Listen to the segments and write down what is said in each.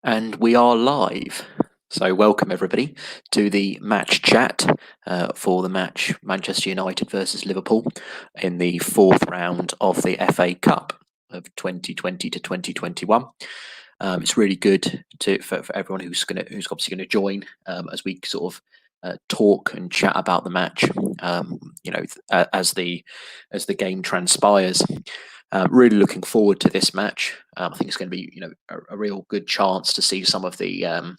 And we are live. So, welcome everybody to the match chat for the match Manchester United versus Liverpool in the fourth round of the FA Cup of 2020 to 2021. It's really good for everyone who's obviously going to join as we sort of talk and chat about the match. As the game transpires. Really looking forward to this match. I think it's going to be, a real good chance to see some of the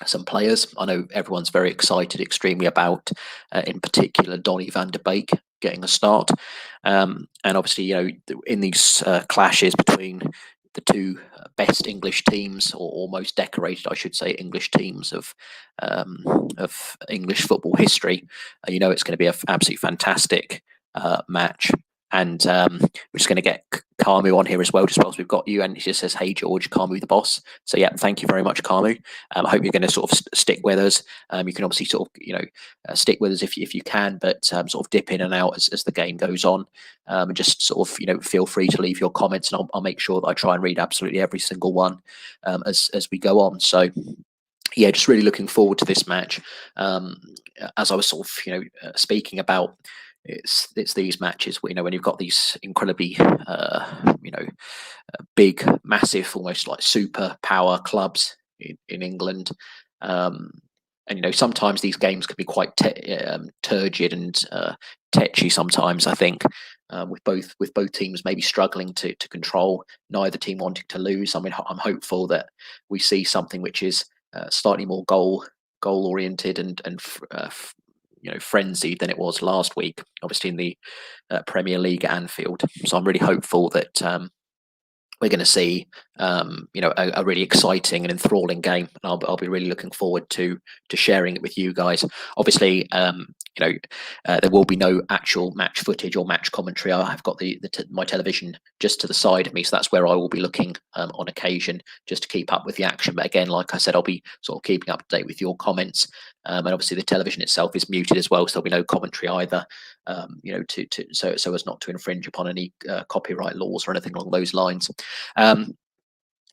some players. I know everyone's very excited, extremely about, in particular, Donny van de Beek getting a start. And obviously, in these clashes between the two best English teams, or most decorated, I should say, English teams of English football history, it's going to be an absolutely fantastic match. And we're just going to get Carmu on here as well, just whilst we've got you. And he just says, "Hey George, Carmu the boss." So yeah, thank you very much, Carmu. I hope you're going to sort of stick with us. You can obviously sort of stick with us if you can, but sort of dip in and out as the game goes on. And just sort of feel free to leave your comments, and I'll make sure that I try and read absolutely every single one as we go on. So yeah, just really looking forward to this match. As I was sort of speaking about, it's these matches where, when you've got these incredibly big, massive, almost like super power clubs in England. And sometimes these games can be quite turgid and tetchy. Sometimes I think with both teams maybe struggling to control, neither team wanting to lose. I mean, I'm hopeful that we see something which is slightly more goal oriented and frenzied than it was last week, obviously in the Premier League at Anfield. So I'm really hopeful that we're going to see a really exciting and enthralling game, and I'll be really looking forward to sharing it with you guys. Obviously, there will be no actual match footage or match commentary. I've got my television just to the side of me, so that's where I will be looking on occasion, just to keep up with the action. But again, like I said, I'll be sort of keeping up to date with your comments. And obviously the television itself is muted as well, so there'll be no commentary either. So as not to infringe upon any copyright laws or anything along those lines.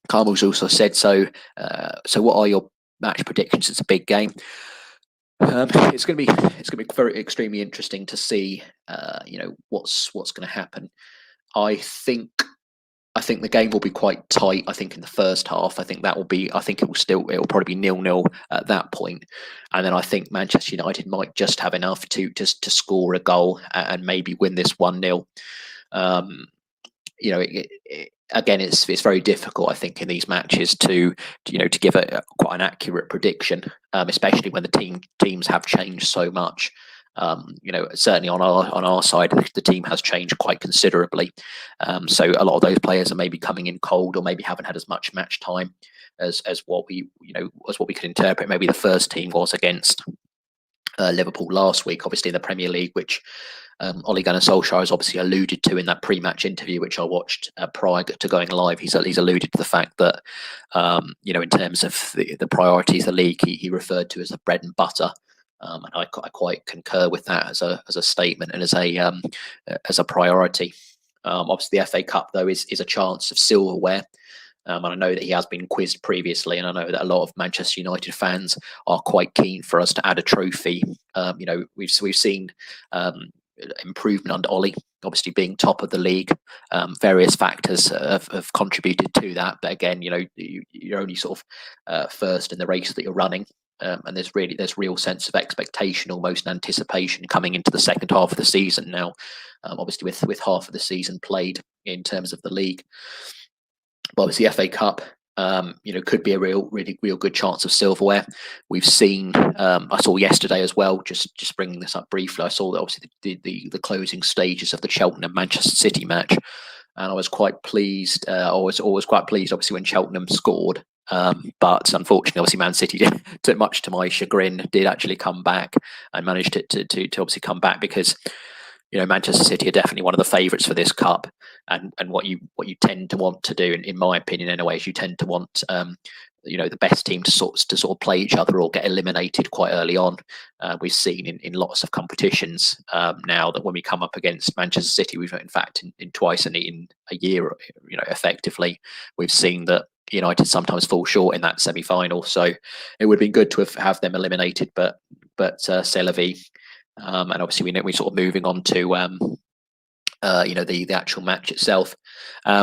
Carmel's also said, so what are your match predictions? It's a big game. It's going to be very extremely interesting to see what's going to happen. I think the game will be quite tight. I think in the first half, I think it will probably be 0-0 at that point, and then I think Manchester United might just have enough to score a goal and maybe win this 1-0. Again, it's very difficult, I think, in these matches to give quite an accurate prediction, especially when the teams have changed so much. Certainly on our side, the team has changed quite considerably. So a lot of those players are maybe coming in cold, or maybe haven't had as much match time as what we could interpret. Maybe the first team was against Liverpool last week, obviously in the Premier League, which Ole Gunnar Solskjaer has obviously alluded to in that pre-match interview, which I watched prior to going live. He's alluded to the fact that in terms of the priorities of the league, he referred to as the bread and butter. And I quite concur with that as a statement and as a priority. Obviously, the FA Cup though is a chance of silverware. And I know that he has been quizzed previously, and I know that a lot of Manchester United fans are quite keen for us to add a trophy. We've seen improvement under Ollie, obviously being top of the league. Various factors have contributed to that, but again, you're only sort of first in the race that you're running. And there's real sense of expectation, almost anticipation, coming into the second half of the season now. Obviously, with half of the season played in terms of the league, but obviously FA Cup, could be a really good chance of silverware. We've seen, I saw yesterday as well. Just bringing this up briefly, I saw that obviously the closing stages of the Cheltenham Manchester City match, and I was quite pleased. I was always quite pleased, obviously, when Cheltenham scored. But unfortunately, obviously, Man City did, much to my chagrin, did actually come back and managed to obviously come back, because Manchester City are definitely one of the favourites for this cup, and what you tend to want to do, in my opinion, anyway, is you tend to want the best team to sort of play each other or get eliminated quite early on. We've seen in lots of competitions now that when we come up against Manchester City, we've in fact in twice in a year, effectively, we've seen that United sometimes fall short in that semi-final. So it would have been good to have them eliminated, but c'est la vie. And obviously we're sort of moving on to the actual match itself.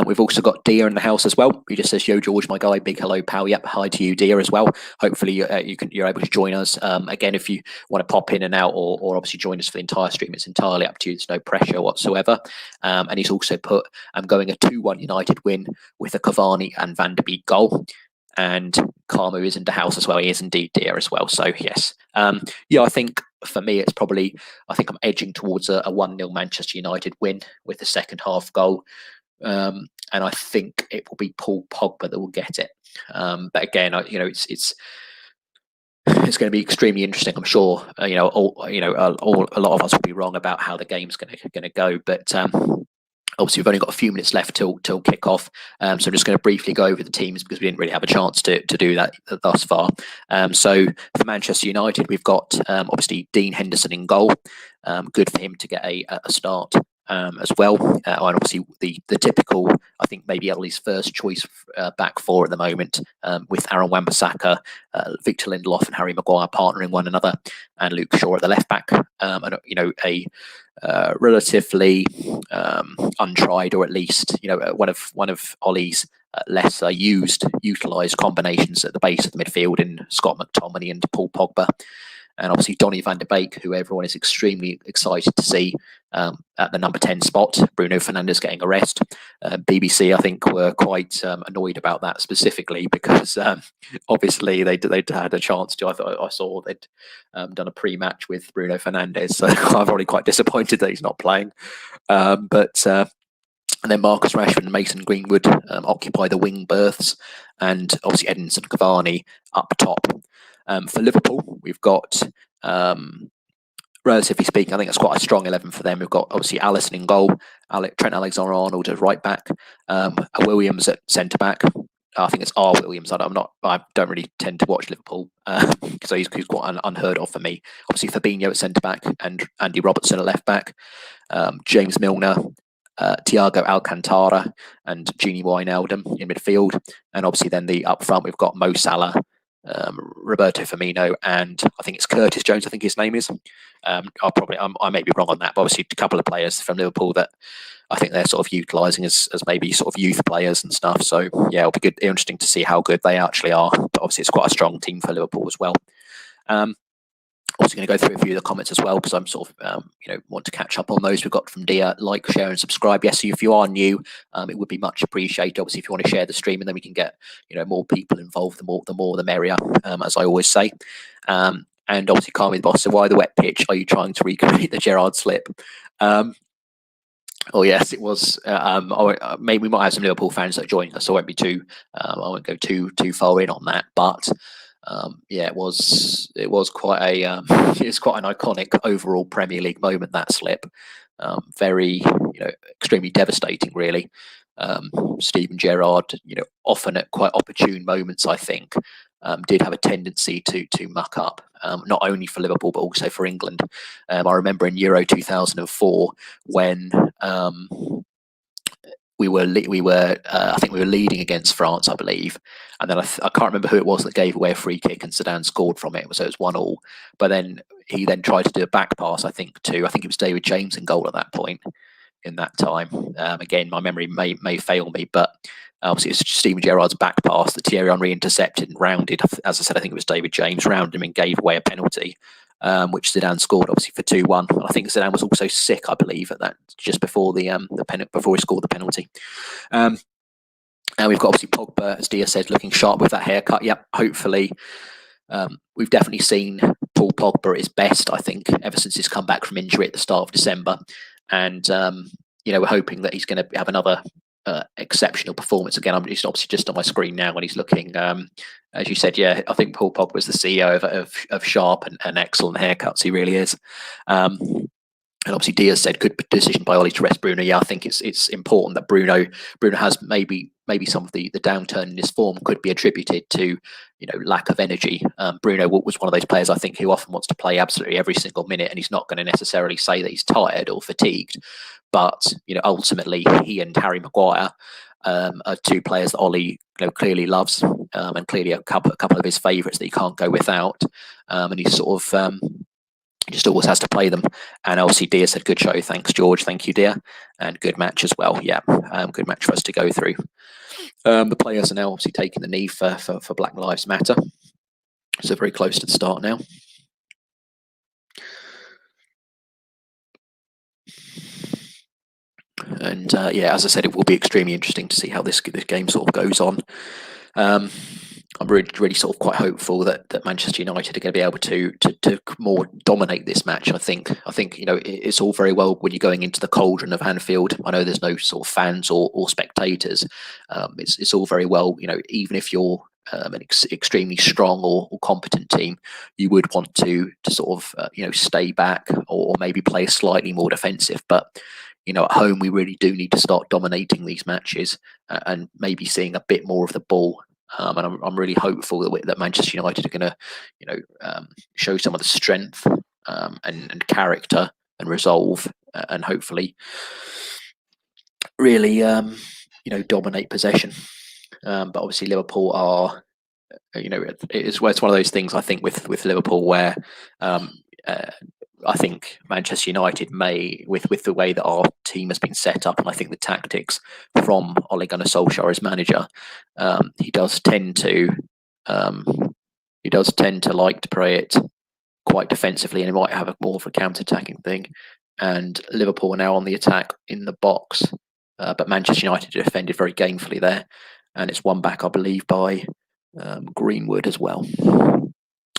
We've also got Dia in the house as well. He just says, "Yo, George, my guy, big hello, pal." Yep, hi to you, Dia, as well. Hopefully, you're able to join us. Again, if you want to pop in and out, or obviously join us for the entire stream, it's entirely up to you. There's no pressure whatsoever. And he's also put, "I'm going a 2-1 United win with a Cavani and Van der Beek goal." And Carmu is in the house as well. He is indeed Dia as well. So yes, I think for me, I think I'm edging towards a 1-0 Manchester United win with the second half goal. And I think it will be Paul Pogba that will get it. But again, it's going to be extremely interesting. I'm sure, a lot of us will be wrong about how the game's going to go. But obviously, we've only got a few minutes left till kick-off. So I'm just going to briefly go over the teams because we didn't really have a chance to do that thus far. So for Manchester United, we've got obviously Dean Henderson in goal. Good for him to get a start as well. And obviously the typical, I think maybe Ellie's first choice back four at the moment, with Aaron Wan-Bissaka, Victor Lindelof and Harry Maguire partnering one another, and Luke Shaw at the left back. And a relatively untried, or at least one of Ollie's lesser utilised combinations at the base of the midfield in Scott McTominay and Paul Pogba. And obviously Donny van de Beek, who everyone is extremely excited to see at the number 10 spot. Bruno Fernandes getting a rest. BBC, I think, were quite annoyed about that specifically because obviously they'd had a chance to. I saw they'd done a pre-match with Bruno Fernandes, so I'm probably quite disappointed that he's not playing. And then Marcus Rashford and Mason Greenwood occupy the wing berths, and obviously Edinson Cavani up top. For Liverpool, we've got, relatively speaking, I think that's quite a strong 11 for them. We've got obviously Alisson in goal, Trent Alexander-Arnold at right back, Williams at centre back. I think it's R. Williams. I don't really tend to watch Liverpool, so he's quite unheard of for me. Obviously Fabinho at centre back and Andy Robertson at left back, James Milner, Thiago Alcantara and Gini Wijnaldum in midfield, and obviously then up front we've got Mo Salah, Roberto Firmino, and I think it's Curtis Jones, I think his name is. I may be wrong on that, but obviously a couple of players from Liverpool that I think they're sort of utilising as maybe sort of youth players and stuff. So yeah, it'll be interesting to see how good they actually are. But obviously it's quite a strong team for Liverpool as well. Also going to go through a few of the comments as well, because I'm sort of, want to catch up on those we've got from Dia. Like, share and subscribe. Yes, so if you are new, it would be much appreciated. Obviously, if you want to share the stream, and then we can get, more people involved, the more the merrier, as I always say. And obviously, Carmi the boss, so why the wet pitch? Are you trying to recreate the Gerrard slip? Oh yes, it was. Maybe we might have some Liverpool fans that join us, so I won't go too far in on that, but it was quite a it's quite an iconic overall Premier League moment, that slip. Very extremely devastating, really. Steven Gerrard, often at quite opportune moments, I think, did have a tendency to muck up, not only for Liverpool but also for England. I remember in Euro 2004 when we were I think we were leading against France, I believe, and then I can't remember who it was that gave away a free kick and Zidane scored from it, so it was 1-1. But then he tried to do a back pass, I think it was David James in goal at that point in that time. Again, my memory may fail me, but obviously it's Steven Gerrard's back pass that Thierry Henry intercepted and rounded. As I said, I think it was David James rounded him and gave away a penalty, which Zidane scored obviously for 2-1. I think Zidane was also sick, I believe, at that just before before he scored the penalty. And we've got obviously Pogba, as Dia said, looking sharp with that haircut. Yep, hopefully. We've definitely seen Paul Pogba at his best, I think, ever since he's come back from injury at the start of December. And we're hoping that he's going to have another exceptional performance again. He's obviously just on my screen now, and he's looking, as you said, yeah, I think Paul Pogba is the CEO of sharp and excellent haircuts. He really is. And obviously Diaz said good decision by Ollie to rest Bruno. Yeah, I think it's important that Bruno has maybe some of the downturn in his form could be attributed to lack of energy. Bruno was one of those players I think who often wants to play absolutely every single minute, and he's not going to necessarily say that he's tired or fatigued. But ultimately he and Harry Maguire are two players that Ollie clearly loves, and clearly a couple of his favourites that he can't go without. And he's sort of just always has to play them. And obviously Diaz said good show, thanks George, thank you dear, and good match as well. Yeah, good match for us to go through. The players are now obviously taking the knee for Black Lives Matter, so very close to the start now. And yeah, as I said, it will be extremely interesting to see how this game sort of goes on. I'm really sort of quite hopeful that Manchester United are going to be able to more dominate this match. I think it's all very well when you're going into the cauldron of Anfield. I know there's no sort of fans or spectators. It's all very well, even if you're an extremely strong or competent team, you would want to sort of stay back or maybe play slightly more defensive. But at home we really do need to start dominating these matches and maybe seeing a bit more of the ball. And I'm really hopeful that Manchester United are going to, show some of the strength and character and resolve, and hopefully really, dominate possession. But obviously Liverpool are, it's one of those things I think with Liverpool where I think Manchester United may, with the way that our team has been set up, and I think the tactics from Ole Gunnar Solskjaer as manager, he does tend to like to play it quite defensively, and he might have more of a counter-attacking thing. And Liverpool are now on the attack in the box, but Manchester United defended very gamefully there, and it's won back, I believe, by Greenwood as well.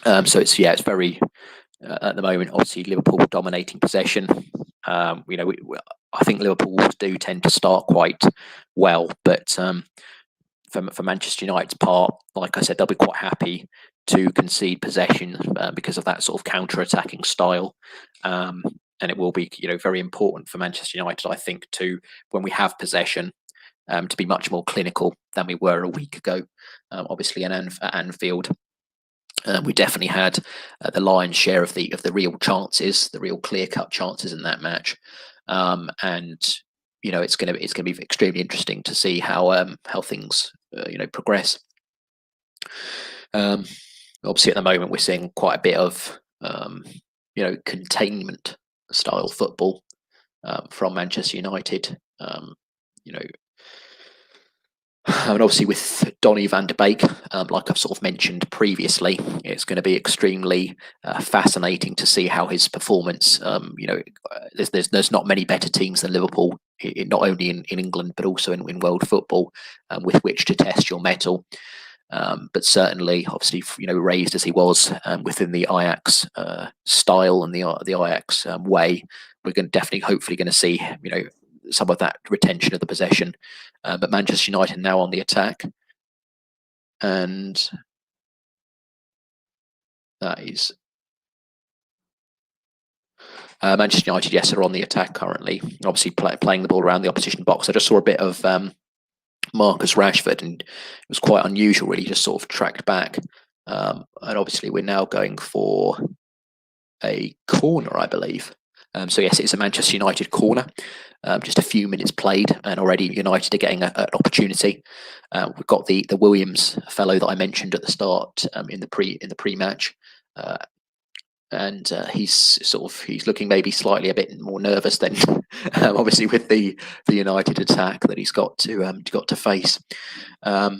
So it's very. At the moment, obviously Liverpool dominating possession. I think Liverpool do tend to start quite well, but for Manchester United's part, like I said, they'll be quite happy to concede possession because of that sort of counter-attacking style. And it will be very important for Manchester United, I think, to when we have possession, to be much more clinical than we were a week ago. Obviously, at Anfield. We definitely had the lion's share of the real chances, the real clear-cut chances in that match, and it's going to be extremely interesting to see how things progress. Obviously, at the moment we're seeing quite a bit of containment style football from Manchester United. And obviously with Donny van de Beek, like I've sort of mentioned previously, it's going to be extremely fascinating to see how his performance. There's not many better teams than Liverpool, not only in England but also in world football, with which to test your mettle. But certainly, obviously, raised as he was within the Ajax style and the Ajax way, we're hopefully going to see some of that retention of the possession. But Manchester United now on the attack, and that is Manchester United. Yes, are on the attack currently. Obviously, playing the ball around the opposition box. I just saw a bit of Marcus Rashford, and it was quite unusual. Really, just sort of tracked back, and obviously we're now going for a corner, I believe. So yes, it's a Manchester United corner. Just a few minutes played, and already United are getting an opportunity. We've got the Williams fellow that I mentioned at the start in the pre-match, and he's looking maybe slightly a bit more nervous than obviously with the United attack that he's got to face. So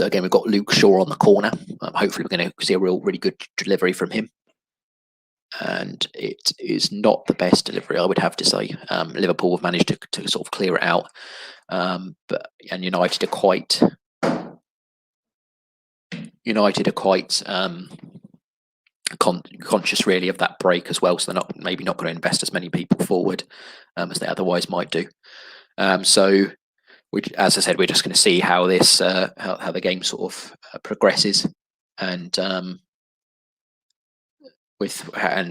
again, we've got Luke Shaw on the corner. Hopefully, we're going to see a really good delivery from him. And it is not the best delivery, I would have to say. Liverpool have managed to sort of clear it out, but United are quite conscious really of that break as well. So they're maybe not going to invest as many people forward as they otherwise might do. So, as I said, we're just going to see how this how the game sort of progresses, and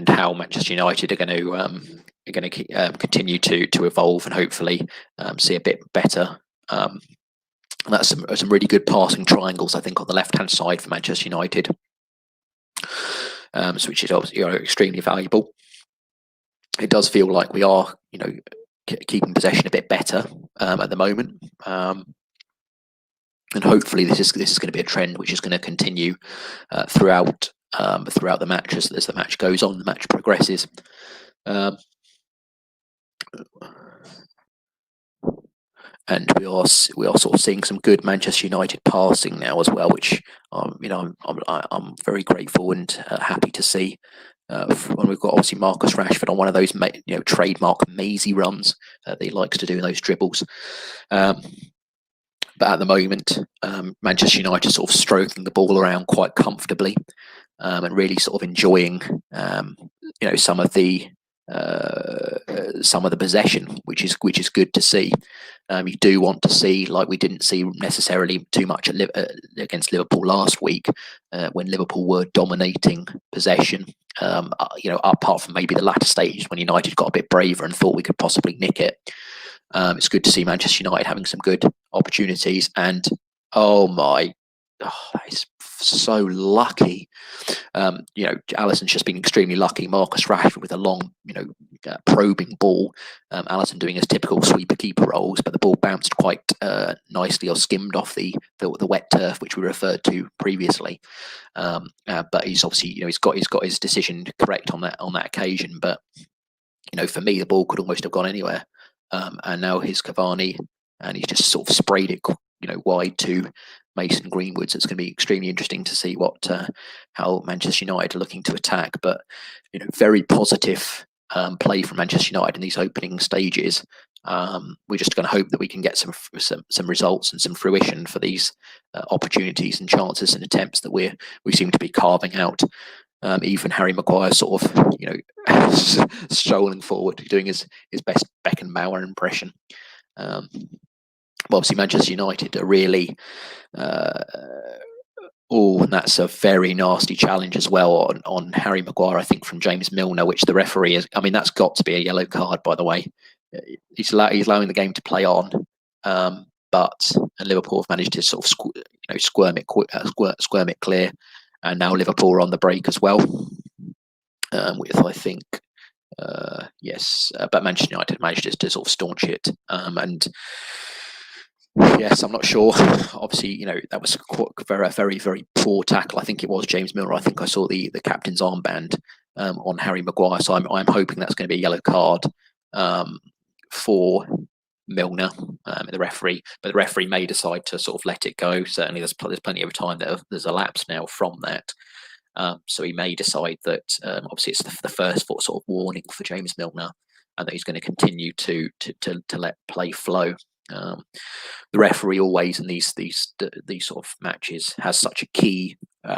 how Manchester United are going to going to continue to evolve and hopefully see a bit better. And that's some really good passing triangles, I think, on the left-hand side for Manchester United, which is obviously extremely valuable. It does feel like we are, keeping possession a bit better at the moment, and hopefully this is going to be a trend which is going to continue throughout the match as the match goes on, the match progresses. And we are sort of seeing some good Manchester United passing now as well, which I'm very grateful and happy to see. When we've got obviously Marcus Rashford on one of those trademark mazy runs that he likes to do in those dribbles. But at the moment, Manchester United sort of stroking the ball around quite comfortably, and really sort of enjoying some of the possession, which is good to see. You do want to see, like we didn't see necessarily too much against Liverpool last week, when Liverpool were dominating possession. Apart from maybe the latter stages when United got a bit braver and thought we could possibly nick it. It's good to see Manchester United having some good opportunities, and that is so lucky. Alisson's just been extremely lucky. Marcus Rashford with a long, probing ball. Alisson doing his typical sweeper keeper roles, but the ball bounced quite nicely or skimmed off the wet turf, which we referred to previously. But he's obviously, he's got his decision correct on that occasion. But for me, the ball could almost have gone anywhere. And now here's Cavani, and he's just sort of sprayed it, wide to Mason Greenwood. So it's going to be extremely interesting to see how Manchester United are looking to attack. But very positive play from Manchester United in these opening stages. We're just going to hope that we can get some results and some fruition for these opportunities and chances and attempts that we seem to be carving out. Even Harry Maguire sort of, strolling forward, doing his best Beckenbauer impression. Obviously, Manchester United are really. And that's a very nasty challenge as well on Harry Maguire, I think, from James Milner, which the referee is. I mean, that's got to be a yellow card, by the way. He's allowing the game to play on, but Liverpool have managed to sort of squirm it clear, and now Liverpool are on the break as well. With I think. Yes, but Manchester United managed to sort of staunch it, and yes, I'm not sure. Obviously, that was a very, very poor tackle. I think it was James Milner. I think I saw the captain's armband on Harry Maguire, so I'm hoping that's going to be a yellow card for Milner, the referee. But the referee may decide to sort of let it go. Certainly, there's plenty of time there's elapsed now from that. So he may decide that obviously it's the first sort of warning for James Milner, and that he's going to continue to let play flow. The referee always in these sort of matches has such a key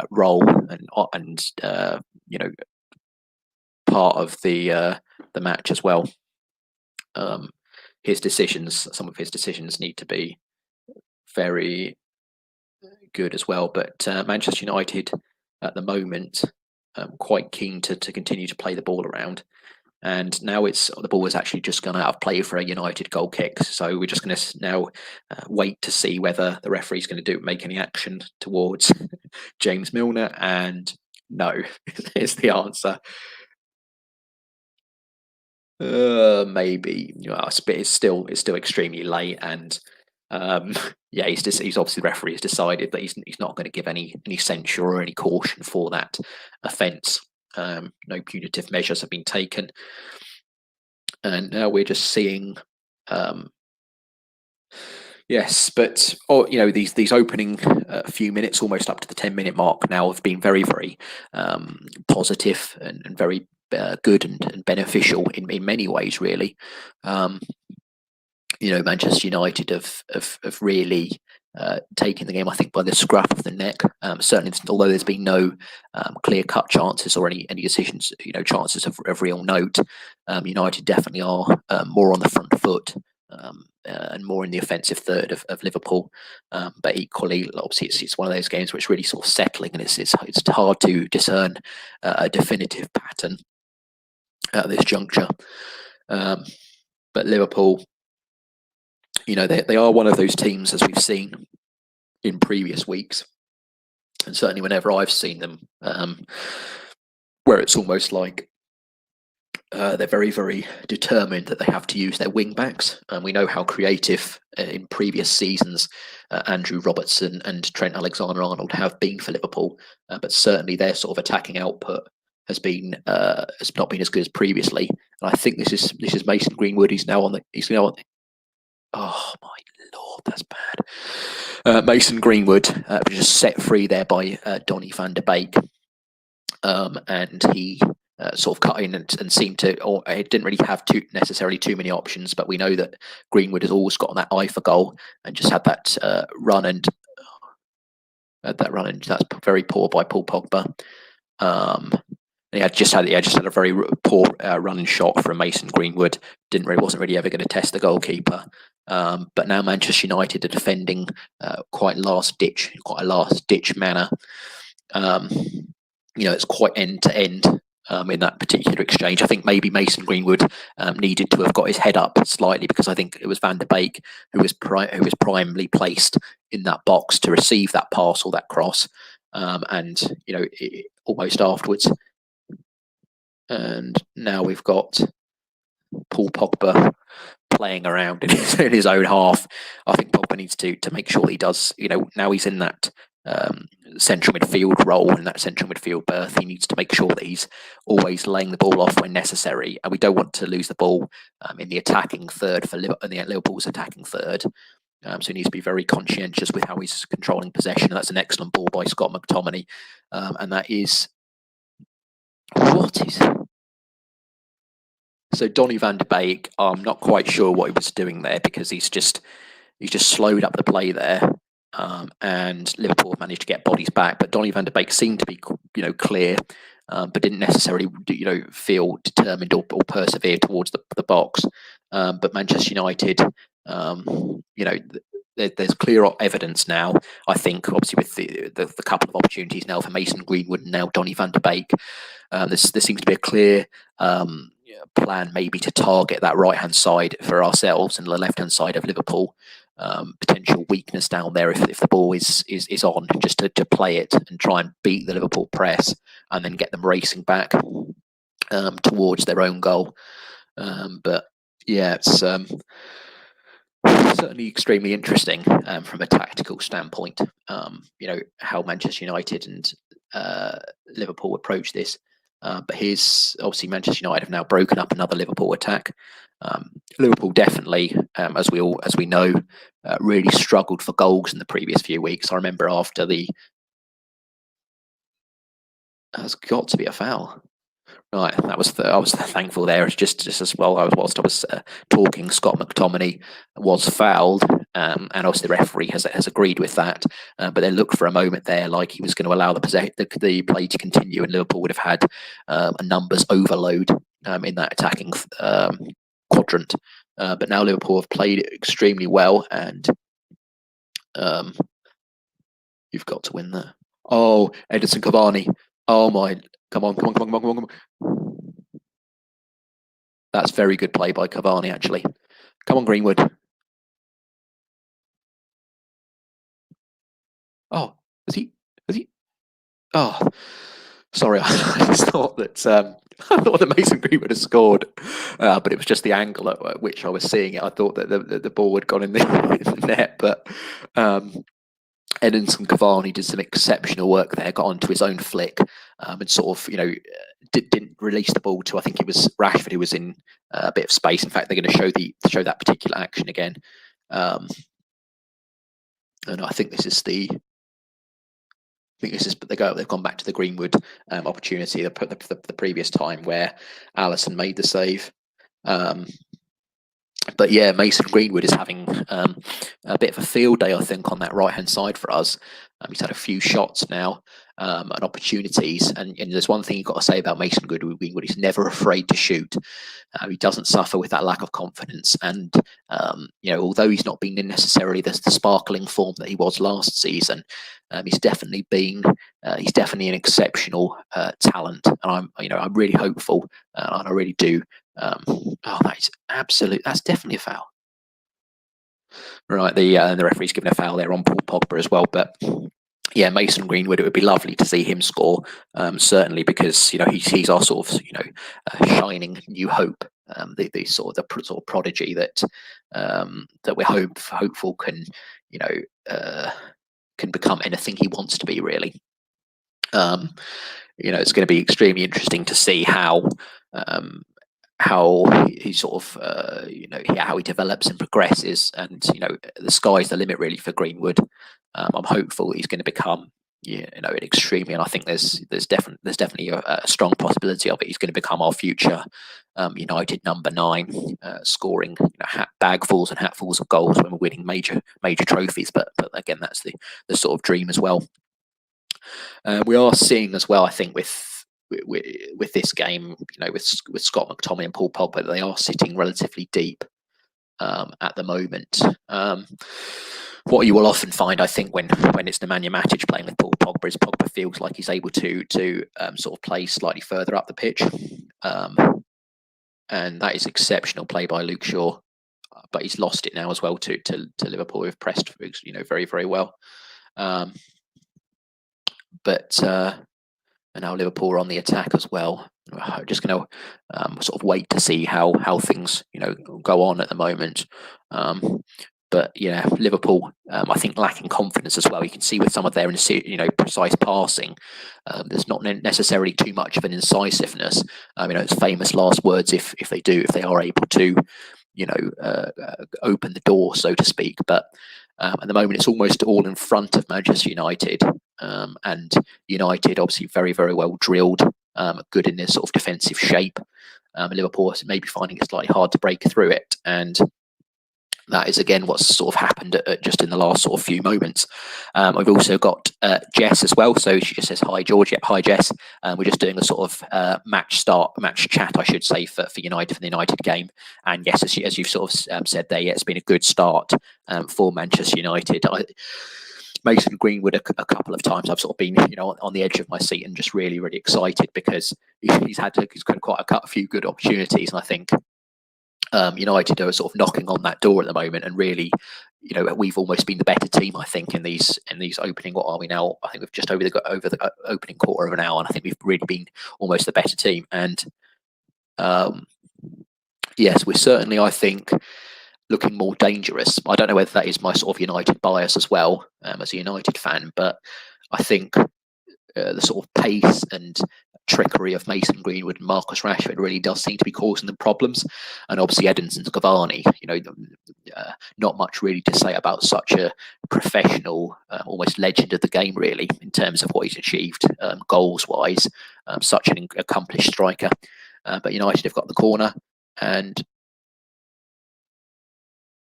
role and part of the match as well. Some of his decisions need to be very good as well. But Manchester United at the moment quite keen to continue to play the ball around. And now the ball is actually just gone out of play for a United goal kick. So we're just going to now wait to see whether the referee's going to make any action towards James Milner. And no, is the answer. Maybe it's still extremely late, and he's obviously the referee has decided that he's not going to give any censure or any caution for that offence. No punitive measures have been taken, and now we're just seeing these opening few minutes, almost up to the 10-minute mark now, have been very, very positive and very good and beneficial in many ways, really. Manchester United have really taken the game, I think, by the scruff of the neck. Certainly, although there's been no clear-cut chances or any decisions, chances of real note, United definitely are more on the front foot and more in the offensive third of Liverpool. But equally, obviously, it's one of those games which is really sort of settling, and it's hard to discern a definitive pattern at this juncture. But Liverpool, they are one of those teams, as we've seen in previous weeks, and certainly whenever I've seen them, where it's almost like they're very, very determined that they have to use their wing backs. And we know how creative in previous seasons Andrew Robertson and Trent Alexander-Arnold have been for Liverpool, but certainly their sort of attacking output has not been as good as previously. And I think this is Mason Greenwood. He's now on. Oh my lord, that's bad. Mason Greenwood was just set free there by Donny van der Beek, and he sort of cut in and seemed to, or it didn't really have necessarily too many options. But we know that Greenwood has always got on that eye for goal and just had that run, and that's very poor by Paul Pogba. He just had a very poor running shot from Mason Greenwood. Wasn't really ever going to test the goalkeeper. But now Manchester United are defending quite a last ditch manner. It's quite end to end in that particular exchange. I think maybe Mason Greenwood needed to have got his head up slightly, because I think it was Van der Beek who was primarily placed in that box to receive that pass or that cross, almost afterwards. And now we've got Paul Pogba playing around in his own half. I think Pogba needs to make sure he does. Now he's in that central midfield role, in that central midfield berth. He needs to make sure that he's always laying the ball off when necessary, and we don't want to lose the ball in the attacking third for Liverpool's attacking third. So he needs to be very conscientious with how he's controlling possession. And that's an excellent ball by Scott McTominay, and that is so Donny van der Beek. I'm not quite sure what he was doing there, because he's just slowed up the play there. And Liverpool managed to get bodies back, but Donny van der Beek seemed to be, clear, but didn't necessarily, feel determined or persevere towards the box. But Manchester United, there's clear evidence now. I think, obviously, with the couple of opportunities now for Mason Greenwood and now Donny van der Beek, there seems to be a clear plan, maybe to target that right-hand side for ourselves and the left-hand side of Liverpool. Potential weakness down there if the ball is on, just to play it and try and beat the Liverpool press and then get them racing back towards their own goal. But yeah, it's certainly extremely interesting from a tactical standpoint. How Manchester United and Liverpool approach this. But here's obviously Manchester United have now broken up another Liverpool attack. Liverpool definitely, as we know, really struggled for goals in the previous few weeks. I remember after that's got to be a foul. Right, I was thankful there. It's just as well. Whilst I was talking, Scott McTominay was fouled, and obviously the referee has agreed with that. But they looked for a moment there like he was going to allow the play to continue, and Liverpool would have had a numbers overload in that attacking quadrant. But now Liverpool have played it extremely well, and you've got to win there. Oh, Edinson Cavani. Oh my. Come on. That's very good play by Cavani, actually. Come on, Greenwood. Oh, is he? Oh, sorry. I just thought that Mason Greenwood had scored, but it was just the angle at which I was seeing it. I thought that the ball had gone in the net, but Edinson Cavani did some exceptional work there. Got onto his own flick and sort of, didn't release the ball to, I think it was Rashford who was in a bit of space. In fact, they're going to show that particular action again. And I think they've gone back to the Greenwood opportunity the previous time where Alisson made the save. But yeah, Mason Greenwood is having a bit of a field day, I think, on that right-hand side for us. He's had a few shots now and opportunities. And there's one thing you've got to say about Mason Greenwood: he's never afraid to shoot. He doesn't suffer with that lack of confidence. And, although he's not been in necessarily the sparkling form that he was last season, he's definitely an exceptional talent. And I'm really hopeful, and I really do Oh, that's definitely a foul. Right, the referee's given a foul there on Paul Pogba as well, but yeah, Mason Greenwood. It would be lovely to see him score, certainly because he's our sort of shining new hope, the sort of prodigy that we're hopeful can you know uh, can become anything he wants to be really. Um, it's going to be extremely interesting to see um, how he sort of how he develops and progresses, and the sky's the limit really for Greenwood. I'm hopeful he's going to become an extremely, and I think there's definitely a strong possibility of it. He's going to become our future United number 9, scoring bagfuls and hatfuls of goals when we're winning major trophies. But again, that's the sort of dream as well. We are seeing as well, I think, with this game, with Scott McTominay and Paul Pogba, they are sitting relatively deep at the moment. What you will often find, I think, when it's Nemanja Matic playing with Paul Pogba, is Pogba feels like he's able to sort of play slightly further up the pitch, and that is exceptional play by Luke Shaw. But he's lost it now as well to Liverpool, who've pressed very, very well. But and now Liverpool are on the attack as well. I'm just going to sort of wait to see how things go on at the moment. But yeah, Liverpool, I think, lacking confidence as well. You can see with some of their precise passing, there's not necessarily too much of an incisiveness. It's famous last words if they are able to open the door, so to speak. But at the moment, it's almost all in front of Manchester United, and United obviously very, very well drilled, good in their sort of defensive shape. Liverpool is maybe finding it slightly hard to break through it, and that is again what's sort of happened just in the last sort of few moments. We've also got Jess as well, so she just says hi George. Yep, hi Jess. We're just doing a sort of match chat, I should say, for United, for the United game. And yes, as you've sort of said there, yeah, it's been a good start for Manchester United. Mason Greenwood a couple of times I've sort of been on the edge of my seat and just really, really excited because he's got quite a few good opportunities, and I think United are sort of knocking on that door at the moment, and really, we've almost been the better team, I think, in these opening. What are we now? I think we've just over the opening quarter of an hour, and I think we've really been almost the better team. And yes, we're certainly, I think, looking more dangerous. I don't know whether that is my sort of United bias as well, as a United fan, but I think the sort of pace and trickery of Mason Greenwood and Marcus Rashford really does seem to be causing them problems. And obviously Edinson Cavani, not much really to say about such a professional, almost legend of the game, really, in terms of what he's achieved goals wise. Such an accomplished striker. But United have got the corner, and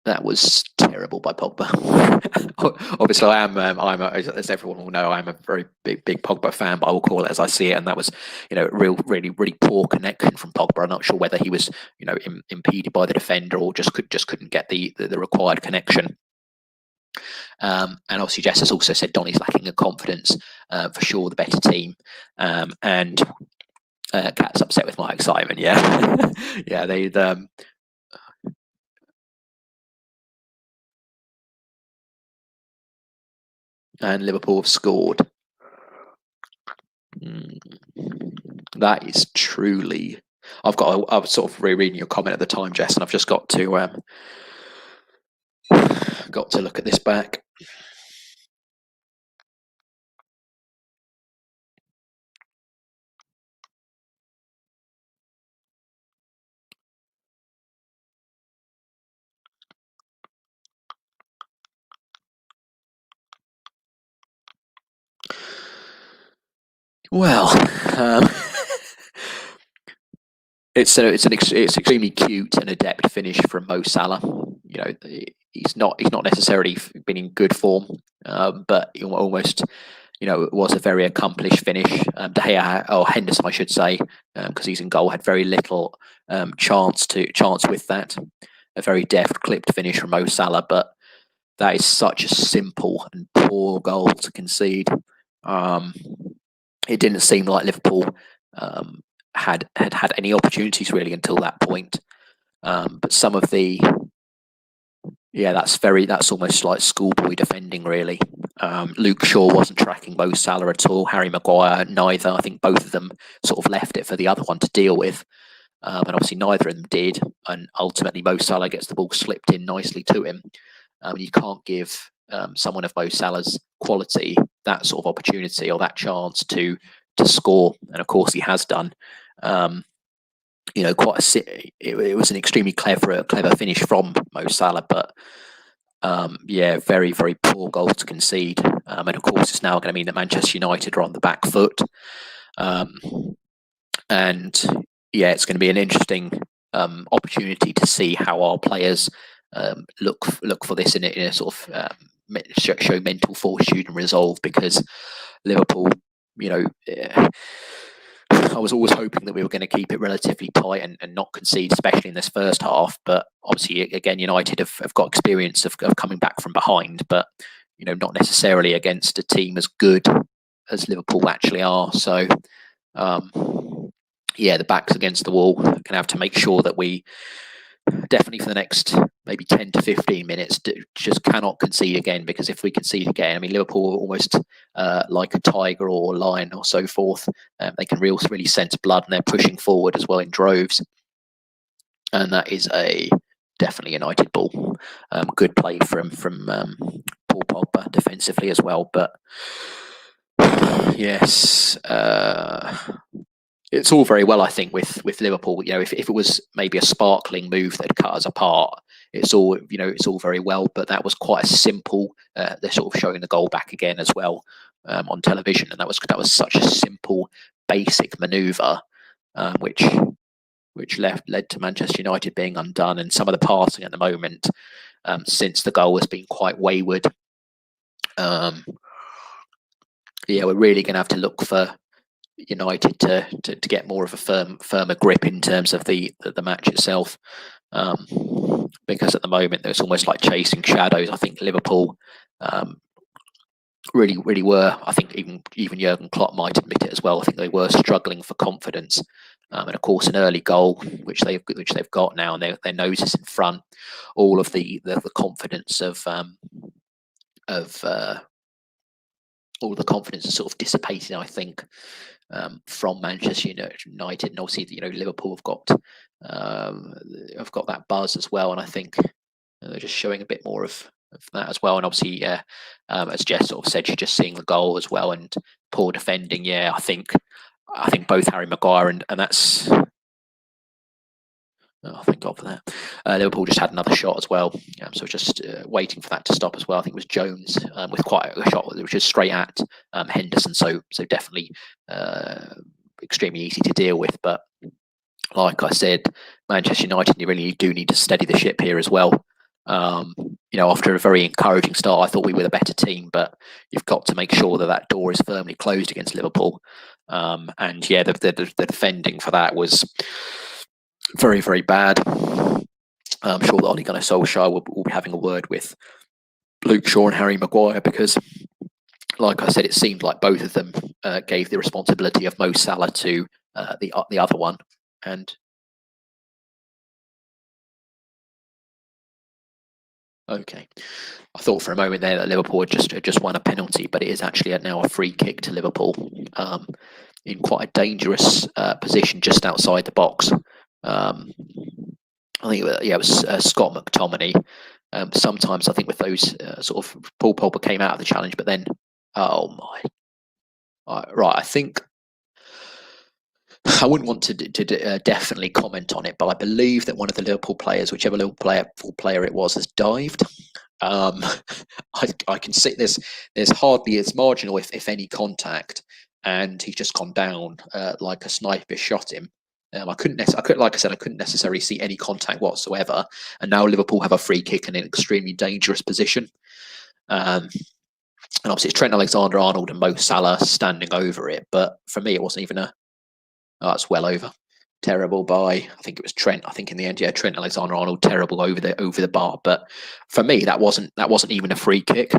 that was terrible by Pogba. Obviously, as everyone will know, I'm a very big Pogba fan, but I will call it as I see it. And that was, really poor connection from Pogba. I'm not sure whether he was, impeded by the defender or just couldn't get the required connection. And obviously, Jess has also said Donny's lacking in confidence. For sure, the better team. And Cat's upset with my excitement. Yeah, yeah, they'd. And Liverpool have scored. That is truly. I was sort of rereading your comment at the time, Jess, and I've just got to look at this back. Well, it's extremely cute and adept finish from Mo Salah. He's not necessarily been in good form, but almost, it was a very accomplished finish. De Gea, or Henderson, I should say, because he's in goal, had very little chance with that. A very deft, clipped finish from Mo Salah, but that is such a simple and poor goal to concede. It didn't seem like Liverpool had any opportunities really until that point. But some of the that's almost like schoolboy defending really. Luke Shaw wasn't tracking Mo Salah at all. Harry Maguire neither. I think both of them sort of left it for the other one to deal with. And obviously neither of them did. And ultimately Mo Salah gets the ball slipped in nicely to him. You can't give someone of Mo Salah's quality that sort of opportunity or that chance to score. And of course he has done. It was an extremely clever finish from Mo Salah, but very, very poor goal to concede. And of course, it's now going to mean that Manchester United are on the back foot. And it's going to be an interesting opportunity to see how our players look for this in a sort of show mental fortitude and resolve, because Liverpool, I was always hoping that we were going to keep it relatively tight and not concede, especially in this first half. But obviously, again, United have got experience of coming back from behind, but not necessarily against a team as good as Liverpool actually are. So, the back's against the wall. Going to have to make sure that we definitely for the next maybe 10 to 15 minutes just cannot concede again, because if we concede again, I mean, Liverpool are almost like a tiger or a lion or so forth. They can really sense blood, and they're pushing forward as well in droves. And that is definitely United ball. Good play from Paul Pogba defensively as well. But yes, it's all very well, I think, with Liverpool. If it was maybe a sparkling move that cut us apart, it's all very well. But that was quite a simple. They're sort of showing the goal back again as well on television, and that was such a simple, basic manoeuvre, which led to Manchester United being undone. And some of the passing at the moment since the goal has been quite wayward. We're really going to have to look for United to get more of a firmer grip in terms of the match itself, because at the moment it's almost like chasing shadows. I think Liverpool really were. I think even Jurgen Klopp might admit it as well. I think they were struggling for confidence, and of course an early goal which they've got now, and their noses in front. All of the confidence of all the confidence is sort of dissipating, I think, from Manchester United, and obviously Liverpool have got that buzz as well, and I think they're just showing a bit more of that as well. And obviously, as Jess sort of said, you're just seeing the goal as well and poor defending. I think both Harry Maguire and that's. Oh, thank God for that. Liverpool just had another shot as well, so just waiting for that to stop as well. I think it was Jones with quite a shot which was straight at Henderson, so definitely extremely easy to deal with. But like I said, Manchester United really do need to steady the ship here as well. After a very encouraging start, I thought we were the better team, but you've got to make sure that door is firmly closed against Liverpool. The defending for that was very, very bad. I'm sure that Ole Gunnar Solskjaer will be having a word with Luke Shaw and Harry Maguire, because, like I said, it seemed like both of them gave the responsibility of Mo Salah to the other one. And okay, I thought for a moment there that Liverpool had just won a penalty, but it is actually now a free kick to Liverpool in quite a dangerous position just outside the box. I think it was Scott McTominay. Sometimes I think with those sort of Paul Pogba came out of the challenge, but then I think I wouldn't want to definitely comment on it, but I believe that one of the Liverpool players, whichever Liverpool player it was, has dived. I can see there's hardly, it's marginal if any contact, and he's just gone down like a sniper shot him. Like I said, I couldn't necessarily see any contact whatsoever, and now Liverpool have a free kick in an extremely dangerous position. And obviously it's Trent Alexander-Arnold and Mo Salah standing over it, but for me it wasn't even it's well over. Terrible by, I think it was Trent. I think in the end, Trent Alexander-Arnold, terrible over the bar. But for me, that wasn't even a free kick.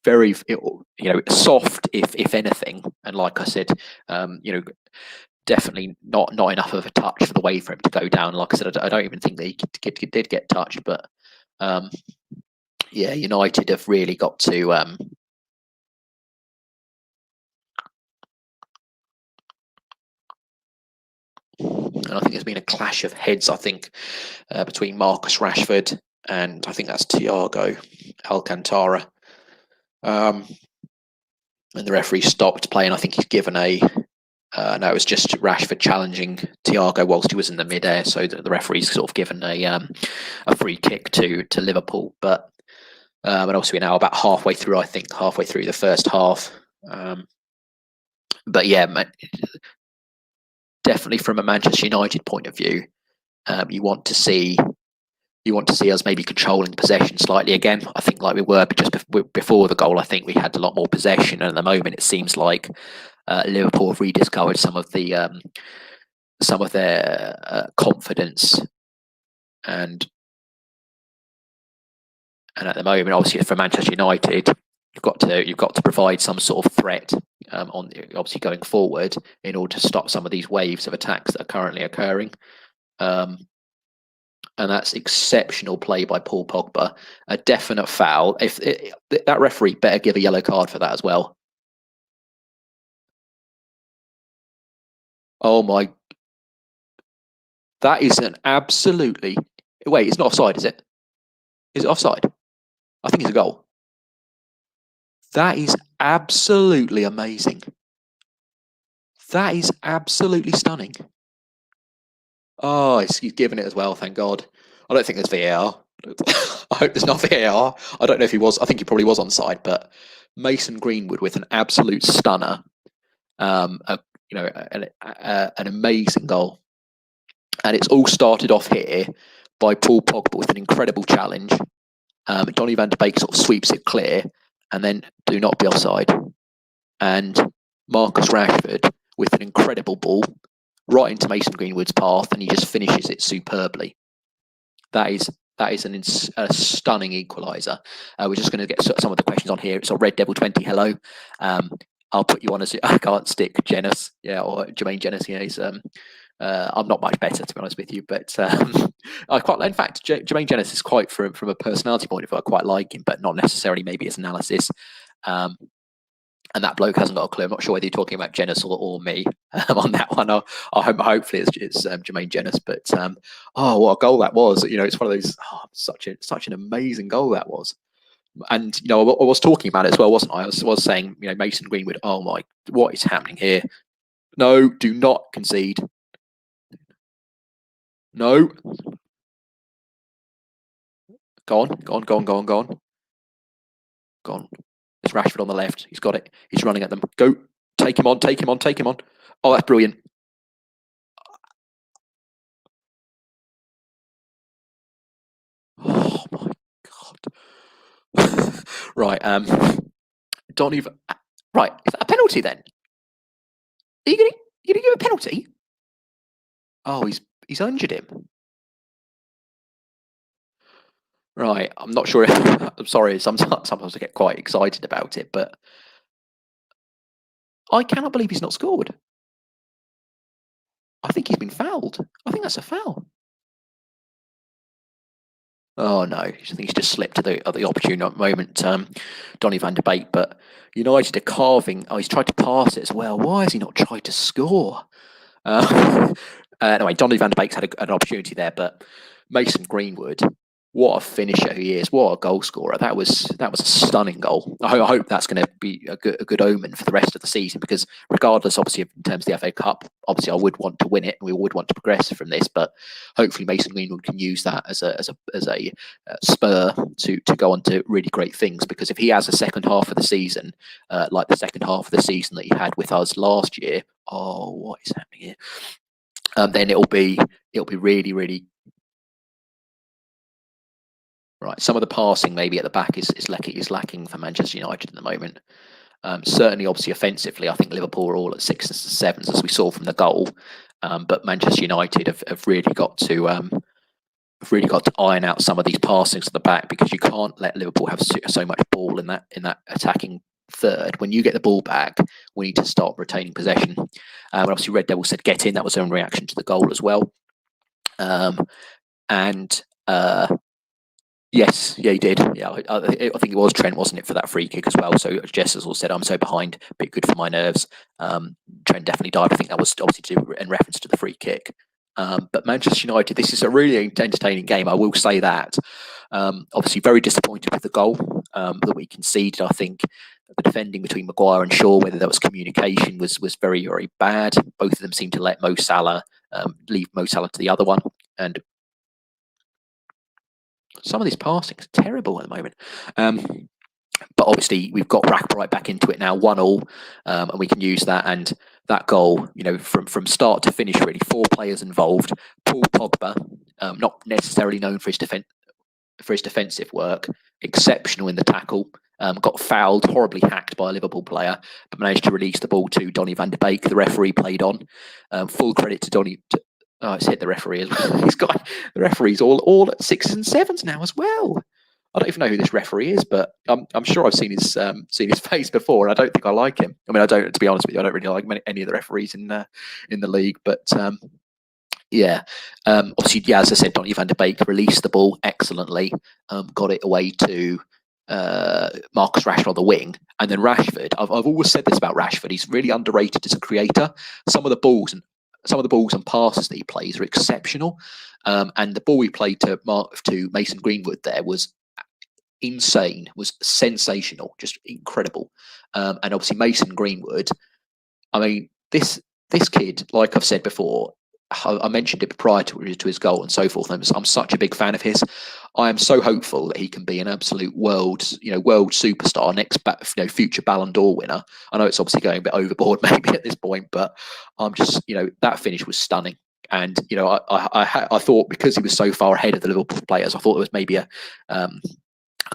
very, soft if anything. And like I said, definitely not enough of a touch for the way for him to go down. Like I said, I don't even think that he did get touched, but yeah, United have really got to. And I think there's been a clash of heads, I think, between Marcus Rashford and I think that's Thiago Alcantara. And the referee stopped playing. I think he's given a. No, it was just Rashford challenging Thiago whilst he was in the midair. So the referee's sort of given a free kick to Liverpool. But and also we're now about halfway through the first half. But yeah, definitely from a Manchester United point of view, you want to see us maybe controlling possession slightly again. I think like we were just before the goal. I think we had a lot more possession, and at the moment it seems like Liverpool have rediscovered some of their confidence, and at the moment, obviously for Manchester United, you've got to provide some sort of threat on obviously going forward in order to stop some of these waves of attacks that are currently occurring. And that's exceptional play by Paul Pogba. A definite foul. That referee better give a yellow card for that as well. Oh my! That is an absolutely. Wait, it's not offside, is it? Is it offside? I think it's a goal. That is absolutely amazing. That is absolutely stunning. Oh, he's given it as well, thank God. I don't think there's VAR. I hope there's not VAR. I don't know if he was. I think he probably was onside, but Mason Greenwood with an absolute stunner. An amazing goal. And it's all started off here by Paul Pogba with an incredible challenge. Donny van de Beek sort of sweeps it clear, and then do not be offside. And Marcus Rashford with an incredible ball right into Mason Greenwood's path, and he just finishes it superbly. That is a stunning equaliser. We're just going to get some of the questions on here. It's a Red Devil 20. Hello. I'll put you on as I can't stick Jenas, or Jermaine Jenas. Yeah, he's I'm not much better, to be honest with you, but I quite. In fact, Jermaine Jenas is quite from a personality point of view. I quite like him, but not necessarily maybe his analysis. And that bloke hasn't got a clue. I'm not sure whether you're talking about Jenas or me on that one. Hopefully it's Jermaine Jenas. But what a goal that was! It's one of those. Such an amazing goal that was. And I was talking about it as well, wasn't I? I was saying, Mason Greenwood. Oh my, what is happening here? No, do not concede. No. Go on. It's Rashford on the left. He's got it. He's running at them. Go. Take him on. Oh, that's brilliant. Oh my God. Right. Don't even. Right. Is that a penalty then? Are you gonna give a penalty? Oh, he's injured him. Right. I'm not sure. I'm sorry. Sometimes I get quite excited about it, but I cannot believe he's not scored. I think he's been fouled. I think that's a foul. Oh no, I think he's just slipped at the opportune moment, Donny van de Beek. But United are carving. Oh, he's tried to pass it as well. Why has he not tried to score? Anyway, Donny van de Beek's had an opportunity there, but Mason Greenwood, what a finisher he is! What a goal scorer! That was a stunning goal. I hope that's going to be a good omen for the rest of the season, because regardless, obviously, in terms of the FA Cup, obviously I would want to win it, and we would want to progress from this. But hopefully, Mason Greenwood can use that as a spur to go on to really great things. Because if he has a second half of the season, like the second half of the season that he had with us last year, oh, what is happening here? Then it'll be really, really. Right, some of the passing maybe at the back is lacking for Manchester United at the moment. Certainly, obviously, offensively, I think Liverpool are all at 6s and 7s, as we saw from the goal. But Manchester United have really got to really got to iron out some of these passings to the back, because you can't let Liverpool have so much ball in that attacking third. When you get the ball back, we need to start retaining possession. Obviously, Red Devil said get in. That was their own reaction to the goal as well. And yes, yeah, he did. Yeah, I think it was Trent, wasn't it, for that free kick as well? So Jess has all said, I'm so behind, a bit good for my nerves. Trent definitely died. I think that was obviously in reference to the free kick. But Manchester United, this is a really entertaining game, I will say that. Obviously, very disappointed with the goal that we conceded. I think the defending between Maguire and Shaw, whether there was communication, was very, very bad. Both of them seemed to let Mo Salah leave Mo Salah to the other one. And some of these passings are terrible at the moment. But obviously, we've got right back into it now, 1-1, and we can use that. And that goal, from start to finish, really, 4 players involved. Paul Pogba, not necessarily known for his defensive work, exceptional in the tackle. Got fouled, horribly hacked by a Liverpool player, but managed to release the ball to Donny van de Beek. The referee played on. Full credit to Donny. Oh, it's hit the referee as well. He's got the referees all at 6s and 7s now as well. I don't even know who this referee is, but I'm sure I've seen his face before, and I don't think I like him. I mean, I don't, to be honest with you, I don't really like any of the referees in the league. But yeah, obviously, yeah, as I said, Donny van de Beek released the ball excellently, got it away to Marcus Rashford on the wing, and then Rashford. I've always said this about Rashford. He's really underrated as a creator. Some of the balls and passes that he plays are exceptional. And the ball he played to Mason Greenwood there was insane, was sensational, just incredible. And obviously Mason Greenwood, I mean, this kid, like I've said before, I mentioned it prior to his goal and so forth. I'm such a big fan of his. I am so hopeful that he can be an absolute world superstar, next future Ballon d'Or winner. I know it's obviously going a bit overboard maybe at this point, but I'm just, that finish was stunning. And I thought, because he was so far ahead of the Liverpool players, I thought there was maybe a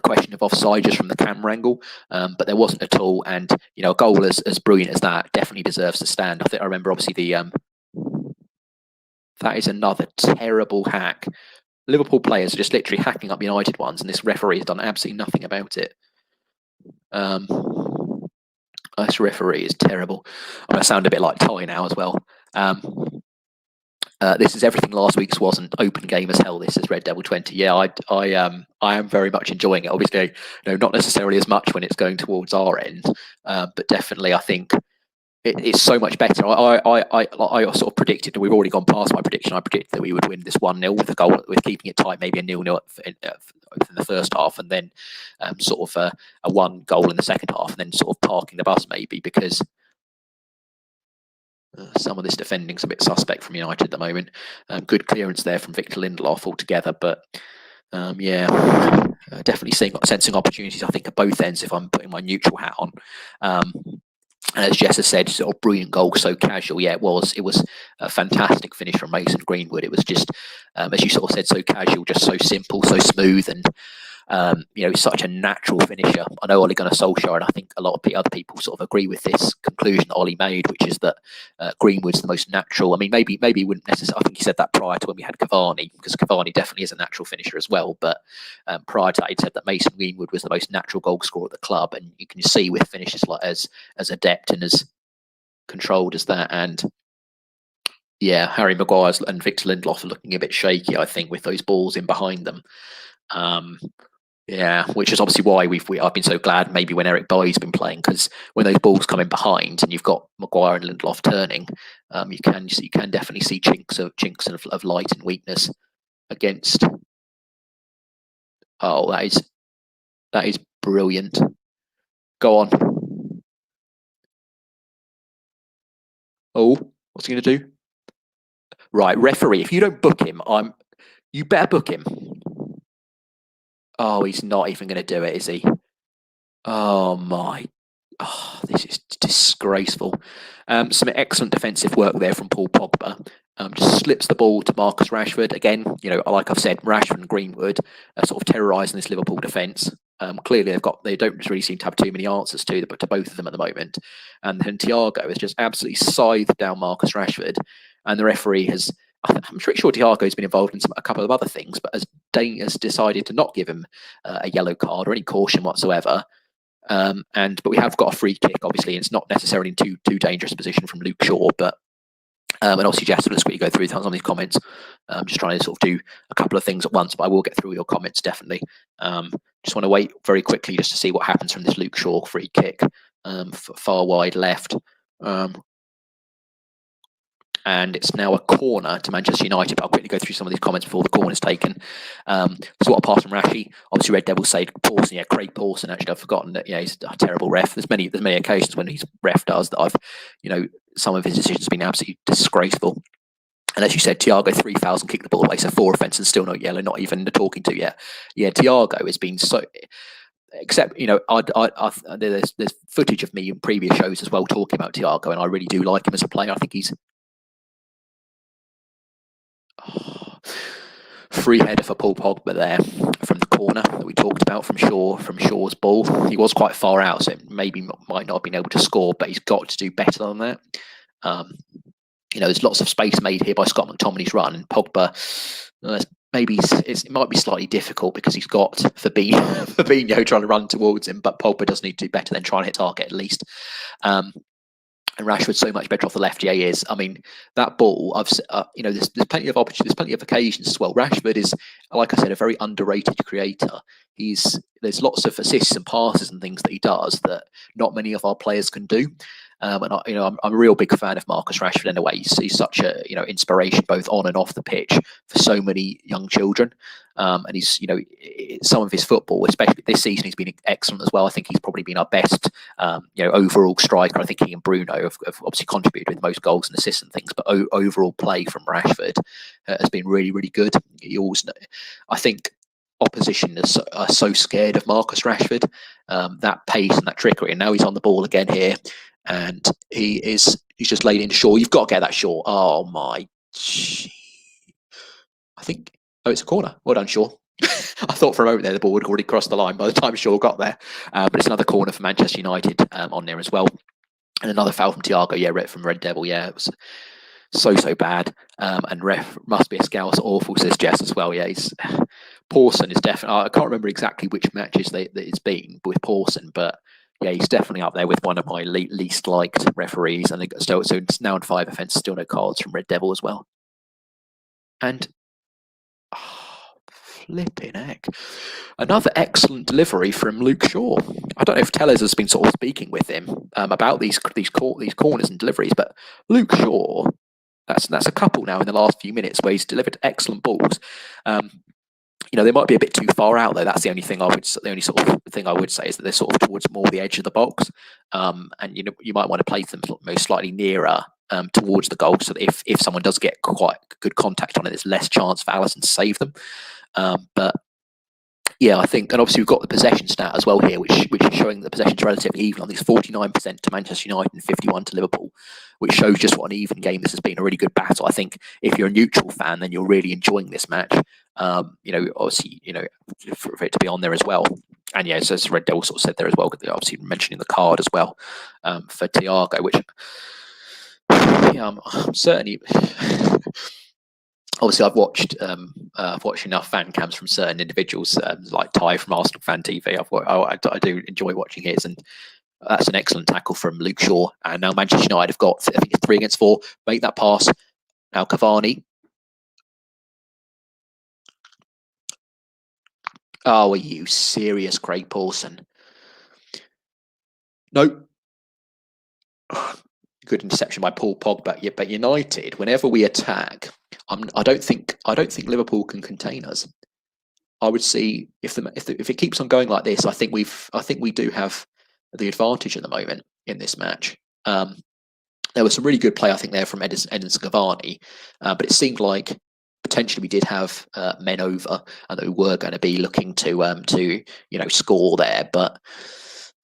question of offside just from the camera angle, but there wasn't at all. And a goal as brilliant as that definitely deserves to stand. I remember obviously that is another terrible hack. Liverpool players are just literally hacking up United ones, and this referee has done absolutely nothing about it. This referee is terrible. I'm going to sound a bit like Ty now as well. This is everything last week's wasn't. Open game as hell. This is Red Devil 20. Yeah, I am very much enjoying it. Obviously, not necessarily as much when it's going towards our end, but definitely I think it's so much better. I sort of predicted, and we've already gone past my prediction. I predicted that we would win this 1-0 with a goal, with keeping it tight, maybe a 0-0 in the first half, and then sort of a 1 goal in the second half, and then sort of parking the bus maybe, because some of this defending's a bit suspect from United at the moment. Good clearance there from Victor Lindelof altogether, but definitely sensing opportunities, I think, at both ends if I'm putting my neutral hat on. And as Jess has said, sort of brilliant goal, so casual. Yeah, it was a fantastic finish from Mason Greenwood. It was just, as you sort of said, so casual, just so simple, so smooth, and such a natural finisher. I know Ole Gunnar Solskjaer, and I think a lot of other people sort of agree with this conclusion that Ole made, which is that Greenwood's the most natural. I mean, maybe he wouldn't necessarily. I think he said that prior to when we had Cavani, because Cavani definitely is a natural finisher as well. But prior to that, he said that Mason Greenwood was the most natural goal scorer at the club, and you can see with finishes like as adept and as controlled as that. And yeah, Harry Maguire and Victor Lindelof are looking a bit shaky, I think, with those balls in behind them. Yeah, which is obviously why I've been so glad maybe when Eric Bailly's been playing, because when those balls come in behind and you've got Maguire and Lindelof turning, you can definitely see chinks of light and weakness against. Oh, that is brilliant. Go on. Oh, what's he going to do? Right, referee. If you don't book him, you better book him. Oh, he's not even going to do it, is he? Oh my! Oh, this is disgraceful. Some excellent defensive work there from Paul Pogba. Just slips the ball to Marcus Rashford. Again, like I've said, Rashford and Greenwood are sort of terrorising this Liverpool defence. Clearly, they don't really seem to have too many answers to both of them at the moment. And then Thiago has just absolutely scythed down Marcus Rashford, and the referee has I'm pretty sure Thiago's been involved in a couple of other things, but as Dane has decided to not give him a yellow card or any caution whatsoever. But we have got a free kick, obviously, and it's not necessarily in too dangerous a position from Luke Shaw. But and obviously, Jess, let's quickly go through some of these comments. Just trying to sort of do a couple of things at once, but I will get through your comments definitely. Just want to wait very quickly just to see what happens from this Luke Shaw free kick, far wide left. And it's now a corner to Manchester United. But I'll quickly go through some of these comments before the corner is taken. So what a pass from Rashi. Obviously, Red Devils say Pawson. Yeah, Craig Pawson. Actually, I've forgotten that. Yeah, he's a terrible ref. There's many occasions when his ref does that I've, some of his decisions have been absolutely disgraceful. And as you said, Thiago 3 fouls and kicked the ball away, so 4 offences, still no yellow, not even the talking to yet. Yeah, Thiago has been so. Except, there's footage of me in previous shows as well talking about Thiago, and I really do like him as a player. I think he's. Free header for Paul Pogba there from the corner that we talked about from Shaw's ball. He was quite far out, so maybe might not have been able to score, but he's got to do better than that. There's lots of space made here by Scott McTominay's run, and Pogba. It might be slightly difficult because he's got Fabinho trying to run towards him, but Pogba does need to do better than trying to hit target at least. And Rashford's so much better off the left. Yeah, he is. I mean, that ball. There's plenty of opportunities. There's plenty of occasions as well. Rashford is, like I said, a very underrated creator. There's lots of assists and passes and things that he does that not many of our players can do. I'm a real big fan of Marcus Rashford in a way. He's such a inspiration both on and off the pitch for so many young children. And he's some of his football, especially this season, he's been excellent as well. I think he's probably been our best overall striker. I think he and Bruno have obviously contributed with most goals and assists and things, but overall play from Rashford has been really, really good. I think opposition are so scared of Marcus Rashford, that pace and that trickery, and now he's on the ball again here. And he's just laid in Shaw. You've got to get that Shaw. Oh my! I think. Oh, it's a corner. Well done, Shaw. I thought for a moment there the ball would already crossed the line by the time Shaw got there. But it's another corner for Manchester United on there as well. And another foul from Thiago. Yeah, from Red Devil. Yeah, it was so bad. And ref must be a Scouse awful, says Jess as well. Yeah, Pawson is definitely. I can't remember exactly which matches that it's been with Pawson, but. Yeah, he's definitely up there with one of my least liked referees. I think so it's now in 5 offences, still no cards from Red Devil as well. And flipping heck. Another excellent delivery from Luke Shaw. I don't know if Tellers has been sort of speaking with him about these corners and deliveries, but Luke Shaw, that's a couple now in the last few minutes where he's delivered excellent balls. They might be a bit too far out though. That's the only thing the only sort of thing I would say is that they're sort of towards more the edge of the box, and you might want to place them most slightly nearer towards the goal, so that if someone does get quite good contact on it, there's less chance for Alisson to save them. But yeah, I think, and obviously we've got the possession stat as well here, which is showing the possession's relatively even on these 49% to Manchester United and 51% to Liverpool, which shows just what an even game this has been. A really good battle. I think if you're a neutral fan, then you're really enjoying this match. Obviously, for it to be on there as well. And yeah, so as Red Devil sort of said there as well, obviously mentioning the card as well for Thiago, which I'm certainly. Obviously, I've watched enough fan cams from certain individuals, like Ty from Arsenal Fan TV. I do enjoy watching his, and that's an excellent tackle from Luke Shaw. And now Manchester United have got, I think it's 3 against 4. Make that pass. Now Cavani. Oh, are you serious, Craig Pawson? No. Good interception by Paul Pogba. But United, whenever we attack, I don't think Liverpool can contain us. I would see if it keeps on going like this, I think we do have the advantage at the moment in this match. There was some really good play, I think, there from Edinson Cavani, but it seemed like potentially we did have men over, and that we were going to be looking to score there, but.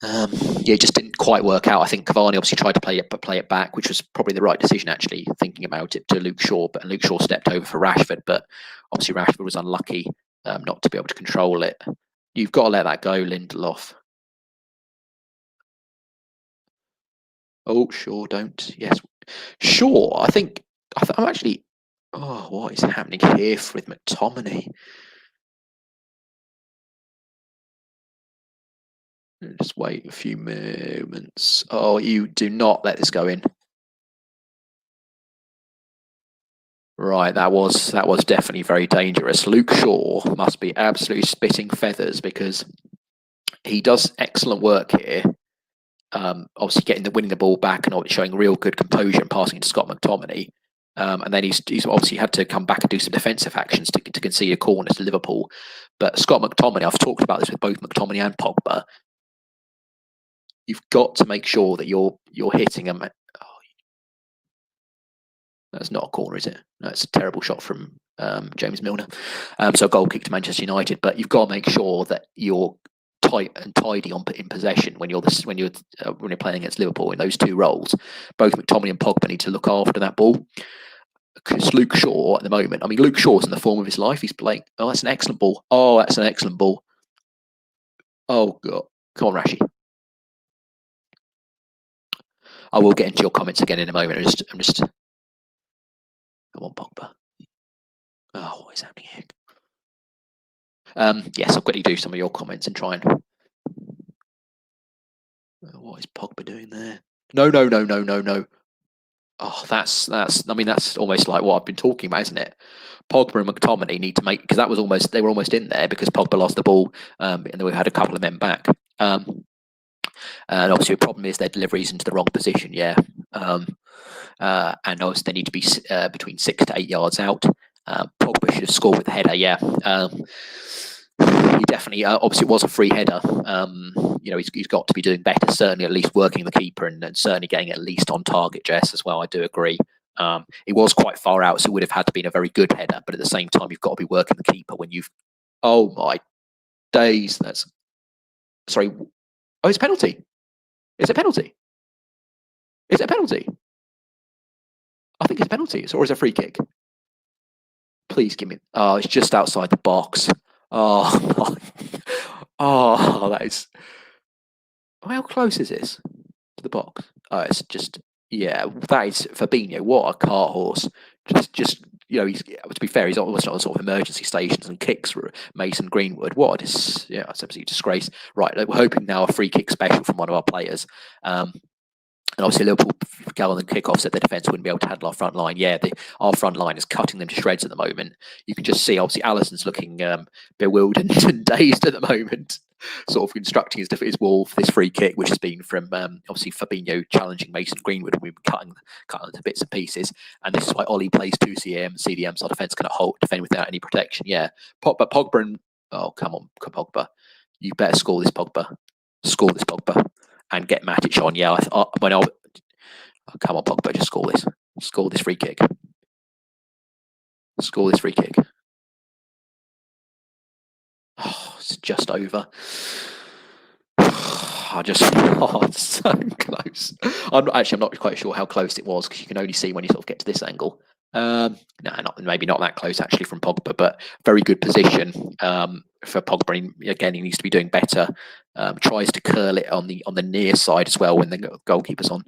It just didn't quite work out. I think Cavani obviously tried to play it back, which was probably the right decision, actually, thinking about it, to Luke Shaw. But Luke Shaw stepped over for Rashford, but obviously Rashford was unlucky not to be able to control it. You've got to let that go, Lindelof. Oh, Shaw, don't. Yes, Shaw. I'm actually. Oh, what is happening here with McTominay? Just wait a few moments. Oh, you do not let this go in. Right, that was definitely very dangerous. Luke Shaw must be absolutely spitting feathers because he does excellent work here. Obviously winning the ball back and showing real good composure and passing to Scott McTominay. And then he's obviously had to come back and do some defensive actions to concede a corner to Liverpool. But Scott McTominay, I've talked about this with both McTominay and Pogba. You've got to make sure that you're hitting them. Oh, that's not a corner, is it? No, it's a terrible shot from James Milner. So a goal kick to Manchester United. But you've got to make sure that you're tight and tidy in possession when you're playing against Liverpool in those two roles. Both McTominay and Pogba need to look after that ball. Because Luke Shaw at the moment, I mean, Luke Shaw's in the form of his life. He's playing. Oh, that's an excellent ball. Oh, that's an excellent ball. Oh God, come on, Rashi. I will get into your comments again in a moment. I'm just. Come on, Pogba. Oh, what is happening here? Yes, I'll quickly do some of your comments and try and. What is Pogba doing there? No. Oh, that's. I mean, that's almost like what I've been talking about, isn't it? Pogba and McTominay need to make, because they were almost in there because Pogba lost the ball, and then we had a couple of men back. And obviously, the problem is their deliveries into the wrong position. Yeah. And obviously, they need to be between 6 to 8 yards out. Pogba should have scored with the header. Yeah. He definitely, obviously, it was a free header. He's got to be doing better. Certainly, at least working the keeper and certainly getting at least on target. Jess, as well. I do agree. It was quite far out, so it would have had to been a very good header. But at the same time, you've got to be working the keeper when you've. Oh my days! That's sorry. Oh, it's a penalty. Is it a penalty? Is it a penalty? I think it's a penalty, or is it a free kick? Please give me. Oh, it's just outside the box. Oh, oh, that is. How close is this to the box? Oh, it's just. Yeah, that is Fabinho. What a cart horse! Just he's, to be fair, he's almost on sort of emergency stations and kicks for Mason Greenwood. What is, it's absolutely disgrace. Right, we're hoping now a free kick special from one of our players. And obviously Liverpool go on the kickoff, said the defence wouldn't be able to handle our front line. Yeah, our front line is cutting them to shreds at the moment. You can just see, obviously, Alisson's looking bewildered and dazed at the moment, sort of constructing his wall for this free kick, which has been from obviously Fabinho challenging Mason Greenwood, and we've been cutting into bits and pieces. And this is why Ollie plays 2 CM, CDMs. Our defence cannot defend without any protection. Yeah, but Pogba and come on, Pogba, you better score this, Pogba. Score this, Pogba. And get Matic on. Yeah, come on, Pogba, just score this. Score this free kick. Score this free kick. Oh, it's just over. It's so close. I'm not quite sure how close it was, because you can only see when you sort of get to this angle. Maybe not that close actually from Pogba, but very good position for Pogba. Again, he needs to be doing better. Tries to curl it on the near side as well when the goalkeeper's on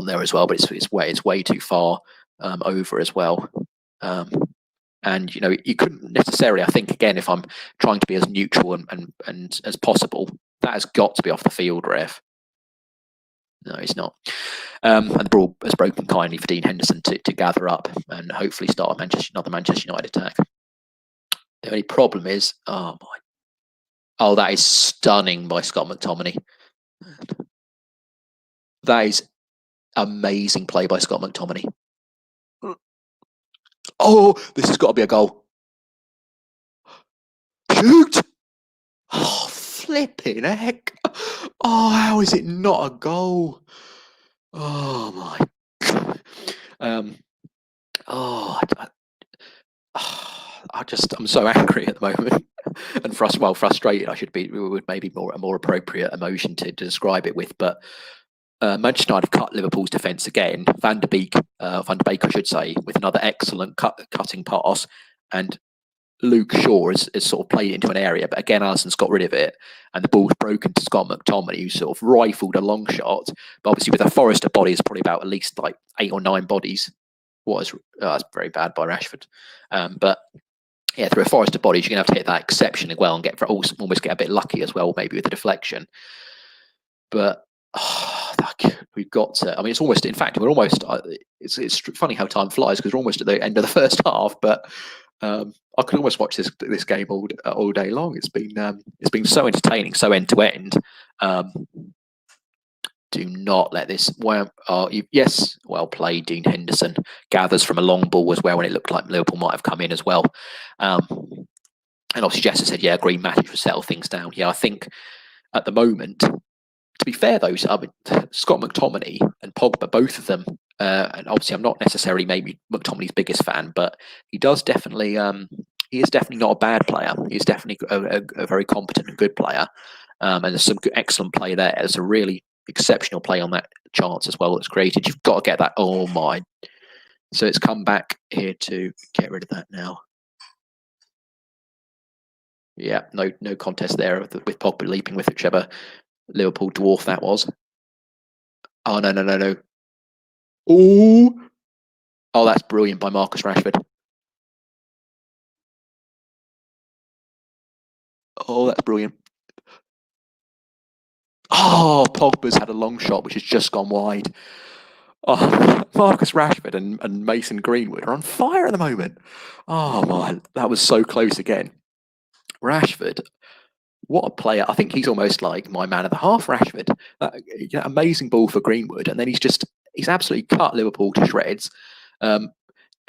there as well, but it's way too far over as well. And you couldn't necessarily, I think, again, if I'm trying to be as neutral and as possible, that has got to be off the field, ref. No, it's not. And the ball has broken kindly for Dean Henderson to gather up and hopefully start another Manchester United attack. The only problem is, that is stunning by Scott McTominay. That is amazing play by Scott McTominay. Oh, this has got to be a goal. Shoot! Oh, flipping heck. Oh, how is it not a goal? Oh my God. I'm so angry at the moment, and frustrated. I should be. Would maybe a more appropriate emotion to describe it with. But Manchester United have cut Liverpool's defence again. Van der Beek, I should say, with another excellent cutting pass, and Luke Shaw has sort of played into an area, but again, Alisson's got rid of it, and the ball's broken to Scott McTominay, who sort of rifled a long shot. But obviously, with a Forrester body, it's probably about at least like 8 or 9 bodies that's very bad by Rashford. But yeah, through a forest of bodies, you're going to have to hit that exceptionally well and almost get a bit lucky as well, maybe with the deflection. But we've got to. I mean, it's almost. In fact, we're almost. It's funny how time flies because we're almost at the end of the first half. But I could almost watch this game all day long. It's been so entertaining, so end to end. Do not let this. Yes, well played, Dean Henderson. Gathers from a long ball as well when it looked like Liverpool might have come in as well. And obviously, Jess said, "Yeah, agree. Matic would settle things down." Yeah, I think at the moment. To be fair, though, Scott McTominay and Pogba, both of them, and obviously I'm not necessarily maybe McTominay's biggest fan, but he is definitely not a bad player. He's definitely a very competent and good player, and there's some excellent play there. There's a really exceptional play on that chance as well that's created. You've got to get that. Oh my! So it's come back here to get rid of that now. Yeah, no contest there with Pogba leaping with whichever Liverpool dwarf that was. Oh no. Oh, that's brilliant by Marcus Rashford. Oh, that's brilliant. Oh, Pogba's had a long shot which has just gone wide. Oh, Marcus Rashford and Mason Greenwood are on fire at the moment. Oh my, that was so close again. Rashford, what a player. I think he's almost like my man of the half, Rashford. Amazing ball for Greenwood. And then he's absolutely cut Liverpool to shreds. I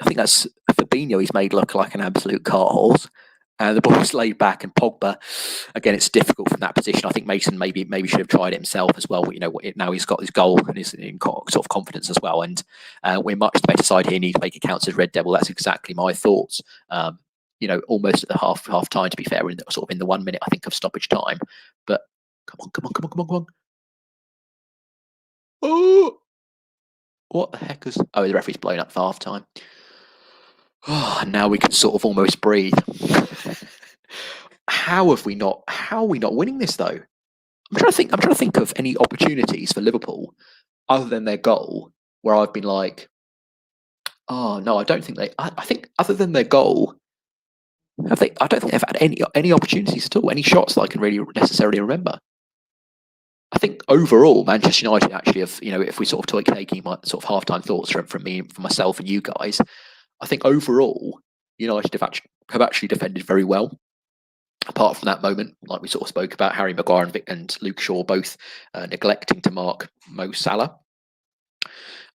think that's Fabinho he's made look like an absolute cart horse. The ball's laid back, and Pogba, again, it's difficult from that position. I think Mason maybe should have tried it himself as well. Now he's got his goal and he's in sort of confidence as well. And we're much the better side here. Need to make it count as Red Devil. That's exactly my thoughts. Almost at the half time. To be fair, we're in the 1 minute I think of stoppage time. But come on! Oh, what the heck is? Oh, the referee's blown up for half time. Oh, now we can sort of almost breathe. How are we not winning this though? I'm trying to think of any opportunities for Liverpool other than their goal where I've been like, oh no, I don't think they. I think other than their goal, have they? I don't think they've had any opportunities at all, any shots that I can really necessarily remember. I think overall, Manchester United actually have, if we sort of taking my sort of halftime thoughts from me, from myself and you guys, I think overall United have actually defended very well. Apart from that moment, like we sort of spoke about, Harry Maguire and Luke Shaw both neglecting to mark Mo Salah.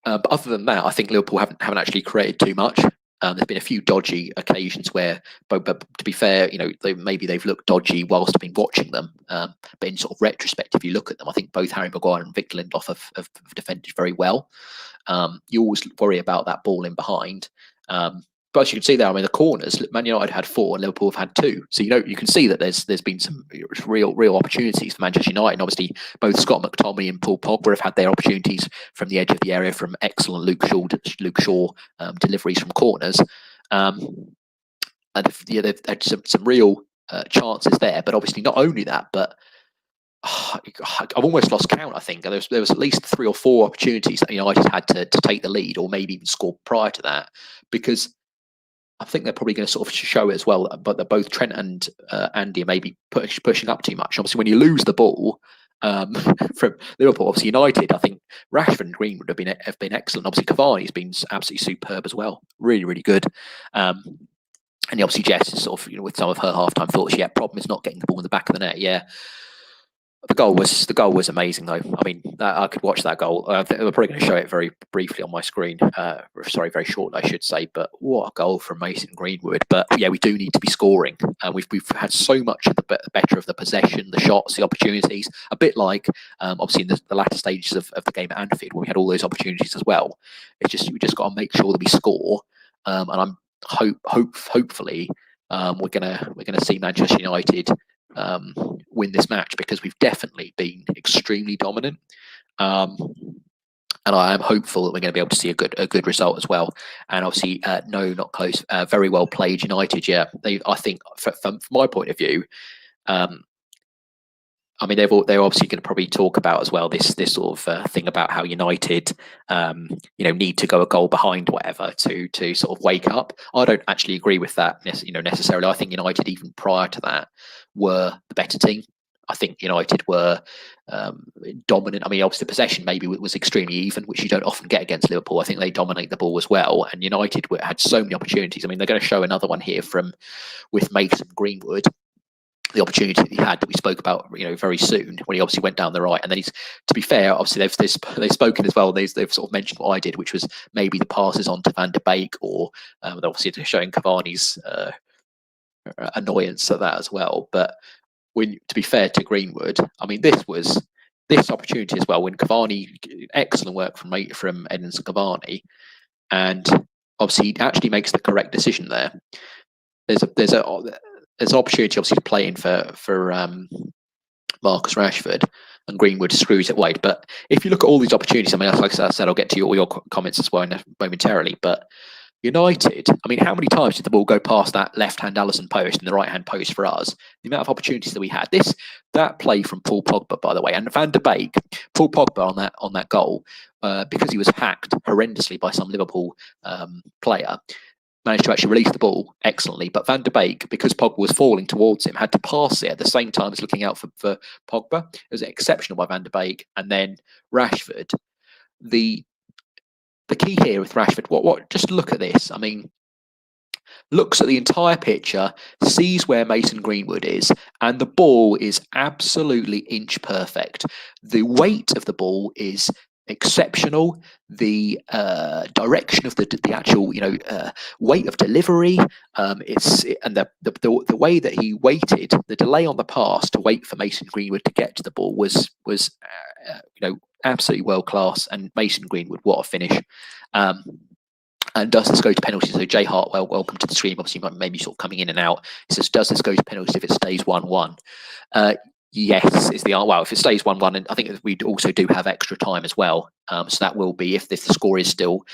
But other than that, I think Liverpool haven't actually created too much. There's been a few dodgy occasions where, but to be fair, they've looked dodgy whilst I've been watching them. But in sort of retrospect, if you look at them, I think both Harry Maguire and Victor Lindelof have defended very well. You always worry about that ball in behind. But as you can see there, I mean, the corners, Man United had 4 and Liverpool have had 2. So, you can see that there's been some real opportunities for Manchester United. And obviously, both Scott McTominay and Paul Pogba have had their opportunities from the edge of the area from excellent Luke Shaw deliveries from corners. And they've had some real chances there. But obviously, not only that, but I've almost lost count. I think there was at least 3 or 4 opportunities that United had to take the lead, or maybe even score prior to that, because I think they're probably going to sort of show it as well. But they're both Trent and Andy are maybe pushing up too much. Obviously, when you lose the ball from Liverpool, obviously United, I think Rashford and Greenwood have been excellent. Obviously, Cavani's been absolutely superb as well. Really good. And obviously, Jess is sort of with some of her halftime thoughts. Yeah, problem is not getting the ball in the back of the net. Yeah. The goal was amazing, though. I mean, I could watch that goal. We're probably going to show it very briefly on my screen. Sorry, very shortly, I should say. But what a goal from Mason Greenwood! But yeah, we do need to be scoring. We've had so much of the better of the possession, the shots, the opportunities. A bit like obviously in the latter stages of the game at Anfield, when we had all those opportunities as well. We just got to make sure that we score. And I'm hopefully we're gonna see Manchester United win this match, because we've definitely been extremely dominant, and I am hopeful that we're going to be able to see a good result as well. And obviously, no, not close. Very well played, United. Yeah, I think from my point of view, I mean, they're obviously going to probably talk about as well this sort of thing about how United, need to go a goal behind, whatever, to sort of wake up. I don't actually agree with that, necessarily. I think United, even prior to that, were the better team. I think United were dominant. I mean, obviously, the possession maybe was extremely even, which you don't often get against Liverpool. I think they dominate the ball as well, and United had so many opportunities. I mean, they're going to show another one here with Mason Greenwood. The opportunity that he had that we spoke about, very soon, when he obviously went down the right. And then to be fair, obviously they've spoken as well. They've sort of mentioned what I did, which was maybe the passes on to Van der Beek, or obviously they're showing Cavani's annoyance at that as well. But to be fair to Greenwood, I mean, this opportunity as well, when Cavani, excellent work from Edinson Cavani, and obviously he actually makes the correct decision there. There's an opportunity obviously to play in for Marcus Rashford, and Greenwood screws it wide. But if you look at all these opportunities, I mean, like I said, I'll get to all your comments as well momentarily. But United, I mean, how many times did the ball go past that left-hand Alisson post and the right-hand post for us? The amount of opportunities that we had. That play from Paul Pogba, by the way, and Van der Beek, Paul Pogba on that goal, because he was hacked horrendously by some Liverpool player, managed to actually release the ball excellently. But Van der Beek, because Pogba was falling towards him, had to pass it at the same time as looking out for Pogba. It was exceptional by Van der Beek. And then Rashford, the key here with Rashford, what? Just look at this. I mean, looks at the entire picture, sees where Mason Greenwood is, and the ball is absolutely inch perfect. The weight of the ball is exceptional. The direction of the actual weight of delivery, and the way that he waited, the delay on the pass to wait for Mason Greenwood to get to the ball was absolutely world class. And Mason Greenwood, what a finish! And does this go to penalties? So Jay Hartwell, welcome to the stream. Obviously, maybe sort of coming in and out. He says, does this go to penalties if it stays 1-1? Yes, is the answer. Well, if it stays 1-1, and I think we also do have extra time as well. So that will be, if the score is still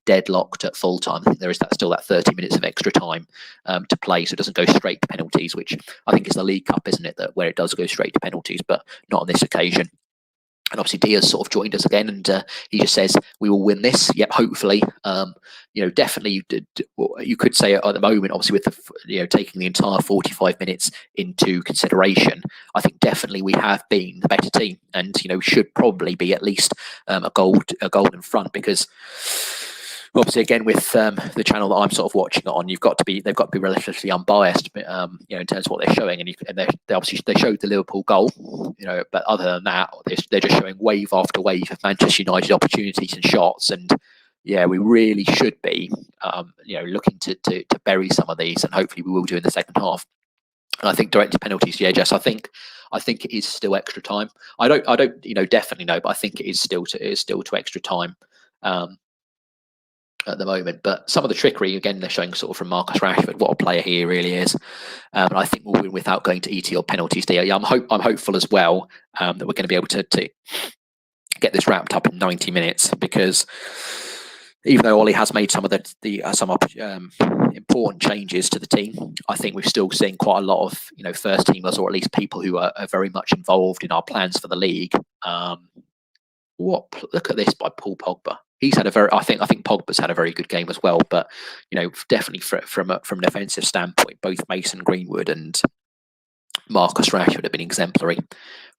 deadlocked at full time, I think there is still that 30 minutes of extra time to play, so it doesn't go straight to penalties, which I think is the League Cup, isn't it, where it does go straight to penalties, but not on this occasion. And obviously Diaz sort of joined us again, and he just says we will win this. Yep, hopefully. Definitely. You could say at the moment, obviously with the taking the entire 45 minutes into consideration, I think definitely we have been the better team, and should probably be at least a goal in front, because obviously again with the channel that I'm sort of watching it on, they've got to be relatively unbiased, in terms of what they're showing, and they obviously showed the Liverpool goal, but other than that, they're just showing wave after wave of Manchester United opportunities and shots, and yeah, we really should be looking to bury some of these, and hopefully we will do in the second half. And I think directed penalties, yeah, Jess, I think it is still extra time. I don't definitely know, but I think it is still to extra time at the moment. But some of the trickery, again, they're showing sort of from Marcus Rashford, what a player he really is. And I think we'll win without going to ET or penalties there. Yeah, I'm hopeful as well that we're going to be able to get this wrapped up in 90 minutes, because even though Ollie has made some of the important changes to the team, I think we've still seen quite a lot of first teamers, or at least people who are very much involved in our plans for the league. Look at this by Paul Pogba. He's had I think Pogba's had a very good game as well, but definitely from an offensive standpoint, both Mason Greenwood and Marcus Rashford have been exemplary.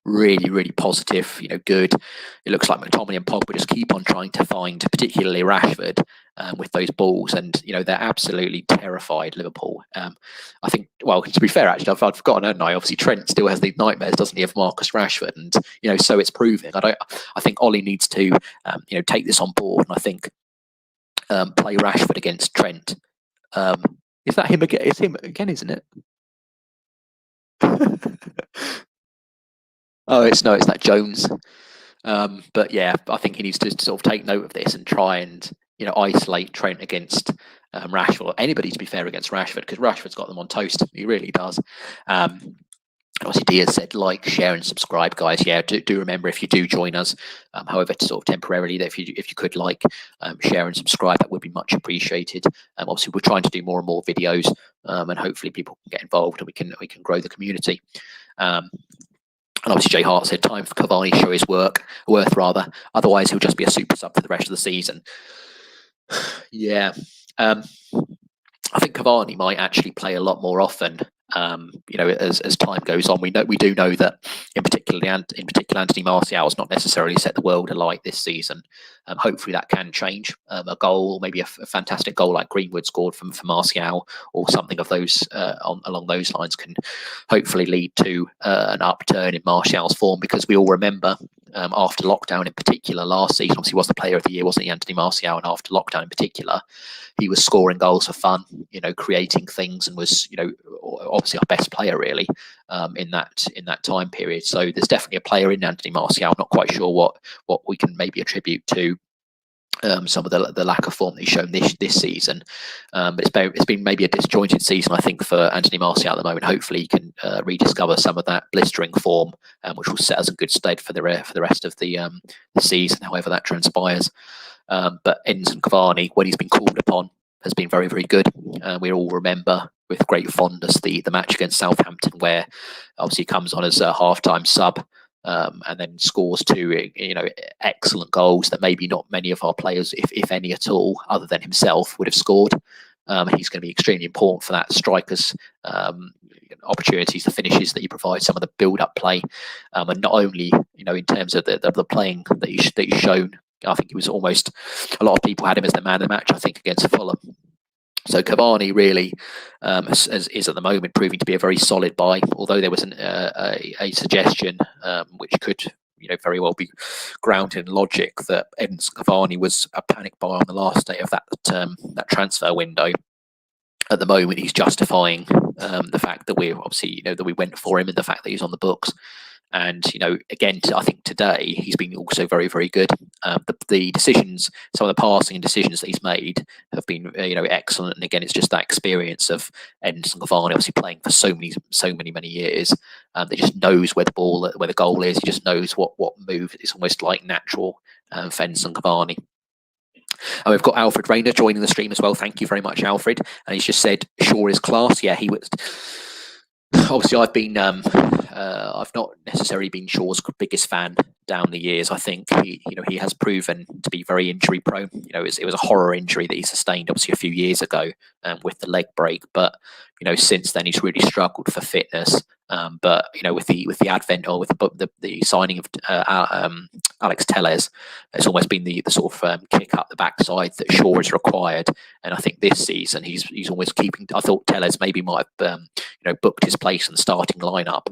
Really, really positive, good. It looks like McTominay and Pogba just keep on trying to find, particularly Rashford, with those balls, and they're absolutely terrified, Liverpool. I think, well, to be fair, actually, I've forgotten, haven't I? Obviously, Trent still has these nightmares, doesn't he, of Marcus Rashford, and so it's proving. I think Ollie needs to take this on board, and I think play Rashford against Trent. Is that him again? It's him again, isn't it? Oh, it's that Jones. But yeah, I think he needs to sort of take note of this and try and isolate Trent against Rashford, or anybody, to be fair, against Rashford, because Rashford's got them on toast. He really does. Obviously, Diaz said like, share, and subscribe, guys. Yeah, do remember, if you do join us, however, sort of temporarily, that if you could like, share and subscribe, that would be much appreciated. Obviously, we're trying to do more and more videos, and hopefully people can get involved, and we can grow the community. And obviously, Jay Hart said, time for Cavani to show his worth rather. Otherwise, he'll just be a super sub for the rest of the season. Yeah. I think Cavani might actually play a lot more often. As time goes on, we do know that in particular Anthony Martial has not necessarily set the world alight this season. Hopefully that can change. A goal, maybe a fantastic goal like Greenwood scored for Martial, or something of those along those lines, can hopefully lead to an upturn in Martial's form, because we all remember after lockdown in particular last season, obviously he was the player of the year, wasn't he, Anthony Martial? And after lockdown in particular, he was scoring goals for fun, creating things, and was, obviously our best player really in that time period. So there's definitely a player in Anthony Martial. I'm not quite sure what we can maybe attribute to some of the lack of form that he's shown this season, but it's been maybe a disjointed season, I think, for Anthony Martial at the moment. Hopefully he can rediscover some of that blistering form, which will set us in good stead for the rest of the season, however that transpires. But Edinson Cavani, when he's been called upon, has been very, very good. We all remember with great fondness the match against Southampton, where obviously he comes on as a half-time sub, and then scores two, excellent goals that maybe not many of our players, if any at all, other than himself, would have scored. He's going to be extremely important for that strikers' opportunities, the finishes that he provides, some of the build-up play, and not only in terms of the playing that he's shown. I think he was almost, a lot of people had him as the man of the match, I think, against Fulham. So Cavani really is at the moment proving to be a very solid buy, although there was a suggestion which could very well be grounded in logic, that Edinson Cavani was a panic buy on the last day of that transfer window. At the moment, he's justifying the fact that we obviously that we went for him, and the fact that he's on the books. And again, I think today he's been also very, very good. The decisions, some of the passing decisions that he's made have been excellent. And again, it's just that experience of Edinson Cavani, obviously playing for so many years. That just knows where the goal is. He just knows what move. It's almost like natural for Edinson Cavani. And we've got Alfred Rayner joining the stream as well. Thank you very much, Alfred. And he's just said, Shaw is class. Yeah, he was. Obviously, I've not necessarily been Shaw's biggest fan down the years. I think he has proven to be very injury prone. It was a horror injury that he sustained obviously a few years ago with the leg break. But since then he's really struggled for fitness. But with the advent, or with the signing of Alex Telles, it's almost been the sort of kick up the backside that Shaw has required. And I think this season he's almost keeping. I thought Telles maybe might have booked his place in the starting lineup.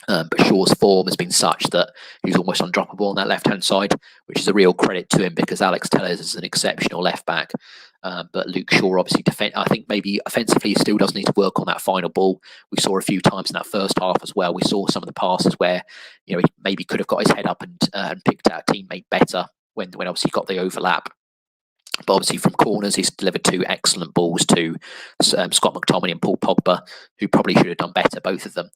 But Shaw's form has been such that he's almost undroppable on that left-hand side, which is a real credit to him, because Alex Telles is an exceptional left-back. But Luke Shaw, obviously, I think maybe offensively he still does need to work on that final ball. We saw a few times in that first half as well. We saw some of the passes where he maybe could have got his head up and picked out a teammate better when obviously got the overlap. But obviously from corners, he's delivered two excellent balls to Scott McTominay and Paul Pogba, who probably should have done better, both of them.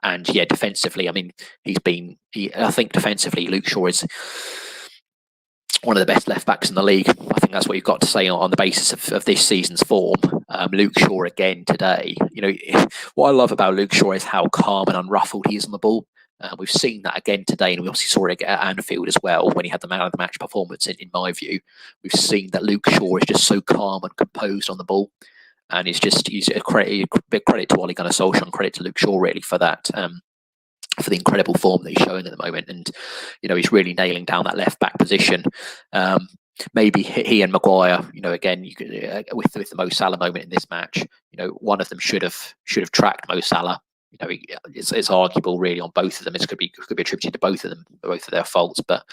And yeah, defensively, I mean, I think defensively, Luke Shaw is one of the best left backs in the league. I think that's what you've got to say on the basis of this season's form. Luke Shaw again today. What I love about Luke Shaw is how calm and unruffled he is on the ball. We've seen that again today, and we obviously saw it at Anfield as well when he had the man of the match performance. In my view, we've seen that Luke Shaw is just so calm and composed on the ball. And he's a big credit to Ole Gunnar Solskjaer, and credit to Luke Shaw really for that, for the incredible form that he's showing at the moment. And he's really nailing down that left back position. Maybe he and Maguire, again, you could, with the Mo Salah moment in this match, one of them should have tracked Mo Salah. It's arguable really on both of them. It could be attributed to both of them, both of their faults. But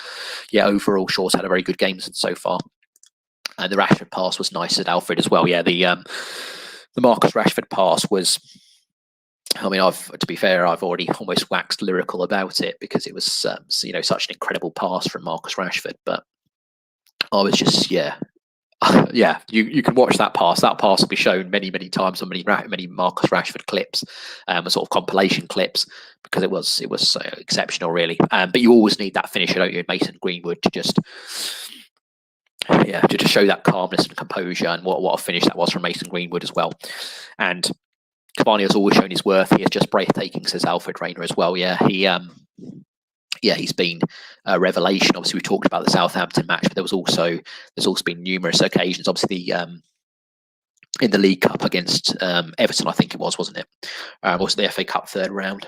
yeah, overall, Shaw's had a very good game so far. And the Rashford pass was nice at Alfred as well. Yeah, the Marcus Rashford pass was. I mean, to be fair, I've already almost waxed lyrical about it, because it was such an incredible pass from Marcus Rashford. But I was just You can watch that pass. That pass will be shown many times on many Marcus Rashford clips, sort of compilation clips, because it was exceptional really. But you always need that finisher, don't you, Mason Greenwood, to just show that calmness and composure, and what a finish that was from Mason Greenwood as well. And Cavani has always shown his worth. He is just breathtaking, says Alfred Rayner as well. Yeah, he's been a revelation. Obviously, we talked about the Southampton match, but there's also been numerous occasions. Obviously, in the League Cup against Everton, I think it was, wasn't it? Was the FA Cup third round?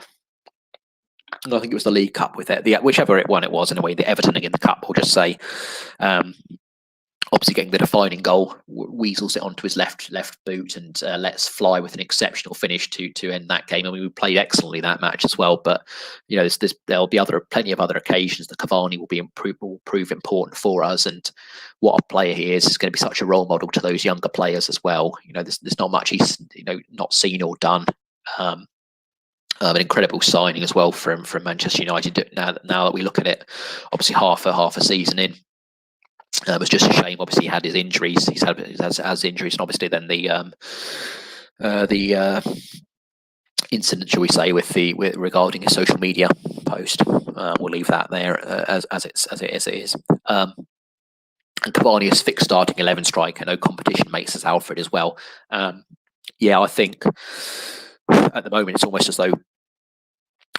No, I think it was the League Cup with it. Whichever one it was, in a way, the Everton again the cup. We'll just say. Obviously, getting the defining goal, weasels it onto his left boot and lets fly with an exceptional finish to end that game. I mean, we played excellently that match as well. But there'll be plenty of other occasions that Cavani will prove important for us. And what a player he is going to be such a role model to those younger players as well. There's not much he's not seen or done. An incredible signing as well from Manchester United. Now that we look at it, obviously half a season in. It was just a shame. Obviously, he had his injuries. He has injuries, and obviously then the incident, shall we say, regarding his social media post. We'll leave that there as it is. And Cavani is fixed starting 11 striker. No competition makes us Alfred as well. I think at the moment it's almost as though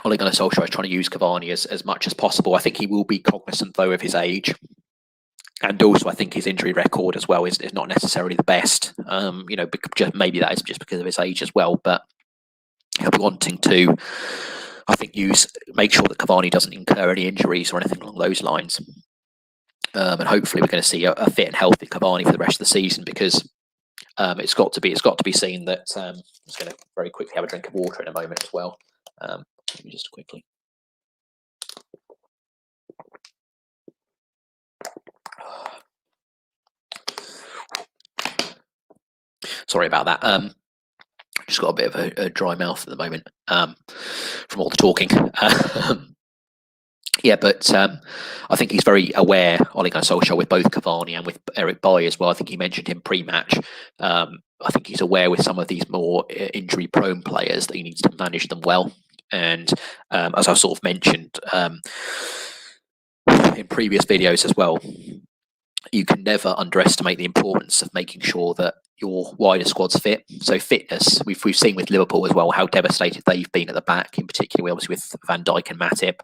Ole Gunnar Solskjaer is trying to use Cavani as much as possible. I think he will be cognizant though of his age. And also, I think his injury record as well is not necessarily the best. Maybe that is just because of his age as well. But he'll be wanting to, I think, make sure that Cavani doesn't incur any injuries or anything along those lines. And hopefully, we're going to see a fit and healthy Cavani for the rest of the season, because it's got to be seen that. I'm just going to very quickly have a drink of water in a moment as well. Let me just quickly. Sorry about that. Just got a bit of a dry mouth at the moment from all the talking. But I think he's very aware, Ole Gunnar Solskjaer, with both Cavani and with Eric Bailly as well. I think he mentioned him pre-match. I think he's aware with some of these more injury-prone players that he needs to manage them well. And as I sort of mentioned in previous videos as well, you can never underestimate the importance of making sure that your wider squad's fit. So fitness, we've seen with Liverpool as well how devastated they've been at the back, in particular obviously with Van Dijk and Matip.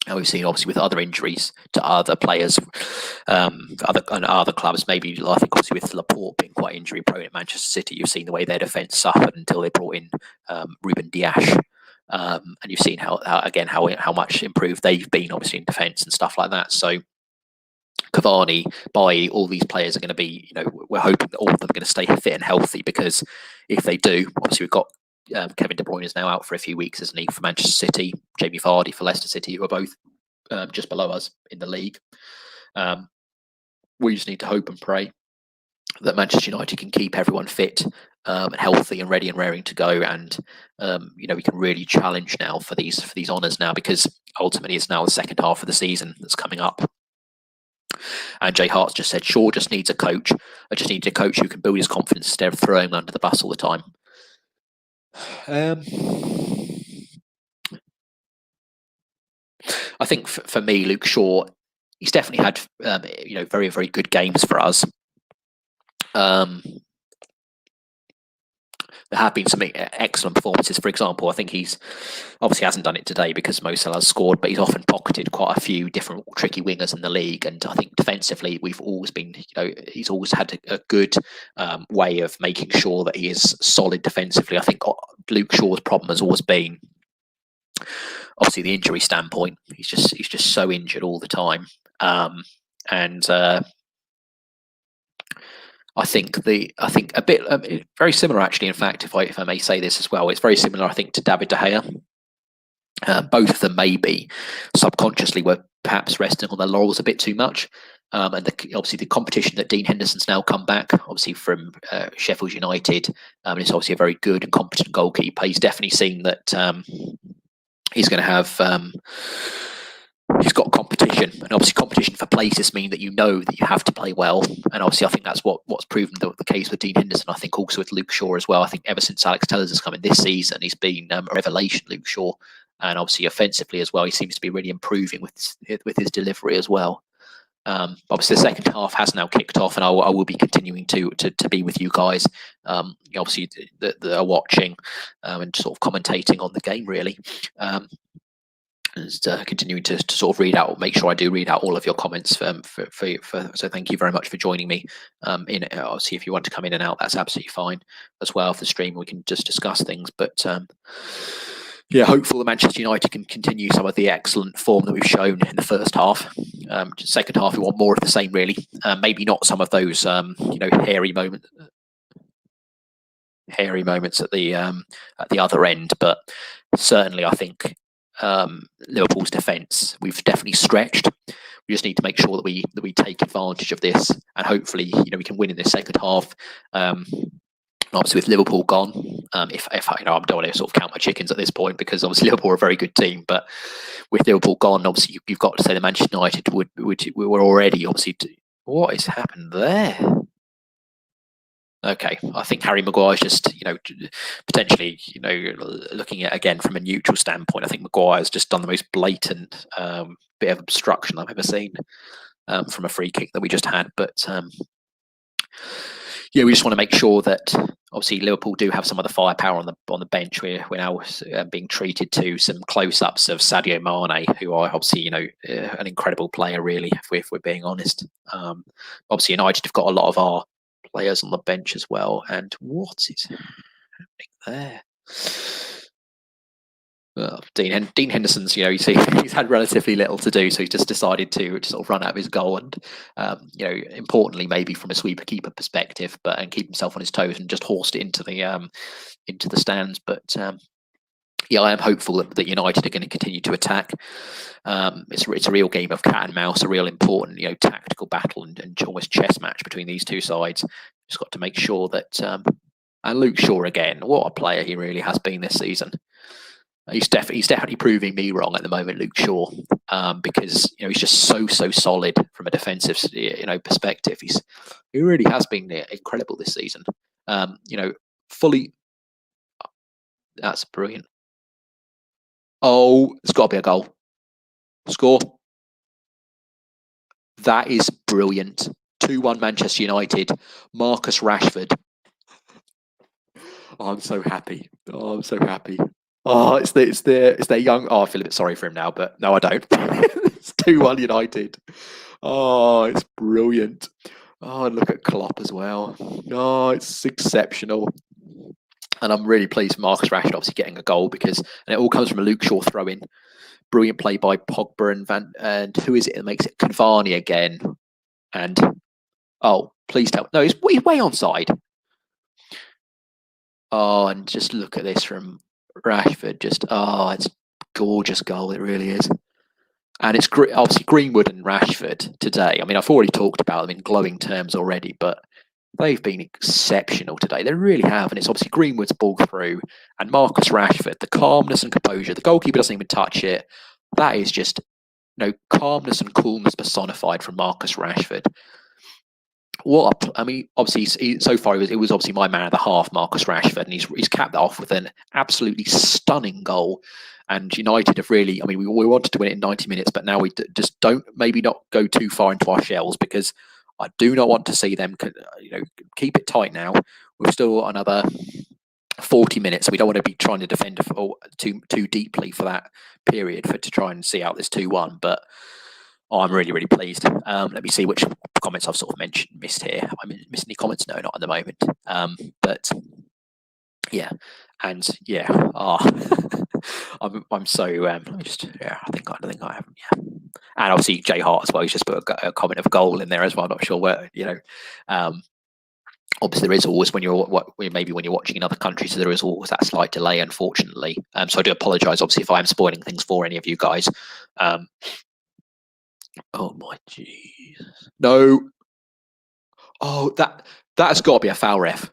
And we've seen obviously with other injuries to other players, other clubs. Maybe I think obviously with Laporte being quite injury prone at Manchester City, you've seen the way their defence suffered until they brought in Ruben Dias. And you've seen how much improved they've been obviously in defence and stuff like that. So Cavani, Bailly, all these players are going to be, we're hoping that all of them are going to stay fit and healthy, because if they do, obviously we've got Kevin De Bruyne is now out for a few weeks, isn't he, for Manchester City, Jamie Vardy for Leicester City, who are both just below us in the league. We just need to hope and pray that Manchester United can keep everyone fit and healthy and ready and raring to go, and we can really challenge now for these honours now, because ultimately it's now the second half of the season that's coming up. And Jay Hart's just said, Shaw just needs a coach. I just need a coach who can build his confidence instead of throwing him under the bus all the time. I think for me, Luke Shaw, he's definitely had very, very good games for us. There have been some excellent performances. For example, I think he's obviously hasn't done it today because Mo Salah has scored, but he's often pocketed quite a few different tricky wingers in the league. And I think defensively, we've always been, he's always had a good way of making sure that he is solid defensively. I think Luke Shaw's problem has always been obviously the injury standpoint. He's just so injured all the time, I think a bit very similar, actually. In fact, if I may say this as well, it's very similar, I think, to David De Gea. Both of them maybe subconsciously were perhaps resting on their laurels a bit too much, and obviously the competition that Dean Henderson's now come back, obviously from Sheffield United, and it's obviously a very good and competent goalkeeper. He's definitely seen that he's going to have. He's got competition, and obviously competition for places mean that you have to play well. And obviously I think that's what's proven the case with Dean Henderson. I think also with Luke Shaw as well. I think ever since Alex Tellers has come in this season, he's been a revelation, Luke Shaw. And obviously offensively as well, he seems to be really improving with his delivery as well. Obviously, the second half has now kicked off, and I will be continuing to be with you guys. Obviously, that are watching and sort of commentating on the game, really. Continuing to sort of make sure I do read out all of your comments so thank you very much for joining me obviously if you want to come in and out, that's absolutely fine as well. For the stream we can just discuss things, but yeah, hopeful that Manchester United can continue some of the excellent form that we've shown in the first half. Second half we want more of the same, really. Maybe not some of those hairy moments at the other end, but certainly I think Liverpool's defence we've definitely stretched. We just need to make sure that we take advantage of this, and hopefully we can win in this second half. Obviously, with Liverpool gone, if I don't want to sort of count my chickens at this point, because obviously Liverpool are a very good team, but with Liverpool gone, obviously you've got to say that Manchester United we were already obviously. What has happened there? Okay, I think Harry Maguire's just, potentially, looking at again from a neutral standpoint, I think Maguire's just done the most blatant bit of obstruction I've ever seen from a free kick that we just had. But yeah, we just want to make sure that obviously Liverpool do have some of the firepower on the bench. We're now being treated to some close-ups of Sadio Mane, who are obviously an incredible player, really, if we're being honest. Obviously, United have got a lot of our players on the bench as well. And what is happening there? Well, Dean Henderson's, he's had relatively little to do, so he's just decided to sort of run out of his goal and, importantly, maybe from a sweeper keeper perspective, and keep himself on his toes and just horsed it into the stands. But yeah, I am hopeful that United are going to continue to attack. It's a real game of cat and mouse, a real important, tactical battle and almost chess match between these two sides. Just got to make sure that, and Luke Shaw again, what a player he really has been this season. He's definitely proving me wrong at the moment, Luke Shaw, because he's just so solid from a defensive perspective. He really has been incredible this season. Fully. That's brilliant. Oh, it's got to be a goal. Score. That is brilliant. 2-1 Manchester United. Marcus Rashford. Oh, I'm so happy. Oh, it's their young. Oh, I feel a bit sorry for him now, but no, I don't. It's 2-1 United. Oh, it's brilliant. Oh, and look at Klopp as well. Oh, it's exceptional. And I'm really pleased with Marcus Rashford obviously getting a goal, and it all comes from a Luke Shaw throw-in. Brilliant play by Pogba and who is it that makes it? Cavani again. And oh, please tell. No, he's way onside. Oh, and just look at this from Rashford. Just it's a gorgeous goal. It really is. And it's obviously Greenwood and Rashford today. I mean, I've already talked about them in glowing terms already, but they've been exceptional today. They really have. And it's obviously Greenwood's ball through and Marcus Rashford, the calmness and composure. The goalkeeper doesn't even touch it. That is just calmness and coolness personified from Marcus Rashford. Obviously, so far it was obviously my man of the half, Marcus Rashford, and he's capped that off with an absolutely stunning goal. And United have really, we wanted to win it in 90 minutes, but now we just maybe not go too far into our shells, because I do not want to see them, keep it tight now. We've still got another 40 minutes, so we don't want to be trying to defend too deeply for that period to try and see out this 2-1. But I'm really, really pleased. Let me see which comments I've sort of missed here. Have I missed any comments? No, not at the moment. But yeah, and yeah, I'm so. Let me just. Yeah, I think I haven't. Yeah, and obviously Jay Hart as well. He's just put a comment of a goal in there as well. I'm not sure where. Obviously, there is always when you're watching in other countries, there is always that slight delay, unfortunately. So I do apologise, obviously, if I am spoiling things for any of you guys. Oh my Jesus! No. Oh, that's got to be a foul, ref.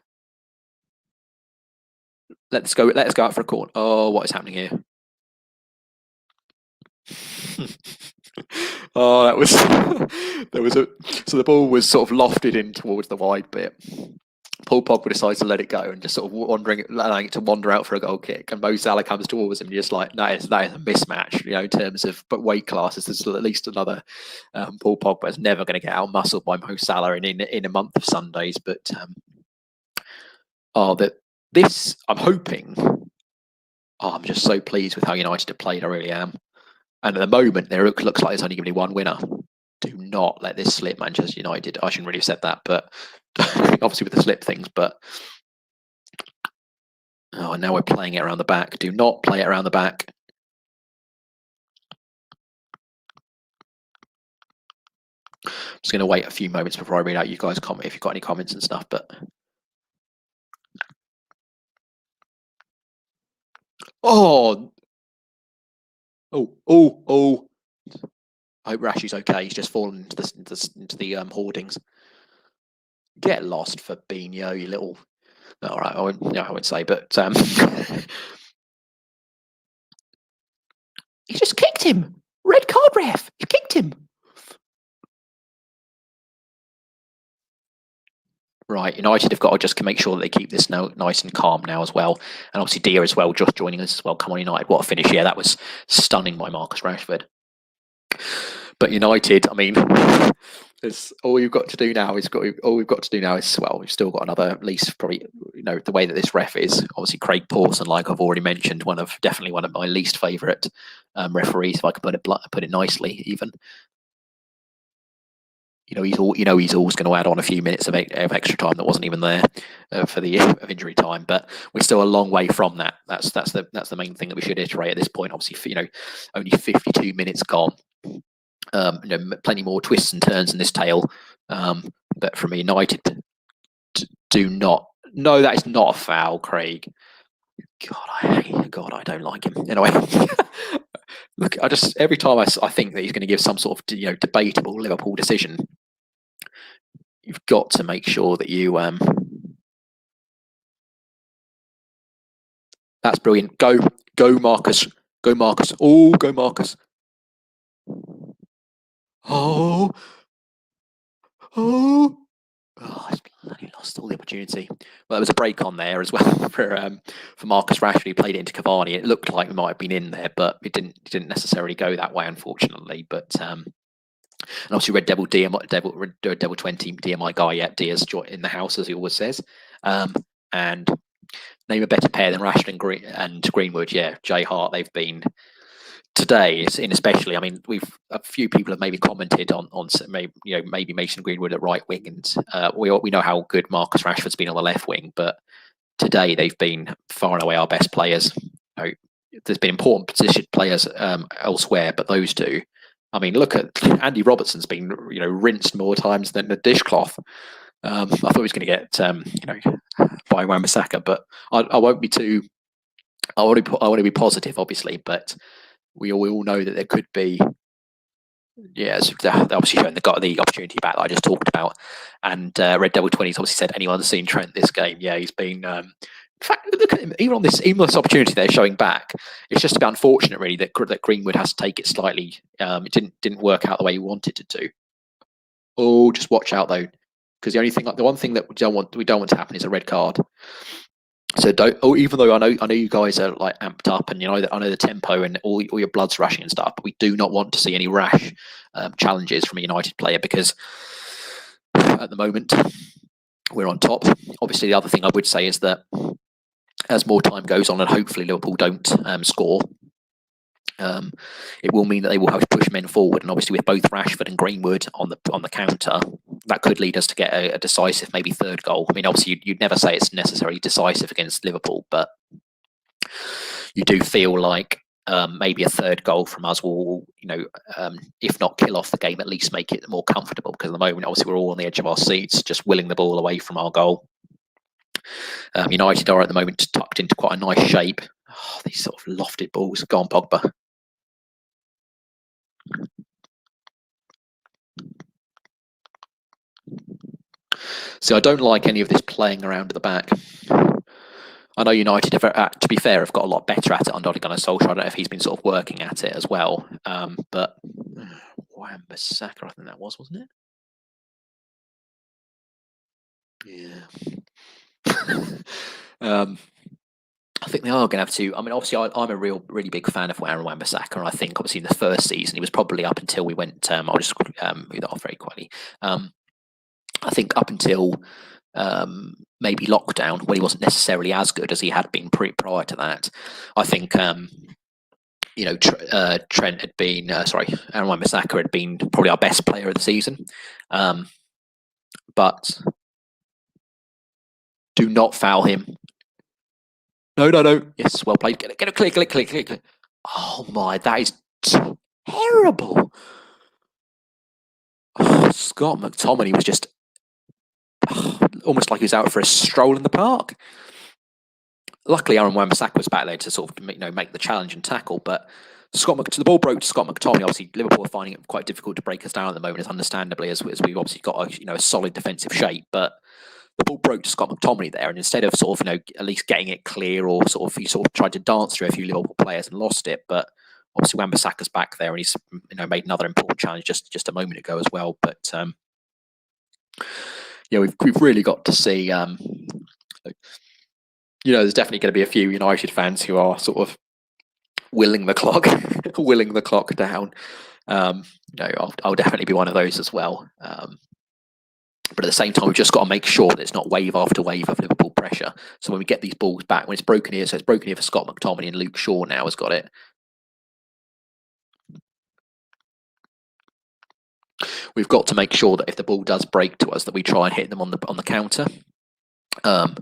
Let's go out for a corner. Oh, what is happening here? Oh, that was so the ball was sort of lofted in towards the wide bit, Paul Pogba decides to let it go and just sort of allowing it to wander out for a goal kick. And Mo Salah comes towards him, and you're just like, that is a mismatch, in terms of weight classes. There's at least another Paul Pogba is never going to get out muscled by Mo Salah in a month of Sundays. But I'm hoping. I'm just so pleased with how United have played. I really am. And at the moment, there looks like there's only going to be one winner. Do not let this slip, Manchester United. I shouldn't really have said that, but obviously with the slip things. But now we're playing it around the back. Do not play it around the back. I'm just going to wait a few moments before I read out you guys' comment if you've got any comments and stuff. But oh. I hope Rashi's okay. He's just fallen into the hoardings. Get lost, Fabinho, you little. All right, I won't say, but he just kicked him. Red card, ref. He kicked him. Right, United have got to just make sure that they keep this nice and calm now as well. And obviously Dia as well, just joining us as well. Come on, United, what a finish. Yeah, that was stunning by Marcus Rashford. But United, I mean, all we've got to do now is we've still got another, at least probably, the way that this ref is. Obviously, Craig Pawson, like I've already mentioned, definitely one of my least favourite referees, if I can put it nicely, even. He's always going to add on a few minutes of extra time that wasn't even there for the of injury time. But we're still a long way from that. That's the main thing that we should iterate at this point. Obviously, only 52 minutes gone. Plenty more twists and turns in this tale. But from United, do not. No, that is not a foul, Craig. God, I don't like him. Anyway, look, every time I think that he's going to give some sort of debatable Liverpool decision, you've got to make sure that you That's brilliant. Go Marcus. Go Marcus. Oh, go Marcus. Oh, he's bloody lost all the opportunity. Well, there was a break on there as well for Marcus Rashford. He played it into Cavani. It looked like it might have been in there, but it didn't necessarily go that way, unfortunately. But and obviously Red Devil 20 DMI guy. Yeah, Diaz in the house, as he always says. And name a better pair than Rashford and Greenwood. Yeah, Jay Hart. They've been. Today, especially, I mean, a few people have maybe commented on maybe Mason Greenwood at right wing, and we know how good Marcus Rashford's been on the left wing, but today they've been far and away our best players. There's been important position players elsewhere, but those two, I mean, look at Andy Robertson's been rinsed more times than the dishcloth. I thought he was going to get by Wan-Bissaka, but I won't be too. I want to be positive, obviously, but. We all know that there could be, they're obviously showing the opportunity back that I just talked about. And Red Devil 20's obviously said, anyone seen Trent this game? Yeah, he's been. In fact, look at him. Even this opportunity they're showing back, it's just about unfortunate, really, that Greenwood has to take it slightly. It didn't work out the way he wanted it to. Oh, just watch out though, because the one thing that we don't want to happen is a red card. So even though I know you guys are like amped up, and I know the tempo and all your blood's rushing and stuff, but we do not want to see any rash challenges from a United player, because at the moment we're on top. Obviously, the other thing I would say is that as more time goes on, and hopefully Liverpool don't score, it will mean that they will have to push men forward, and obviously with both Rashford and Greenwood on the counter, that could lead us to get a decisive, maybe third goal. I mean, obviously you'd never say it's necessarily decisive against Liverpool, but you do feel like maybe a third goal from us will, if not kill off the game, at least make it more comfortable. Because at the moment, obviously, we're all on the edge of our seats, just willing the ball away from our goal. United are at the moment tucked into quite a nice shape. Oh, these sort of lofted balls. Go on, Pogba. So I don't like any of this playing around at the back. I know United, to be fair, have got a lot better at it under Ole Gunnar Solskjaer. I don't know if he's been sort of working at it as well. But Wan-Bissaka, I think that wasn't it? Yeah. um, I think they are going to have to. I mean, obviously, I'm a really big fan of Aaron Wan-Bissaka, and I think obviously in the first season he was probably up until we went. I'll just move that off very quickly. I think up until maybe lockdown, when he wasn't necessarily as good as he had been prior to that, I think Trent had been Aaron Wan-Bissaka had been probably our best player of the season. But do not foul him. No. Yes, well played. Get it. Click. Oh my, that is terrible. Oh, Scott McTominay was just almost like he was out for a stroll in the park. Luckily, Aaron Wan-Bissaka was back there to sort of make the challenge and tackle. But the ball broke to Scott McTominay. Obviously, Liverpool are finding it quite difficult to break us down at the moment, as understandably, as we've obviously got a solid defensive shape. But the ball broke to Scott McTominay there, and instead of sort of at least getting it clear, or he tried to dance through a few Liverpool players and lost it. But obviously, Wan-Bissaka's back there, and he's made another important challenge just a moment ago as well. But we've really got to see. There's definitely going to be a few United fans who are sort of willing the clock down. I'll definitely be one of those as well. But at the same time, we've just got to make sure that it's not wave after wave of Liverpool pressure. So when we get these balls back, when it's broken here, so it's broken here for Scott McTominay, and Luke Shaw now has got it. We've got to make sure that if the ball does break to us, that we try and hit them on the counter. And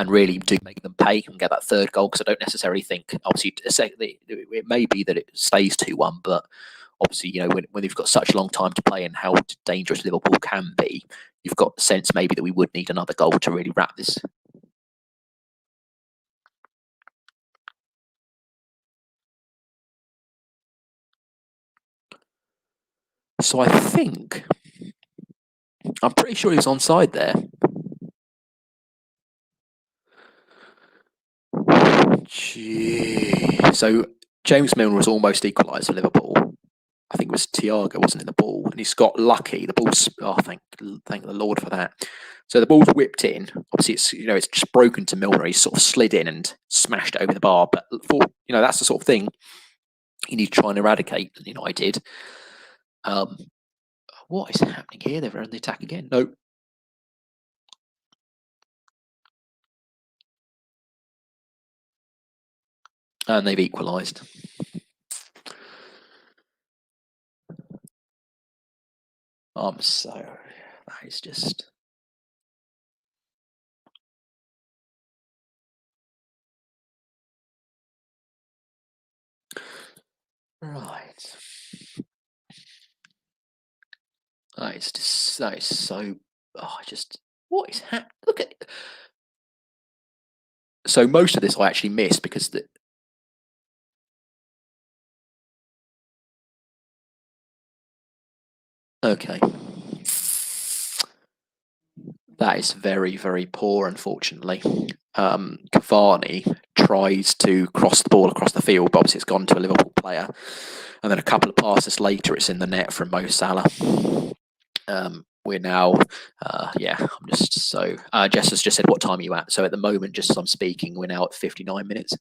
really do make them pay and get that third goal, because I don't necessarily think, obviously, it may be that it stays 2-1, but obviously, when they've got such a long time to play and how dangerous Liverpool can be, you've got the sense maybe that we would need another goal to really wrap this. So I think, I'm pretty sure he was onside there. So James Milner was almost equalised for Liverpool. I think it was Thiago, wasn't it, the ball? And he's got lucky. The ball's, thank the Lord for that. So the ball's whipped in. Obviously, it's just broken to Milner. He's sort of slid in and smashed it over the bar. But that's the sort of thing you need to try and eradicate. And United. What is happening here? They're on the attack again. No. And they've equalised. That is just. Right. That is so. What is happening? Look at it. So most of this I actually missed because okay. That is very, very poor, unfortunately. Cavani tries to cross the ball across the field, but obviously it's gone to a Liverpool player. And then a couple of passes later, it's in the net from Mo Salah. We're now, I'm just so. Jess has just said, what time are you at? So at the moment, just as I'm speaking, we're now at 59 minutes.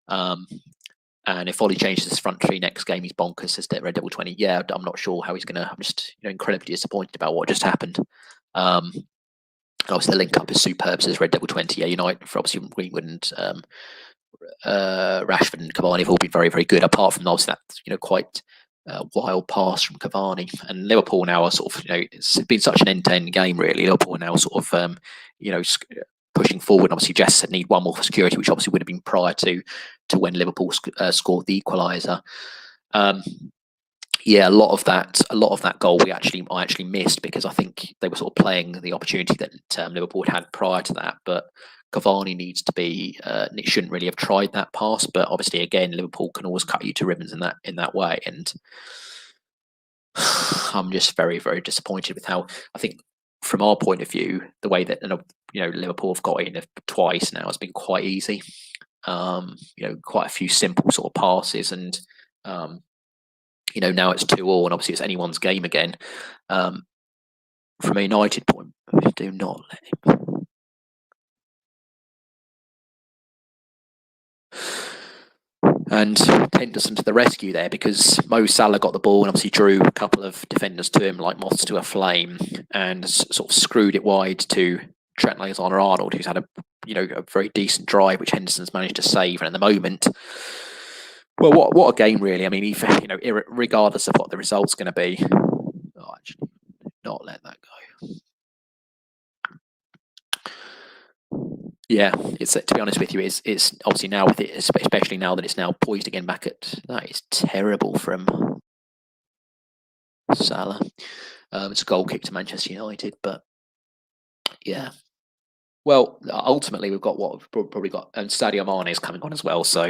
And if Ollie changes his front three next game, he's bonkers, says Red Devil 20. Yeah, I'm not sure how he's going to. I'm just incredibly disappointed about what just happened. Obviously, the link up is superb, says Red Devil 20. Yeah, United, for obviously Greenwood and Rashford and Cavani have all been very, very good, apart from obviously that quite wild pass from Cavani. And Liverpool now are sort of, it's been such an end-to-end game, really. Liverpool are now sort of, pushing forward. Obviously, Jess said need one more for security, which obviously would have been prior to when Liverpool scored the equaliser. A lot of that goal I actually missed, because I think they were sort of playing the opportunity that Liverpool had prior to that. But Cavani needs to be. It shouldn't really have tried that pass, but obviously, again, Liverpool can always cut you to ribbons in that way. And I'm just very, very disappointed with how, I think, from our point of view, the way that Liverpool have got in twice now has been quite easy. Quite a few simple sort of passes, and now it's 2-2, and obviously it's anyone's game again. From a United point, do not let him. And Henderson to the rescue there, because Mo Salah got the ball and obviously drew a couple of defenders to him like moths to a flame, and sort of screwed it wide to Trent Alexander-Arnold, who's had a very decent drive, which Henderson's managed to save. And at the moment, well, what a game really. I mean, regardless of what the result's going to be, actually, not let that go. Yeah, it's, to be honest with you, it's obviously now with it, especially now that it's now poised again back at, that is terrible from Salah. It's a goal kick to Manchester United, but yeah. Well, ultimately we've got what we've probably got, and Sadio Mane is coming on as well, so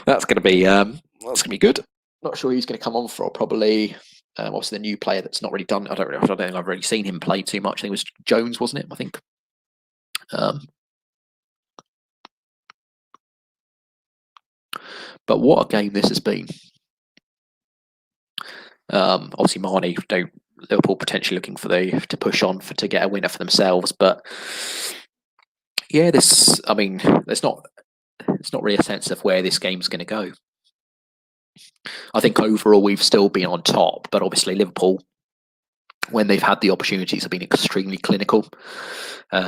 that's going to be good. Not sure who's going to come on for. Probably, obviously the new player that's not really done. I don't think I've really seen him play too much. I think it was Jones, wasn't it? I think. But what a game this has been. Obviously, Mane, Liverpool potentially looking to push on to get a winner for themselves. But yeah, it's not really a sense of where this game's going to go. I think overall we've still been on top, but obviously Liverpool, when they've had the opportunities, have been extremely clinical.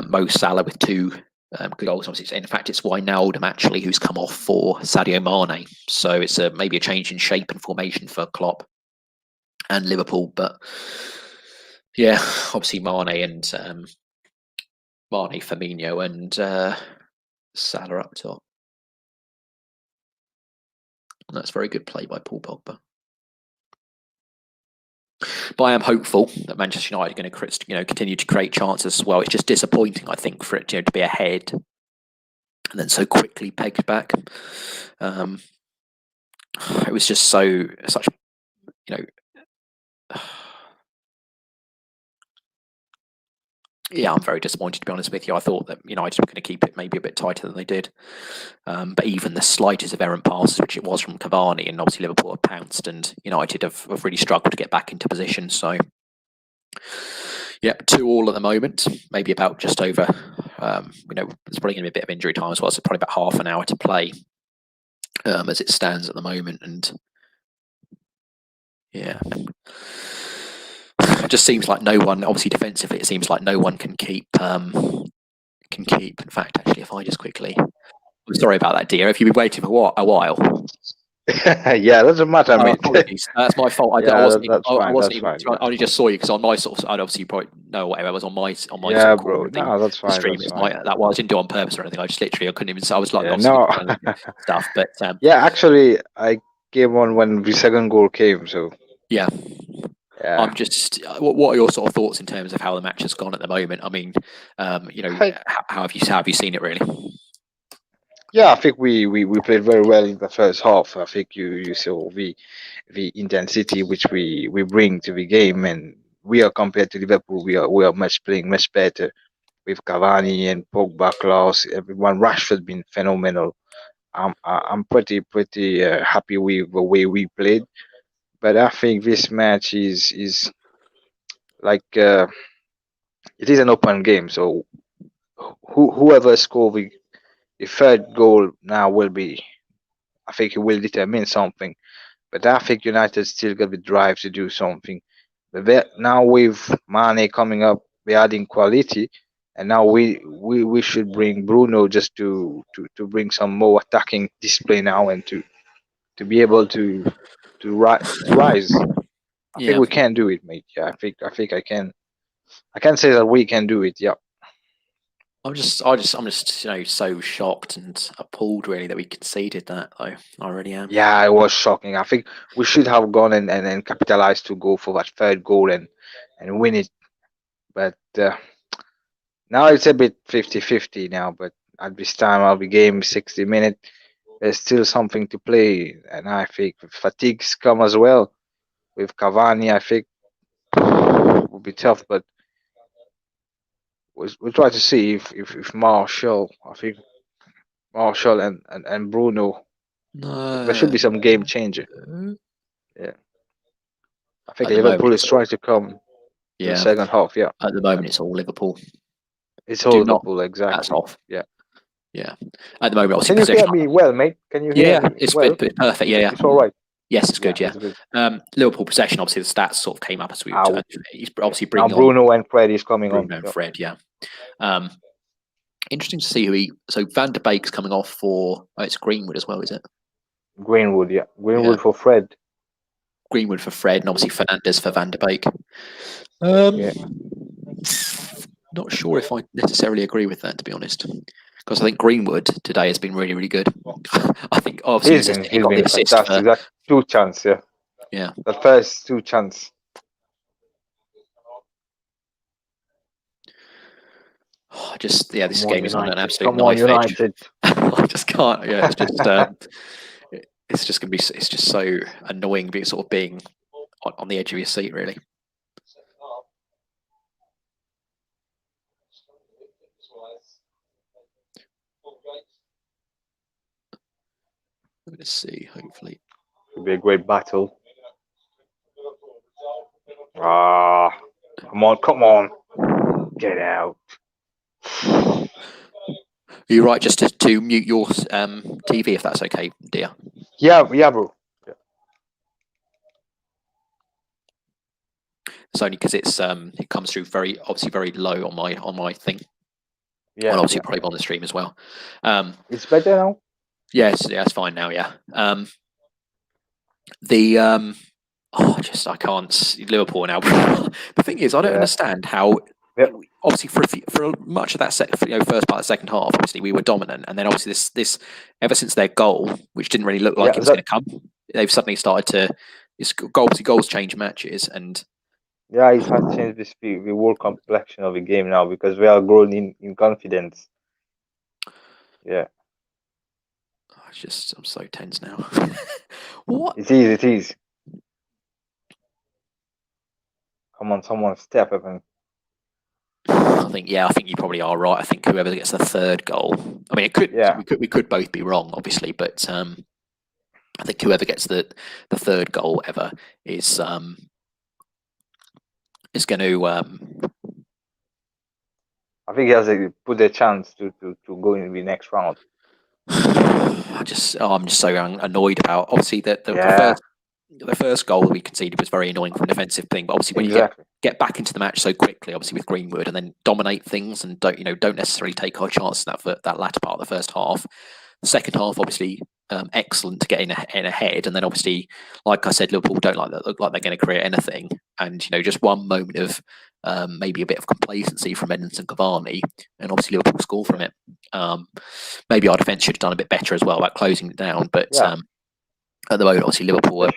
Mo Salah with 2 goals. Obviously, in fact, it's Wijnaldum actually who's come off for Sadio Mane. So it's maybe a change in shape and formation for Klopp and Liverpool. But yeah, obviously Mane, Firmino, and Salah up top. And that's very good play by Paul Pogba. But I am hopeful that Manchester United are going to, continue to create chances as well. It's just disappointing, I think, for it to be ahead and then so quickly pegged back. It was just such. Yeah, I'm very disappointed, to be honest with you. I thought that United were going to keep it maybe a bit tighter than they did. But even the slightest of errant passes, which it was from Cavani, and obviously Liverpool have pounced, and United have really struggled to get back into position. So, yeah, 2-2 at the moment. Maybe about just over. There's probably going to be a bit of injury time as well. So probably about half an hour to play, as it stands at the moment. And yeah. It just seems like no one, obviously defensively, it seems like no one can keep. In fact, actually, if I just quickly, I'm sorry about that, dear. If you've been waiting for a while. Yeah, doesn't matter, mate. Apologies. That's my fault. I only just saw you because on my sort of, I'd obviously you probably know whatever. I was on my yeah, sort of bro. No, that's fine. stream. That's fine. That was I didn't do it on purpose or anything. I just literally I couldn't even. I was like, no stuff. But yeah, actually, I came on when the second goal came. So yeah. I'm just. What are your sort of thoughts in terms of how the match has gone at the moment? I mean, how have you seen it really? Yeah, I think we played very well in the first half. I think you saw the intensity which we bring to the game, and we are compared to Liverpool. We are playing much better with Cavani and Pogba, Klaus, everyone. Rashford been phenomenal. I'm pretty happy with the way we played, but I think this match is like it is an open game. So whoever score the third goal now will be, I think it will determine something. But I think United still got the drive to do something. But now with Mane coming up, we're adding quality, and now we should bring Bruno just to bring some more attacking display now, and to be able to rise. I think we can do it, mate. Yeah, I think I can say that we can do it. Yeah. I'm just so shocked and appalled really that we conceded that though. I really am. Yeah, it was shocking. I think we should have gone and capitalized to go for that third goal and win it. But now it's a bit 50-50 now. But at this time of the game, 60 minutes, there's still something to play. And I think fatigues come as well. With Cavani, I think it will be tough. But we'll try to see if Marshall, I think Marshall and Bruno, there should be some game changer. Yeah. I think Liverpool is trying to come in the second half. Yeah. At the moment, it's all Liverpool. It's all Liverpool, exactly. That's off. Yeah. Yeah. At the moment, obviously, Can you hear possession. me well, mate? Can you hear me It's well? perfect. Yeah, It's all right. Yes, it's good. Yeah. It's good. Liverpool possession. Obviously, the stats sort of came up as we. He's obviously Now bringing Bruno and Fred is coming on. Bruno and Fred. Yeah. Interesting to see who So Van de Beek's coming off for. Oh, it's Greenwood as well, is it? Greenwood, yeah. Greenwood for Fred. Greenwood for Fred, and obviously Fernandes for Van de Beek. Not sure if I necessarily agree with that, to be honest, because I think Greenwood today has been really, really good. I think obviously he got the assist fantastic. That 2 chance, yeah. Yeah. The first 2 chance. This game is on an absolute knife edge. United. I just can't. Yeah, it's just it's just gonna be. It's just so annoying being on the edge of your seat, really. Let's see. Hopefully, it'll be a great battle. Come on, get out. Are you right just to mute your TV if that's okay, dear? Yeah, bro. Yeah. It's only because it comes through very low on my thing. Yeah. And obviously probably on the stream as well. It's better now. Yes, it's fine now. Yeah. I can't. Liverpool now. The thing is, I don't understand how. Yep. Obviously, for much of that first part of the second half, obviously we were dominant, and then obviously this ever since their goal, which didn't really look like it was going to come, they've suddenly started to. Goals change matches, and it has changed the whole complexion of the game now because we are growing in confidence. Yeah. I'm so tense now. What? It is. Come on, someone step up and. I think you probably are right. I think whoever gets the third goal. I mean, it could. Yeah. We could both be wrong, obviously, but I think whoever gets the third goal ever is going to. I think he has a put a chance to go in the next round. I'm just so annoyed about obviously the first goal that we conceded was very annoying from a defensive thing, but obviously when you get back into the match so quickly, obviously with Greenwood, and then dominate things and don't necessarily take our chances that latter part of the first half. The second half, obviously, excellent to get in ahead, and then obviously, like I said, Liverpool don't look like they're going to create anything, and just one moment of maybe a bit of complacency from Edinson Cavani, and obviously Liverpool score from it. Maybe our defence should have done a bit better as well about closing it down, but at the moment, obviously Liverpool were.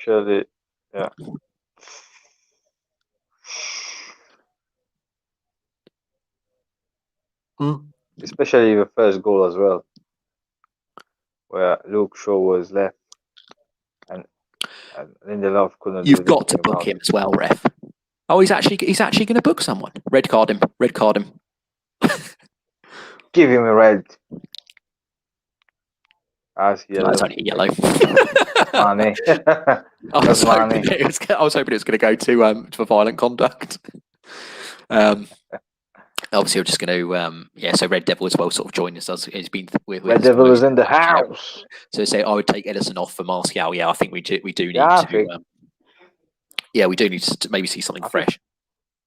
Especially the first goal as well, where Luke Shaw was left, and Lindelof couldn't. You've got to book him as well, ref. Oh, he's actually going to book someone. Red card him. Give him a red. That's only a yellow. Money. I was hoping it was going to go to violent conduct. Obviously, we're just going to so Red Devil as well sort of joined us. He's been with Red Devil is in the house. So say I would take Edison off for Martial. Yeah, I think we do need to. We do need to maybe see something fresh.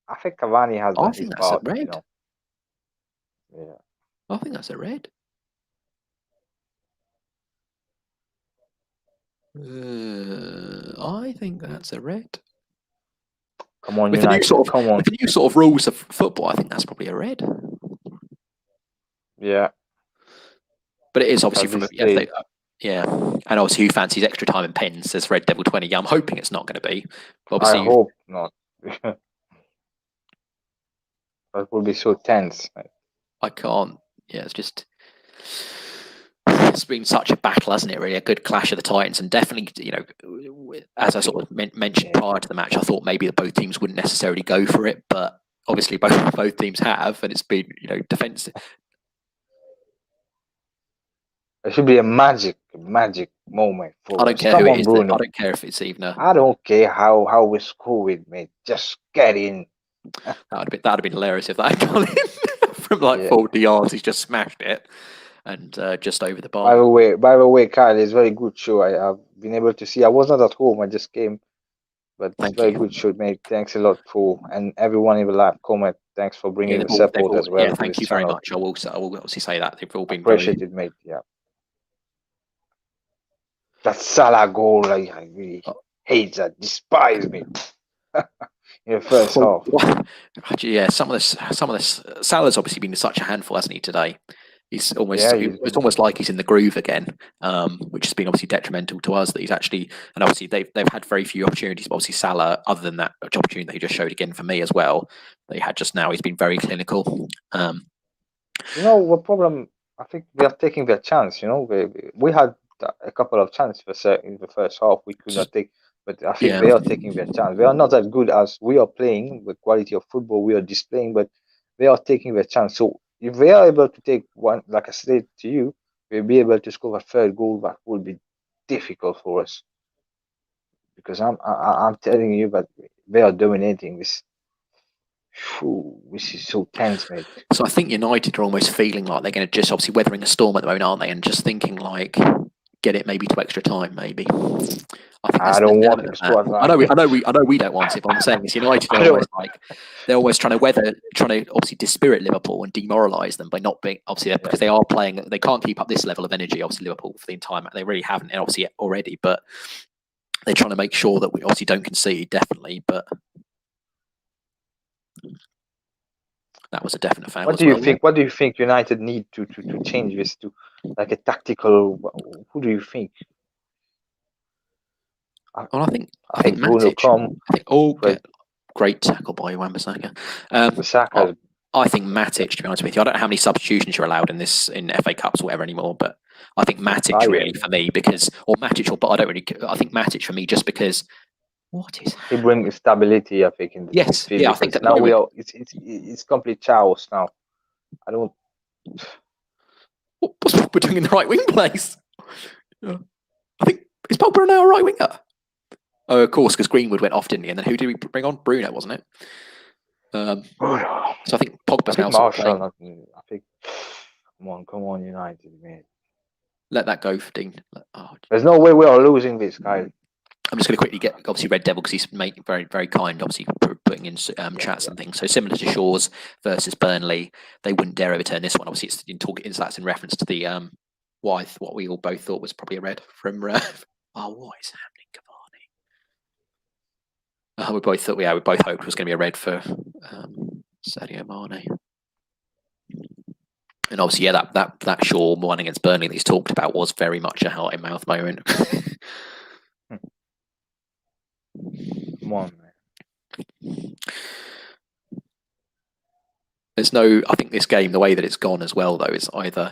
I think Cavani has. I think that's a red. Yeah. I think that's a red. I think that's a red. Come on, with the new sort of rules of football, I think that's probably a red. Yeah. But it is obviously from and obviously who fancies extra time and pens says Red Devil 20. Yeah, I'm hoping it's not going to be. Obviously, I hope not. That would be so tense. I can't. Yeah, it's been such a battle, hasn't it? Really, a good clash of the Titans, and definitely, as I sort of mentioned prior to the match, I thought maybe both teams wouldn't necessarily go for it, but obviously both teams have, and it's been defensive. It should be a magic moment for I don't care who it is. I don't care if it's Evener. I don't care how we score with me. Just get in. That'd have been hilarious if that had gone in from 40 yards. He's just smashed it. and just over the By bar. the way, Kyle, it's very good show. I have been able to see. I was not at home. I just came, but it's Thank very you. good show, mate. Thanks a lot for and everyone in the live comment. Thanks for Yeah, bringing the support as well yeah. to Thank this you very channel. much. I will obviously say that they've all been very. Appreciate it, mate. Yeah, that Salah goal, I really hate that. Despise me in the first half. Yeah, some of this Salah's obviously been such a handful, hasn't he, today? He's almost Yeah, it's almost like he's in the groove again, which has been obviously detrimental to us. That he's actually, and obviously they've had very few opportunities. But obviously Salah, other than that opportunity that he just showed again for me as well, they had just now. He's been very clinical. You know what problem? I think we are taking their chance. You know, we had a couple of chances in the first half. We could not take, but I think Yeah. they are taking their chance. They are not as good as we are playing. The quality of football we are displaying, but they are taking their chance. So if they are able to take one, like I said to you, we'll be able to score a third goal. That will be difficult for us because I'm telling you that they are dominating this. This is so tense, mate. So I think United are almost feeling like they're going to just obviously weathering a storm at the moment, aren't they? And just thinking like, get it maybe to extra time, maybe. I think I there's don't an want element of extra that. time. I know we don't want it, but I'm saying it's United I are don't. almost like they're almost trying to obviously dispirit Liverpool and demoralise them by not being obviously because they are playing. They can't keep up this level of energy. Obviously, Liverpool for the entire match, they really haven't, and obviously already, but they're trying to make sure that we obviously don't concede, definitely, but. That was a definite foul. What do you think? What do you think United need to change this to like a tactical? Who do you think? Well, I think Bruno Matic. but Great tackle by Wan-Bissaka. Bissaka. I think Matic, to be honest with you, I don't know how many substitutions you're allowed in FA Cups or whatever anymore, but I think Matic really for me because but I don't really. I think Matic for me just because what is he brings stability. I think in the yes, midfield yeah, I think because at the now moment it's complete chaos now. I don't. what's Pogba doing in the right wing place? I think is Pogba now a right winger? Oh, of course, because Greenwood went off, didn't he? And then who did we bring on? Bruno, wasn't it? So I think Pogba's now sort of playing. I think. Come on, United, man. Let that go, Dean. There's no way we are losing this, guys. I'm just going to quickly get obviously Red Devil because he's very very kind, obviously putting in chats and things. So similar to Shaw's versus Burnley, they wouldn't dare overturn this one. Obviously, that's in reference to the what we all both thought was probably a red from. What is happening, Cavani? We both thought, we both hoped it was going to be a red for Sadio Mane. And obviously, yeah, that Shaw one against Burnley that he's talked about was very much a heart in mouth moment. Come on, man. There's no. I think this game, the way that it's gone as well, though, is either.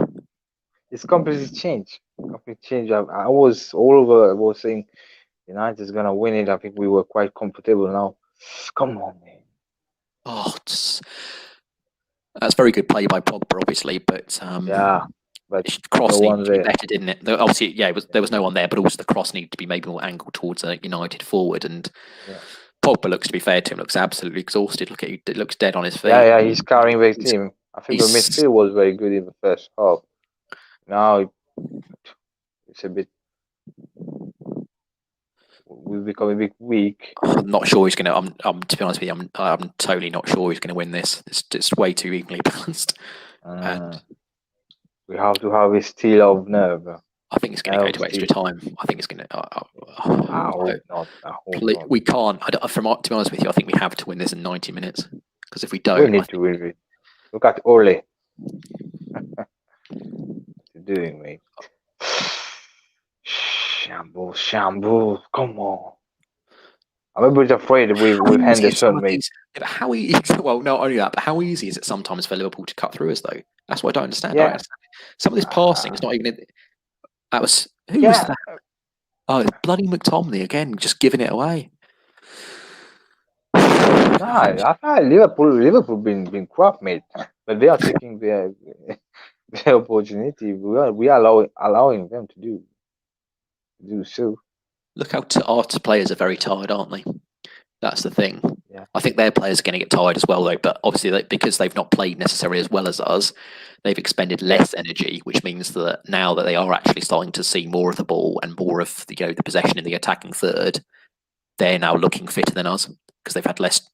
It's completely changed. I was all over. I was saying United is gonna win it. I think we were quite comfortable now. Come on, man. Oh, that's very good play by Pogba, obviously, but but cross no needed to be better, didn't it? Obviously, yeah, there was no one there, but also the cross needed to be maybe more angled towards a United forward. And Pogba looks, to be fair to him, looks absolutely exhausted. Look at it looks dead on his feet. Yeah, he's carrying the team. I think the midfield was very good in the first half. Now it's a bit. We've become a bit weak. I'm not sure he's going to. I'm to be honest with you, I'm totally not sure he's going to win this. It's way too evenly balanced. And we have to have a steal of nerve. I think it's going to go to extra time. I think it's going to. I hope not. We can't. To be honest with you, I think we have to win this in 90 minutes. Because if we don't, we need to win it. Look at Ole. What you doing, mate? Shambles. Come on. I'm a bit afraid with Henderson, mate. How easy? Well, not only that, but how easy is it sometimes for Liverpool to cut through us, though? That's what I don't understand. Yeah. Some of this passing is not even. That was who was that? Oh, it's bloody McTominay again, just giving it away. I thought Liverpool been crap, mate. But they are taking their opportunity. We are allowing them to do so. Look how our players are very tired, aren't they? That's the thing. Yeah. I think their players are going to get tired as well, though. But obviously, because they've not played necessarily as well as us, they've expended less energy, which means that now that they are actually starting to see more of the ball and more of the possession in the attacking third, they're now looking fitter than us because they've had less.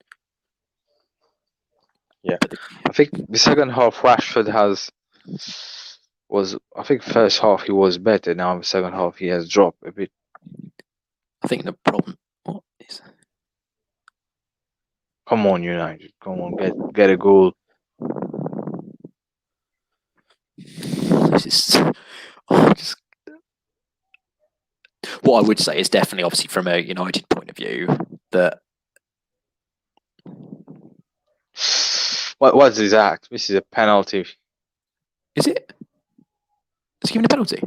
Yeah, I think the second half Rashford I think first half he was better. Now the second half he has dropped a bit. I think the problem. What is? Come on, United! Come on, get a goal. This is just. What I would say is definitely, obviously, from a United point of view, that. What's this act? This is a penalty. Is it? Is he given a penalty?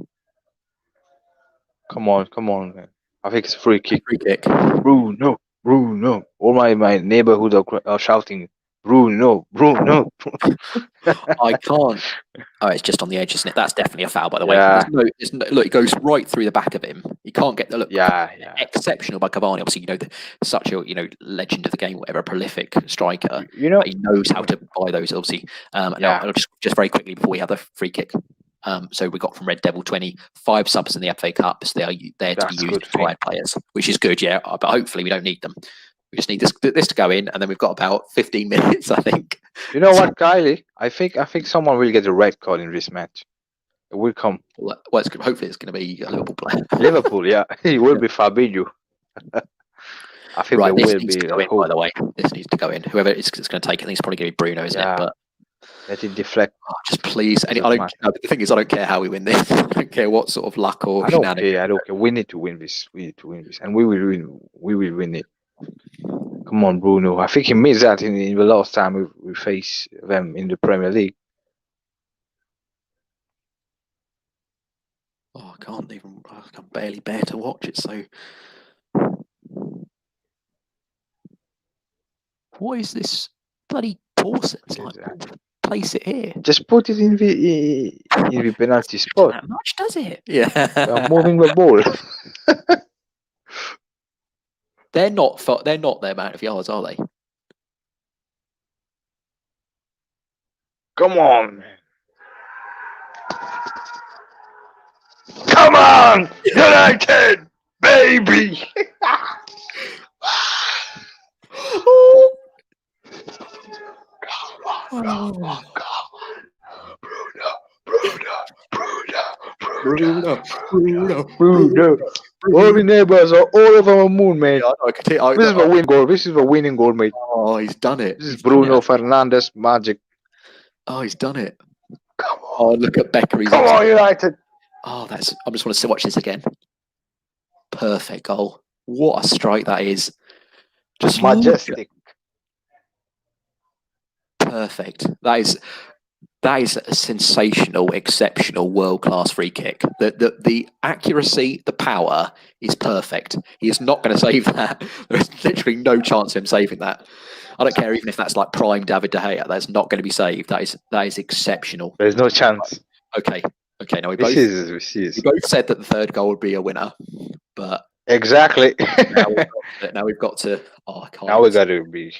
Come on, man. I think it's a free kick. Free kick. Bruno. All my neighborhood are shouting, Bruno. I can't. Oh, it's just on the edge, isn't it? That's definitely a foul, by the way. Yeah. There's no, look, it goes right through the back of him. You can't get the look. Yeah. Exceptional by Cavani. Obviously, such a legend of the game, whatever, a prolific striker. You know, he knows how to buy those. Obviously, Yeah. I'll just very quickly before we have the free kick. So we got from Red Devil 25 subs in the FA Cups. They are there to be That's used good as acquired players, which is good, yeah. But hopefully we don't need them. We just need this to go in, and then we've got about 15 minutes, I think. You know what, Kylie? I think someone will get a red card in this match. It will come. Well, hopefully it's going to be a Liverpool player. Liverpool, yeah. It will be Fabinho. I think Right, there this will needs be. to go in, by the way. This needs to go in. Whoever it's going to take, I think it's probably going to be Bruno, isn't it? But let it deflect. just please. And the thing is, I don't care how we win this. I don't care what sort of luck or shenanigans. I don't care. We need to win this. And we will win. We will win it. Come on, Bruno. I think he missed that in the last time we faced them in the Premier League. Oh, I can't even. I can barely bear to watch it. So, what is this bloody Pawson? It's like, place it here. Just put it in the penalty spot. That much, does it? Yeah. I'm moving the ball. They're not their amount of yards, are they? Come on. Come on, United, baby. Come on. Bruno. All the neighbors are all over the moon, man. Yeah, this is a winning goal. This is a winning goal, mate. Oh, he's done it. This is Bruno Fernandes magic. Oh, he's done it. Come on. Oh, look at Becker. Come on, United. Oh, I just want to watch this again. Perfect goal. What a strike that is. Just majestic. Perfect. That is a sensational, exceptional, world-class free kick. The accuracy, the power is perfect. He is not going to save that. There is literally no chance of him saving that. I don't care even if that's like prime David De Gea. That's not going to be saved. That is exceptional. There's no chance. Okay. Now we both said that the third goal would be a winner, but exactly. now we've got to. Oh, I can't. Now we got to be.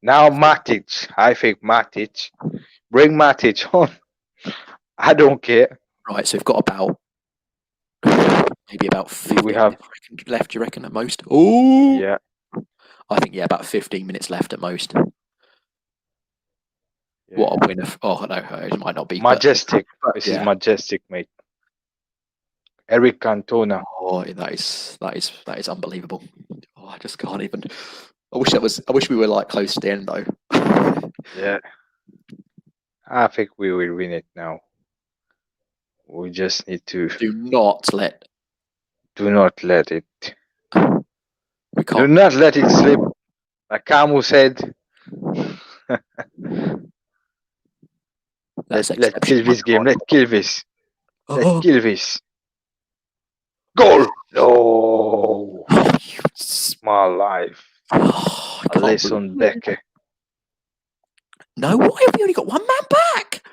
Now Matic. I think Matic. Bring Matic on. I don't care. Right, so we've got maybe about 15 minutes left, do you reckon, at most? Oh, yeah. I think, about 15 minutes left at most. Yeah. What a winner. Oh, no, it might not be. Majestic. This is majestic, mate. Eric Cantona. Oh, that is unbelievable. Oh, I just can't even. I wish we were like close to the end, though. Yeah. I think we will win it now. We just need to. Do not let it. We can't. Do not let it slip. Like Camus said. Let's kill this game. Let's kill this. Let's kill this. Goal! No. My life. Alisson Becker. No, why have we only got one man back?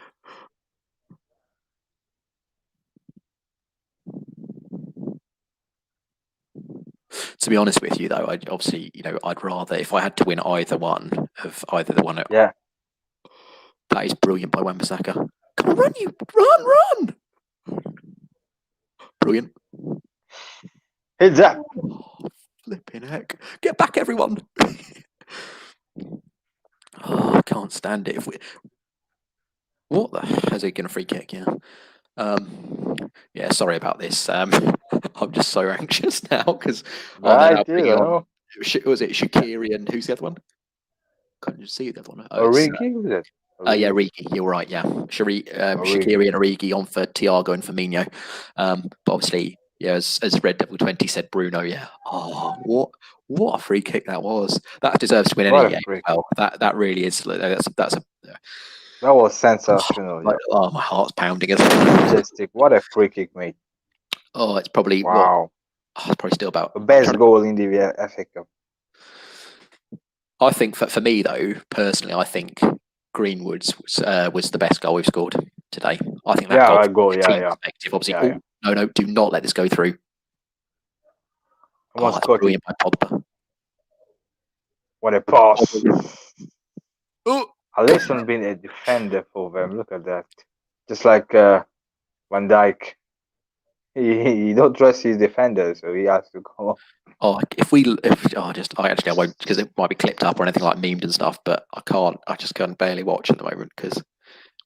To be honest with you, though, I'd rather if I had to win either one. Yeah. That is brilliant by Wan-Bissaka. Come on, run! Brilliant. Hit that. Oh, flipping heck! Get back, everyone! Oh, I can't stand it. What the hell is he going to free kick? Yeah. Yeah. Sorry about this. I'm just so anxious now because they're now bringing on. Was it Shaqiri and who's the other one? Couldn't you see the other one? Origi, was it? Yeah, Origi. You're right. Yeah, Shaqiri and Origi on for Thiago and Firmino. But obviously, yeah, as Red Devil 20 said, Bruno. Yeah. Oh, what a free kick that was. That deserves to win any game. Well, that really is. That's a. That was sensational. My heart's pounding. Majestic. What a free kick, mate. Oh, it's probably wow. It's probably still about the best goal in the FA Cup. I think for me though, personally, I think Greenwood's was the best goal we've scored today. I think that goal. Yeah. Obviously, no, do not let this go through. That's brilliant by Pogba. What a pass! Alisson being a defender for them. Look at that. Just like Van Dijk. He don't trust his defenders, so he has to come up. Oh, I won't because it might be clipped up or anything like memed and stuff. But I can't. I just can't barely watch at the moment because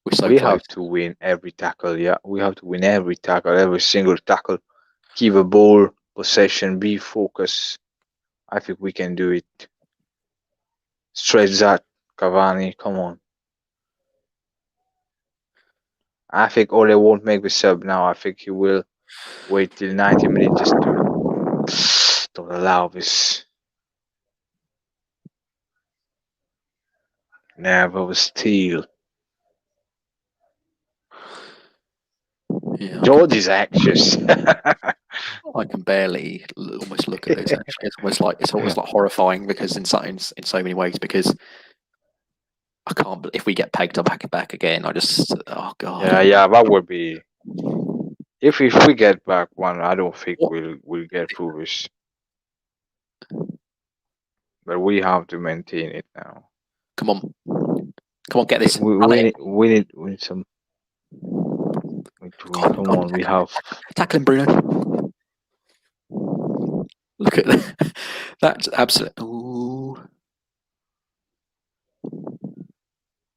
we're so. We have to win every tackle. Yeah, we have to win every tackle, every single tackle. Keep a ball possession, be focused. I think we can do it. Stretch that, Cavani. Come on. I think Ole won't make the sub now. I think he will wait till 90 minutes just to don't allow this. Never steal. Yeah, George is anxious. I can barely almost look at this. Actually, it's almost like horrifying because in so many ways because I can't. If we get pegged up back again, I just oh god. Yeah, that would be. If we get back one, I don't think we'll get through this. But we have to maintain it now. Come on, get this. We need some. Come on, we have tackling Bruno. Look at that. That's absolute. Ooh.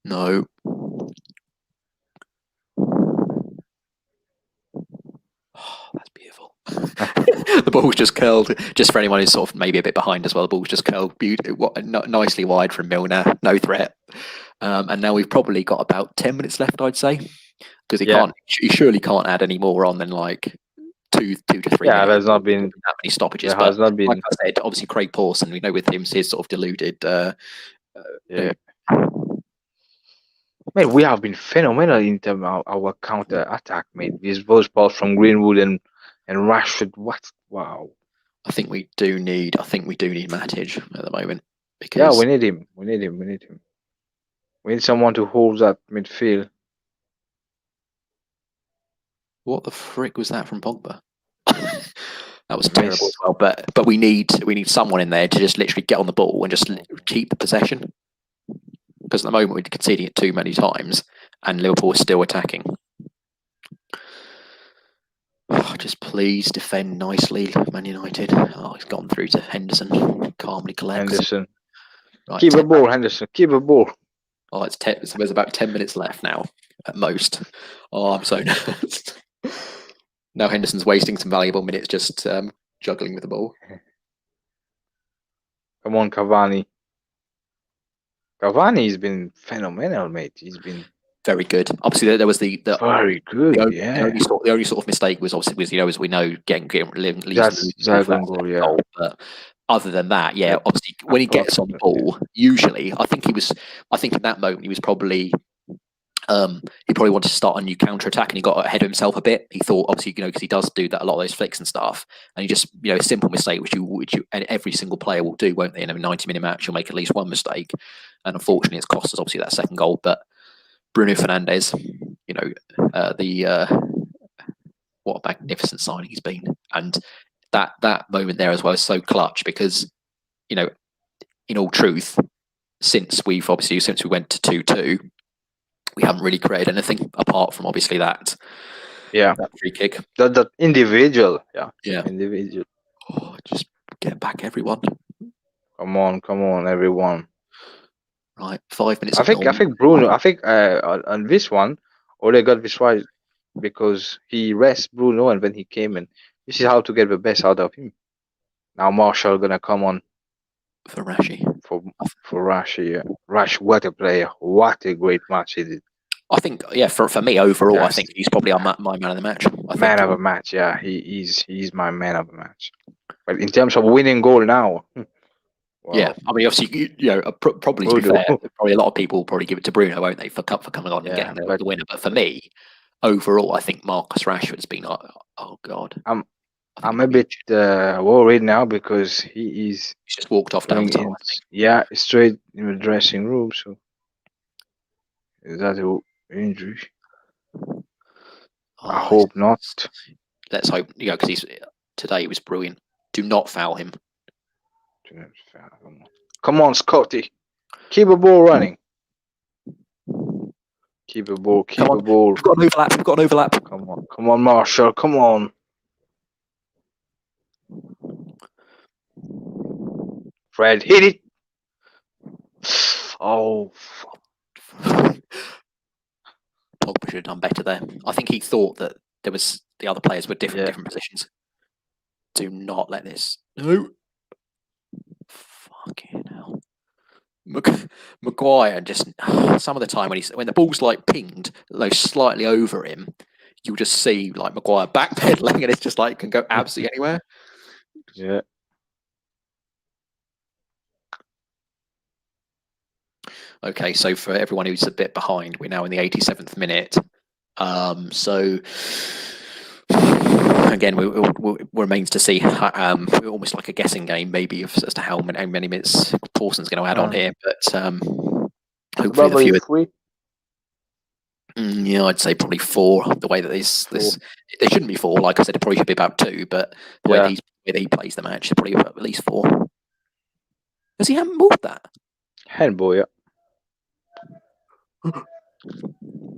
No. Oh, that's beautiful. The ball's just curled. Just for anyone who's sort of maybe a bit behind as well, the ball's just curled nicely wide from Milner. No threat. And now we've probably got about 10 minutes left, I'd say, because he surely can't add any more on than like two to 3 minutes. Yeah, there's not been that many stoppages. There has not been. Like I said, obviously Craig Pawson, we know with him, his sort of deluded. Mate, we have been phenomenal in terms of our counter attack, mate. These balls from Greenwood and Rashford. Wow. I think we do need Matic at the moment because we need him. We need someone to hold that midfield. What the frick was that from Pogba? That was terrible as well. But we need someone in there to just literally get on the ball and just keep the possession. Because at the moment we're conceding it too many times, and Liverpool is still attacking. Oh, just please defend nicely, Man United. Oh, he's gone through to Henderson. Calmly collects. Henderson. Right, keep a ball, Henderson. Keep a ball. Oh, there's about 10 minutes left now, at most. Oh, I'm so nervous. Now Henderson's wasting some valuable minutes just juggling with the ball. Come on, Cavani. Cavani's been phenomenal, mate. He's been very good. Obviously, there was the very good. The only sort of mistake was obviously as we know getting that goal. But other than that, obviously when he gets on the ball, usually I think in that moment he was probably. He probably wanted to start a new counter attack, and he got ahead of himself a bit. He thought, obviously, because he does do that a lot of those flicks and stuff, and he just, a simple mistake, which you, and every single player will do, won't they? In a 90-minute match, you'll make at least one mistake, and unfortunately, it's cost us obviously that second goal. But Bruno Fernandes, what a magnificent signing he's been, and that moment there as well is so clutch because, you know, in all truth, since we went to 2-2, we haven't really created anything apart from obviously that free kick. That individual, Yeah. individual. Oh, just get back, everyone. Come on, everyone. Right, 5 minutes. I think Bruno. I think on this one, Ole got this right because he rests Bruno, and when he came in, this is how to get the best out of him. Now Marshall gonna come on for Rashi. For Rashi, yeah. Rash, what a player! What a great match he did. I think, for me overall, I think he's probably my man of the match. Man of the match, yeah. He's my man of the match. But in terms of winning goal now, wow. Yeah, I mean, obviously, probably to be fair, probably a lot of people will probably give it to Bruno, won't they, for coming on and getting the winner. But for me, overall, I think Marcus Rashford's been oh god. I'm a bit worried now because he's just walked off down time. Yeah, straight in the dressing room. So is that an injury? I hope not. Let's hope, because today he was brilliant. Do not foul him. Come on, Scotty. Keep the ball running. Keep the ball. We've got an overlap. Come on, Marshall. Come on. Fred, hit it. Oh. Pogba should have done better there. I think he thought that the other players were different positions. Do not let this. No. Fucking hell. Maguire just some of the time when the ball's like pinged, slightly over him, you'll just see like Maguire backpedaling, and it's just like can go absolutely anywhere. Yeah. Okay, so for everyone who's a bit behind, we're now in the 87th minute. So again, we remains to see. Almost like a guessing game, maybe as to how many minutes Paulson's going to add on here. But hopefully the few. Yeah, I'd say probably 4. The way that this there shouldn't be 4. Like I said, it probably should be about 2. But the way that he plays the match, probably at least 4. Does he handball that? Handball, yeah.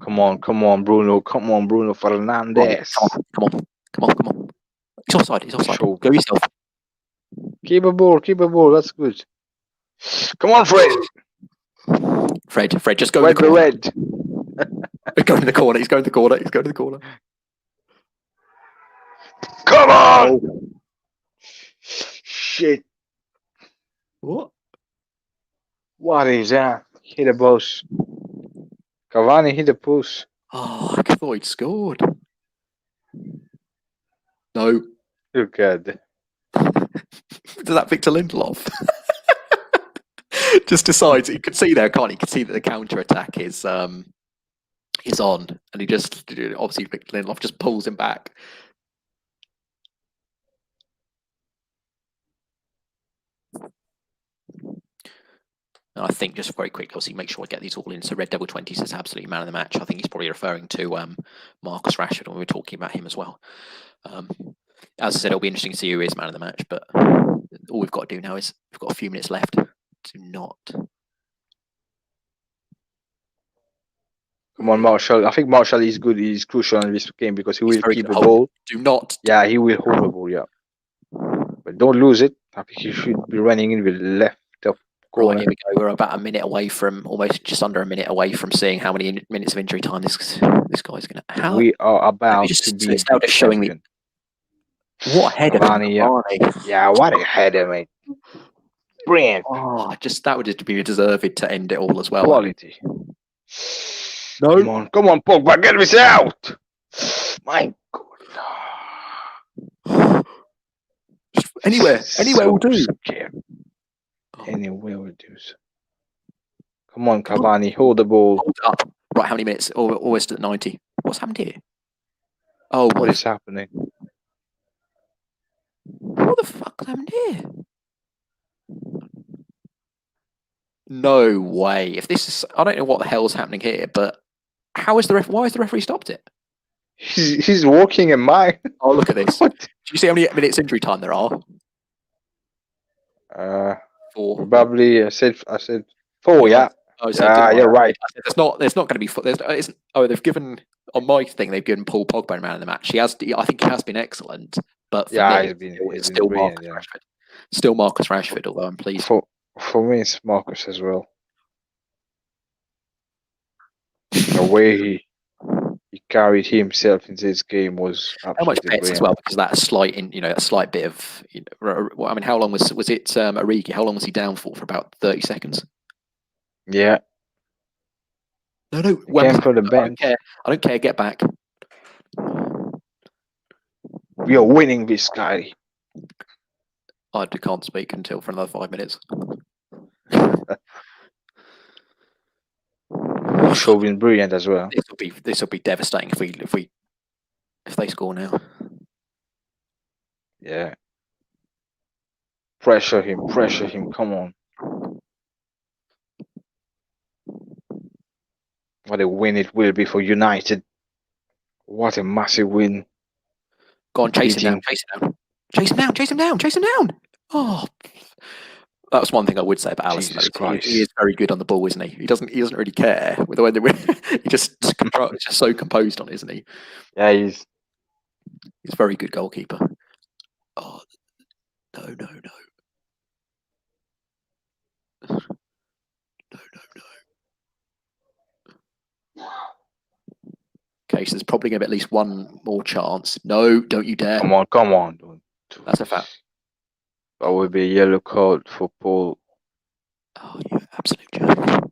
Come on, Bruno. Come on, Bruno Fernandes. Come on. He's offside. Go yourself. Keep a ball. That's good. Come on, Fred. Fred, just go in the corner. Red. Go in the corner. He's going to the corner. Come on! Oh. Shit. What is that? Hit a post. Cavani hit a post. Oh, I thought he'd scored. No. You're good. Does that Victor Lindelof? Just decides. You can see there, can't you? You can see that the counter attack is on, and he just obviously Victor Lindelof just pulls him back. And I think just very quick, obviously, make sure I get these all in. So Red Devil 20 says absolutely man of the match. I think he's probably referring to Marcus Rashford when we were talking about him as well. As I said, it'll be interesting to see who is man of the match. But all we've got to do now is we've got a few minutes left. Do not. Come on, Marshall. I think Marshall is good. He's crucial in this game because he will keep the ball. Do not. Yeah, he will hold the ball. Yeah, but don't lose it. I think he should be running in with left up corner. Right, here we go. We're about a minute away from, almost just under a minute away from seeing how many minutes of injury time this guy's going to. We are about to be. It's now just showing me. What a header! Yeah, what a header, mate. Brilliant. Oh, that would just be deserved to end it all as well. Quality. No. Come on, Pogba, get this out. My God. Anywhere will do. Anywhere will do. Come on, Cavani, hold the ball. Hold up. Right, how many minutes? Almost at 90. What's happened here? Oh, what is happening? What the fuck happened here? No way. If this is, I don't know what the hell's happening here, but why has the referee stopped it? He's walking a mile. Oh, look at this. you see how many minutes injury time there are? Four. Probably. I said 4. Yeah. You're right. There's not going to be. Isn't. Oh, they've given on my thing. They've given Paul Pogba man of the match. I think he has been excellent. But for me, it's still Marcus Rashford. Still Marcus Rashford. Although I'm pleased. For me, it's Marcus as well. The way he carried himself into this game was absolutely how much bets brilliant. As well, because that slight bit of. I mean, how long was it? Origi? How long was he down for about 30 seconds? Yeah. No. Came from the bench. I don't care. Get back. We are winning this guy. I can't speak until for another 5 minutes. Also been brilliant as well. This will be devastating if they score now. Yeah. Pressure him. Come on. What a win it will be for United. What a massive win. Go on, chase him down. Oh, that's one thing I would say about Alisson. He is very good on the ball, isn't he? He doesn't really care with the way they win. He's just so composed on it, isn't he? Yeah, he's a very good goalkeeper. Oh, no. Okay, so there's probably going to be at least one more chance. No, don't you dare. Come on. That's a fact. That would be a yellow card for Paul. Oh, you absolute jerk.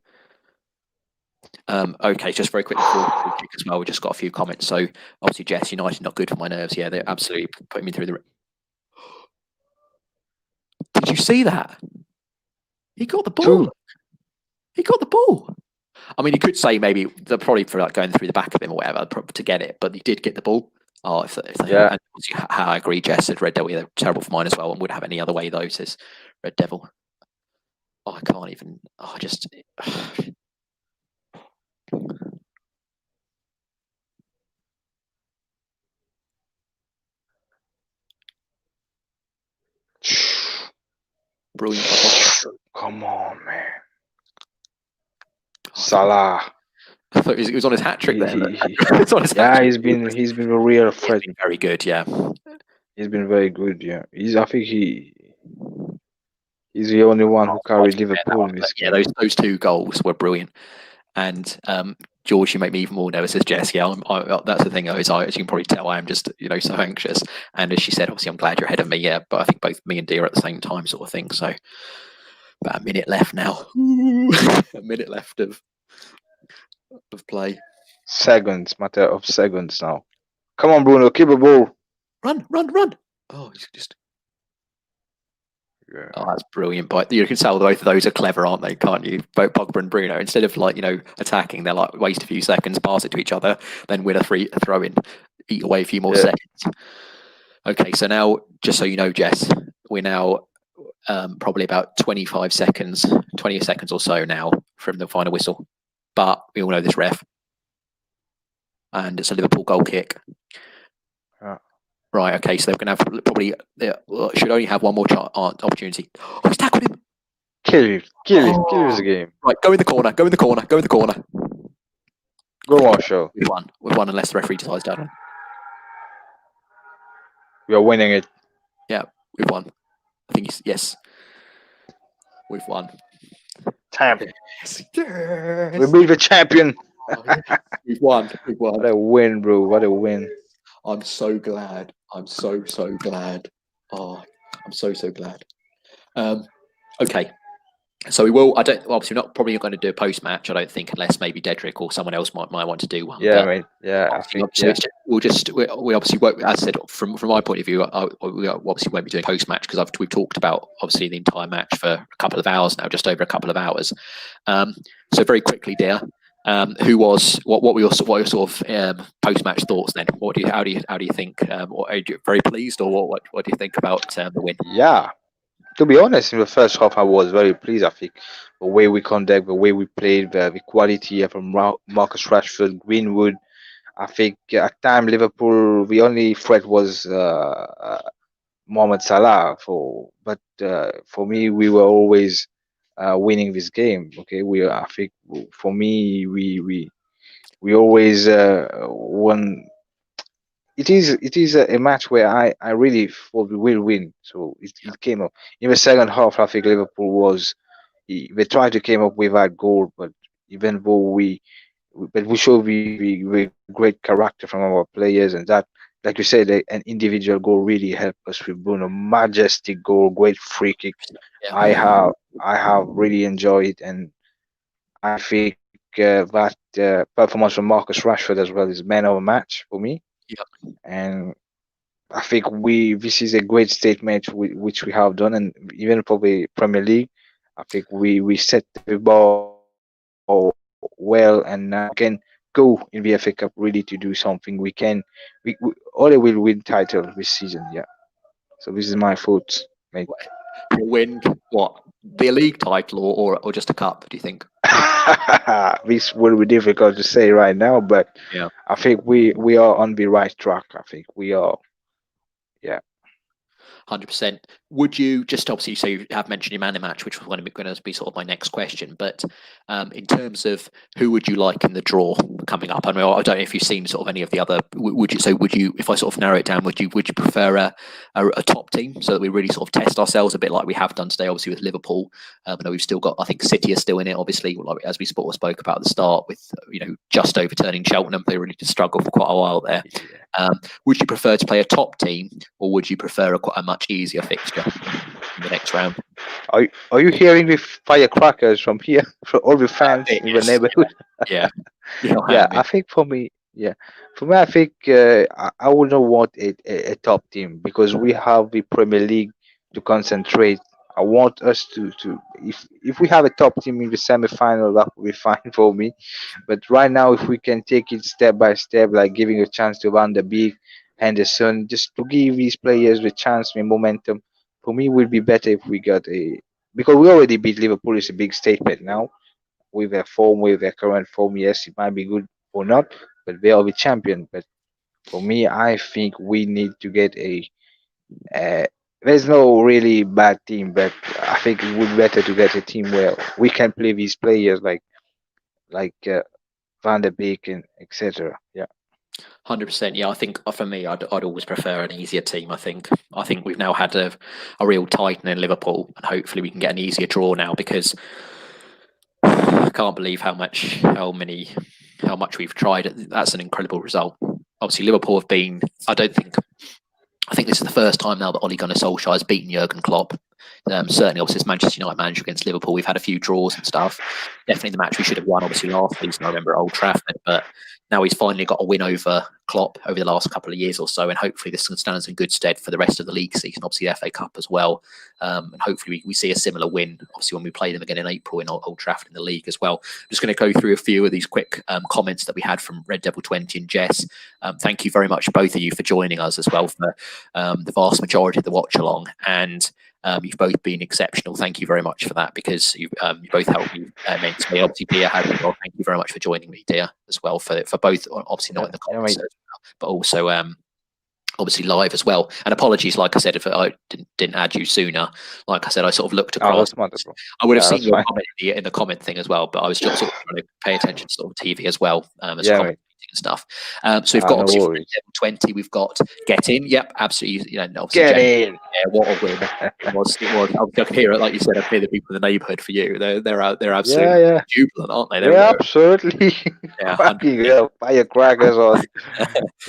Okay, just very quickly as well, we just got a few comments. So obviously, Jess, United not good for my nerves. Yeah, they're absolutely putting me through the. Did you see that? He got the ball. He got the ball. I mean, you could say maybe they're probably for like going through the back of him or whatever to get it, but he did get the ball. Oh, yeah. I agree, Jess said Red Devil. They're terrible for mine as well, and would have any other way though. Says Red Devil. Oh, I can't even. Oh, I just. Brilliant. Come on, man. Salah. I thought he was on his hat trick there. He's been a real threat. He's been very good, yeah. He's been very good, yeah. I think he's the only one who carried Liverpool in this game. Yeah, those 2 goals were brilliant. And George, you make me even more nervous as Jess. Yeah, that's the thing. As you can probably tell, I am just so anxious. And as she said, obviously, I'm glad you're ahead of me. Yeah, but I think both me and Dee are at the same time, sort of thing. So about a minute left now. A minute left of play. Matter of seconds now. Come on, Bruno, keep the ball. Run. Oh, he's just. Yeah. Oh, that's brilliant. But you can tell both of those are clever, aren't they? Can't you? Both Pogba and Bruno, instead of attacking, they're like waste a few seconds, pass it to each other, then win a throw in, eat away a few more seconds. Okay, so now, just so you know, Jess, we're now probably about 20 seconds or so now from the final whistle. But we all know this ref. And it's a Liverpool goal kick. Right, okay, so they're going to have probably, should only have one more opportunity. Oh, he's tackled him. Kill him the game. Right, go in the corner. Go on, show. We've won unless the referee decides to. We are winning it. Yeah, we've won. I think yes. We've won. Champion. Yes. We beat the champion. Oh, yeah. We've won. What a win, bro. What a win. I'm so glad. I'm so glad. Oh, I'm so glad. Okay. So we will. Obviously, we're not probably going to do a post match. I don't think, unless maybe Dedrick or someone else might want to do one. Yeah, mate. Yeah, I think. Yeah. We obviously won't. As I said, from my point of view, we obviously won't be doing post match because we've talked about obviously the entire match for a couple of hours now, just over a couple of hours. So very quickly, dear. What were your sort of post match thoughts then? How do you think? Are you very pleased, or what do you think about the win? Yeah. To be honest, in the first half, I was very pleased. I think the way we conduct, the way we played, the quality from Marcus Rashford, Greenwood. I think at time Liverpool, the only threat was Mohamed Salah. For me, we were always winning this game. Okay, I think for me, we always won. It is a match where I really thought we will win. So Yeah. it came up in the second half. I think Liverpool they tried to came up with that goal, but even though we show we great character from our players, and that, like you said, an individual goal really helped us with Bruno. Majestic goal, great free kick. Yeah. I have really enjoyed it, and I think that performance from Marcus Rashford as well is man of the match for me. Yeah. And I think this is a great statement which we have done, and even for the Premier League, I think we set the bar well, and now we can go in the FA Cup really to do something. We Ole will win title this season, yeah. So this is my thoughts, mate. We'll win what, the league title or just a cup? Do you think? This will be difficult to say right now, but Yeah. I think we are on the right track. I think we are, yeah. 100%. Would you just, obviously, so you have mentioned your man of the match, which was going to be sort of my next question, but in terms of who would you like in the draw coming up? I mean, I don't know if you've seen sort of any of the other. Would you, if I sort of narrow it down, would you prefer a top team so that we really sort of test ourselves a bit like we have done today, obviously with Liverpool? I know we've still got, I think City are still in it, obviously, like, as we spoke about at the start, with just overturning Cheltenham. They really did struggle for quite a while there. Would you prefer to play a top team, or would you prefer quite a much easier fixture in the next round? Are you hearing the firecrackers from here from all the fans in the neighborhood? Yeah. Yeah, I think for me, I think I would not want a top team because we have the Premier League to concentrate. I want us to if we have a top team in the semi-final, that would be fine for me. But right now, if we can take it step by step, like giving a chance to Van der Beek, Henderson, just to give these players the chance, the momentum, for me, would be better if we got because we already beat Liverpool. Is a big statement now with their form, with their current form. Yes, it might be good or not, but they are the champion. But for me, I think we need to get uh, there's no really bad team, but I think it would be better to get a team where we can play these players like Van der Beek and etc. Yeah. 100%. Yeah, I think for me, I'd always prefer an easier team. I think we've now had a real titan in Liverpool, and hopefully we can get an easier draw now, because I can't believe how much we've tried. That's an incredible result. Obviously, Liverpool have been. I think this is the first time now that Ole Gunnar Solskjaer has beaten Jurgen Klopp. Certainly, obviously, as Manchester United manager against Liverpool, we've had a few draws and stuff. Definitely the match we should have won, obviously, last season, I remember, at Old Trafford. But now he's finally got a win over Klopp over the last couple of years or so, and hopefully this can stand us in good stead for the rest of the league season, obviously the FA Cup as well. And hopefully we see a similar win, obviously, when we play them again in April in Old Trafford in the league as well. I'm just going to go through a few of these quick comments that we had from Red Devil 20 and Jess. Thank you very much, both of you, for joining us as well for the vast majority of the watch along. And you've both been exceptional. Thank you very much for that, because you both helped me immensely. Obviously, Dia has as well. Thank you very much for joining me, Dia, as well, for both, obviously not in the comments, but also obviously live as well. And apologies, like I said, if I didn't add you sooner. Like I said, I sort of looked across. I would have seen your comment in the comment thing as well, but I was just sort of trying to pay attention to sort of TV as well, as commenting and stuff. So we've got obviously Level 20. We've got Get In. Yep, absolutely. Obviously Get In. Yeah, what a win! It was. I could hear it, like you said. I hear the people in the neighbourhood for you. They're absolutely jubilant, aren't they? They're absolutely firecrackers on.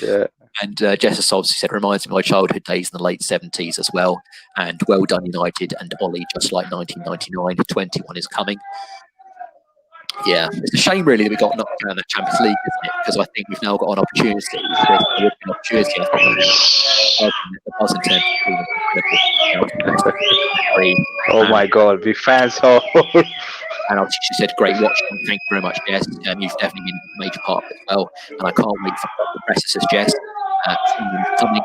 Yeah. And Jess obviously said, reminds me of my childhood days in the late 70s as well. And well done, United and Ollie, just like 1999. 21 is coming. Yeah, it's a shame really that we got knocked down the Champions League, isn't it? Because I think we've now got an opportunity. Oh my God, the fans are. And obviously she said, great watching. Thank you very much, Jess. You've definitely been a major part of it as well. And I can't wait for the press, says Jess. Coming.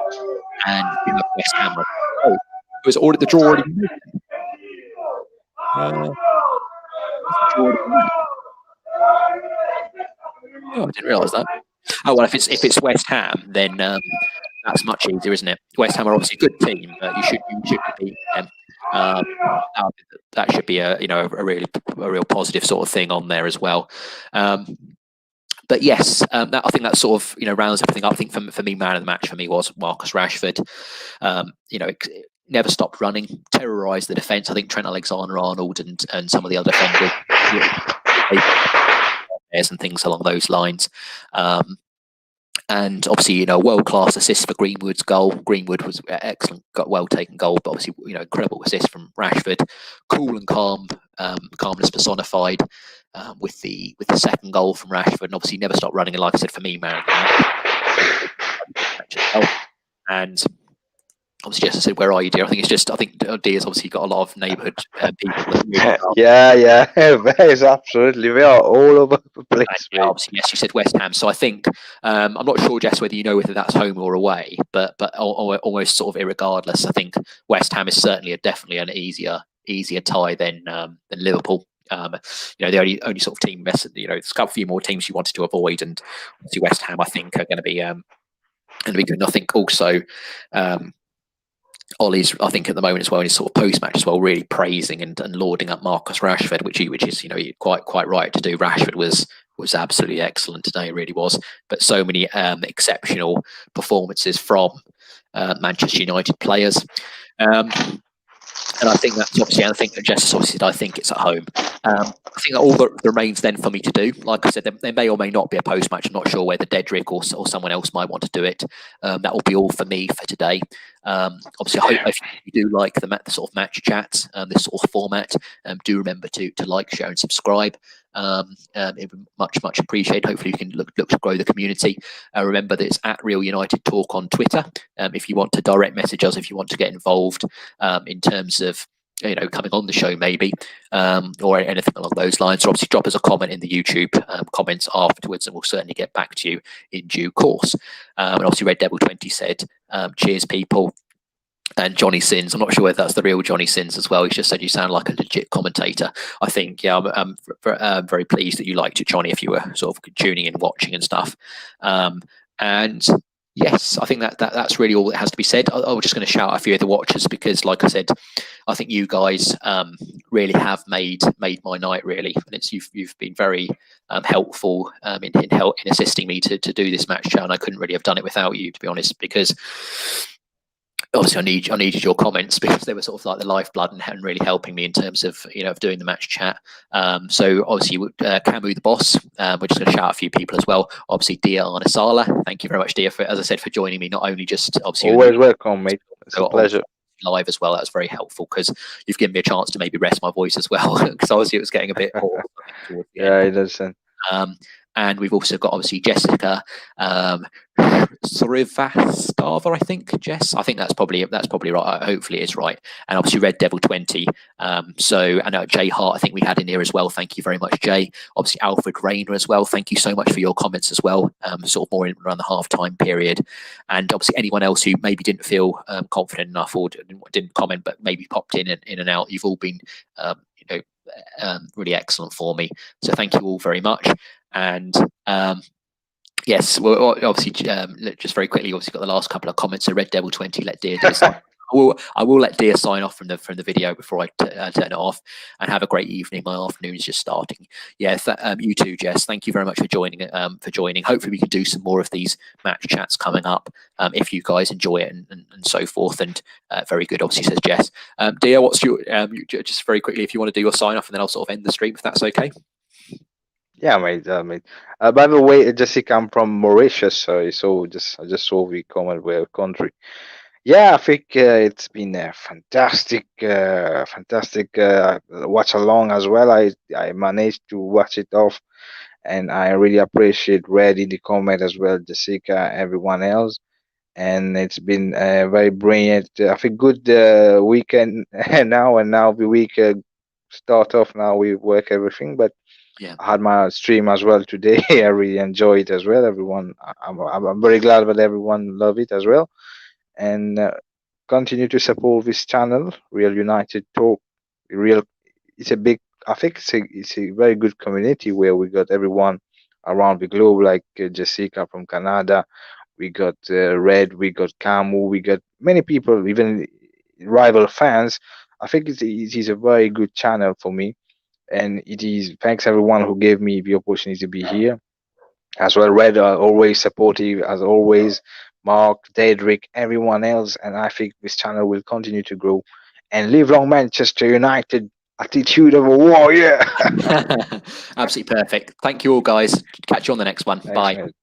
And we have West Ham. Oh, it was already the draw already made. Oh, I didn't realise that. Oh well, if it's West Ham, then that's much easier, isn't it? West Ham are obviously a good team, but you should be beating them. Um, that should be a real positive sort of thing on there as well. But yes, I think that sort of rounds everything up. I think for me, man of the match for me was Marcus Rashford. Never stopped running, terrorised the defence. I think Trent Alexander-Arnold and some of the other defenders and things along those lines. And obviously, world-class assist for Greenwood's goal. Greenwood was excellent, got well-taken goal, but obviously, incredible assist from Rashford. Cool and calm, calmness personified with the second goal from Rashford, and obviously never stopped running. And like I said, for me, man, and obviously, Jess, I said, where are you, dear? I think Dear's obviously got a lot of neighbourhood people. Yeah, it's absolutely. We are all over the place. Obviously, yes, you said West Ham. So I think I'm not sure, Jess, whether you know whether that's home or away, but almost sort of irregardless, I think West Ham is certainly definitely an easier tie than Liverpool. The only sort of team there's a few more teams you wanted to avoid, and obviously West Ham I think are going to be good. And I think also. Ollie's, I think, at the moment as well, in his sort of post-match as well, really praising and lauding up Marcus Rashford, which is quite right to do. Rashford was absolutely excellent today, really was. But so many exceptional performances from Manchester United players. And I think that's obviously, I think that Jess obviously said, I think it's at home. I think that all that remains then for me to do, like I said, there may or may not be a post-match. I'm not sure whether Dedrick or someone else might want to do it. That will be all for me for today. Obviously, I hope if you do like the sort of match chats, this sort of format, do remember to like, share, and subscribe. It would much appreciated. Hopefully, you can look to grow the community. Remember that it's at Real United Talk on Twitter. If you want to direct message us, if you want to get involved in terms of coming on the show maybe, or anything along those lines, or obviously drop us a comment in the YouTube comments afterwards, and we'll certainly get back to you in due course. And obviously Red Devil 20 said, cheers people. And Johnny Sins, I'm not sure whether that's the real Johnny Sins as well. He just said you sound like a legit commentator. I think, yeah, I'm very pleased that you liked it, Johnny, if you were sort of tuning in, watching and stuff. And yes, I think that's really all that has to be said. I was just going to shout out a few of the watchers because, like I said, I think you guys really have made my night, really, and you've been very helpful in assisting me to do this match chat, and I couldn't really have done it without you, to be honest, because obviously I needed your comments because they were sort of like the lifeblood and really helping me in terms of of doing the match chat. So obviously Camu the boss, we're just going to shout out a few people as well. Obviously Dia Arnisala, thank you very much, Dia, for, as I said, for joining me. Not only just obviously always welcome, mate. It's a pleasure. Live as well. That was very helpful because you've given me a chance to maybe rest my voice as well because obviously it was getting a bit hoarse. Yeah, it does. And we've also got obviously Jessica Srivastava, I think, Jess. I think that's probably right. Hopefully it is right. And obviously Red Devil 20. So and Jay Hart, I think we had in here as well. Thank you very much, Jay. Obviously Alfred Rayner as well. Thank you so much for your comments as well. Sort of more in around the half-time period. And obviously anyone else who maybe didn't feel confident enough or didn't comment but maybe popped in and out. You've all been really excellent for me. So thank you all very much. And yes, well, obviously, just very quickly, obviously got the last couple of comments. So Red Devil 20, let Dear do this. I will let Dear sign off from the video before I turn it off. And have a great evening. My afternoon is just starting. Yeah, you too, Jess. Thank you very much for joining. Hopefully, we can do some more of these match chats coming up if you guys enjoy it and so forth. And very good, obviously, says Jess. Dear, what's your just very quickly, if you want to do your sign off, and then I'll sort of end the stream if that's okay. Yeah, mate. By the way, Jessica, I'm from Mauritius, so I just saw we comment where country. Yeah, I think it's been a fantastic watch along as well. I managed to watch it off, and I really appreciate Red in the comment as well, Jessica, everyone else. And it's been very brilliant. I think good weekend now, and now the week start off. Now we work everything, but. Yeah. I had my stream as well today. I really enjoyed it as well. Everyone, I'm very glad that everyone love it as well, and continue to support this channel, Real United Talk. It's a big. I think it's a very good community where we got everyone around the globe, like Jessica from Canada. We got Red, we got Camu, we got many people, even rival fans. I think it is a very good channel for me, and it is thanks everyone who gave me the opportunity to be here as well. Red are always supportive as always. Mark, Dedrick, everyone else, and I think this channel will continue to grow. And live long Manchester United! Attitude of a warrior. Absolutely perfect. Thank you all, guys. Catch you on the next one. Thanks, Bye. mate.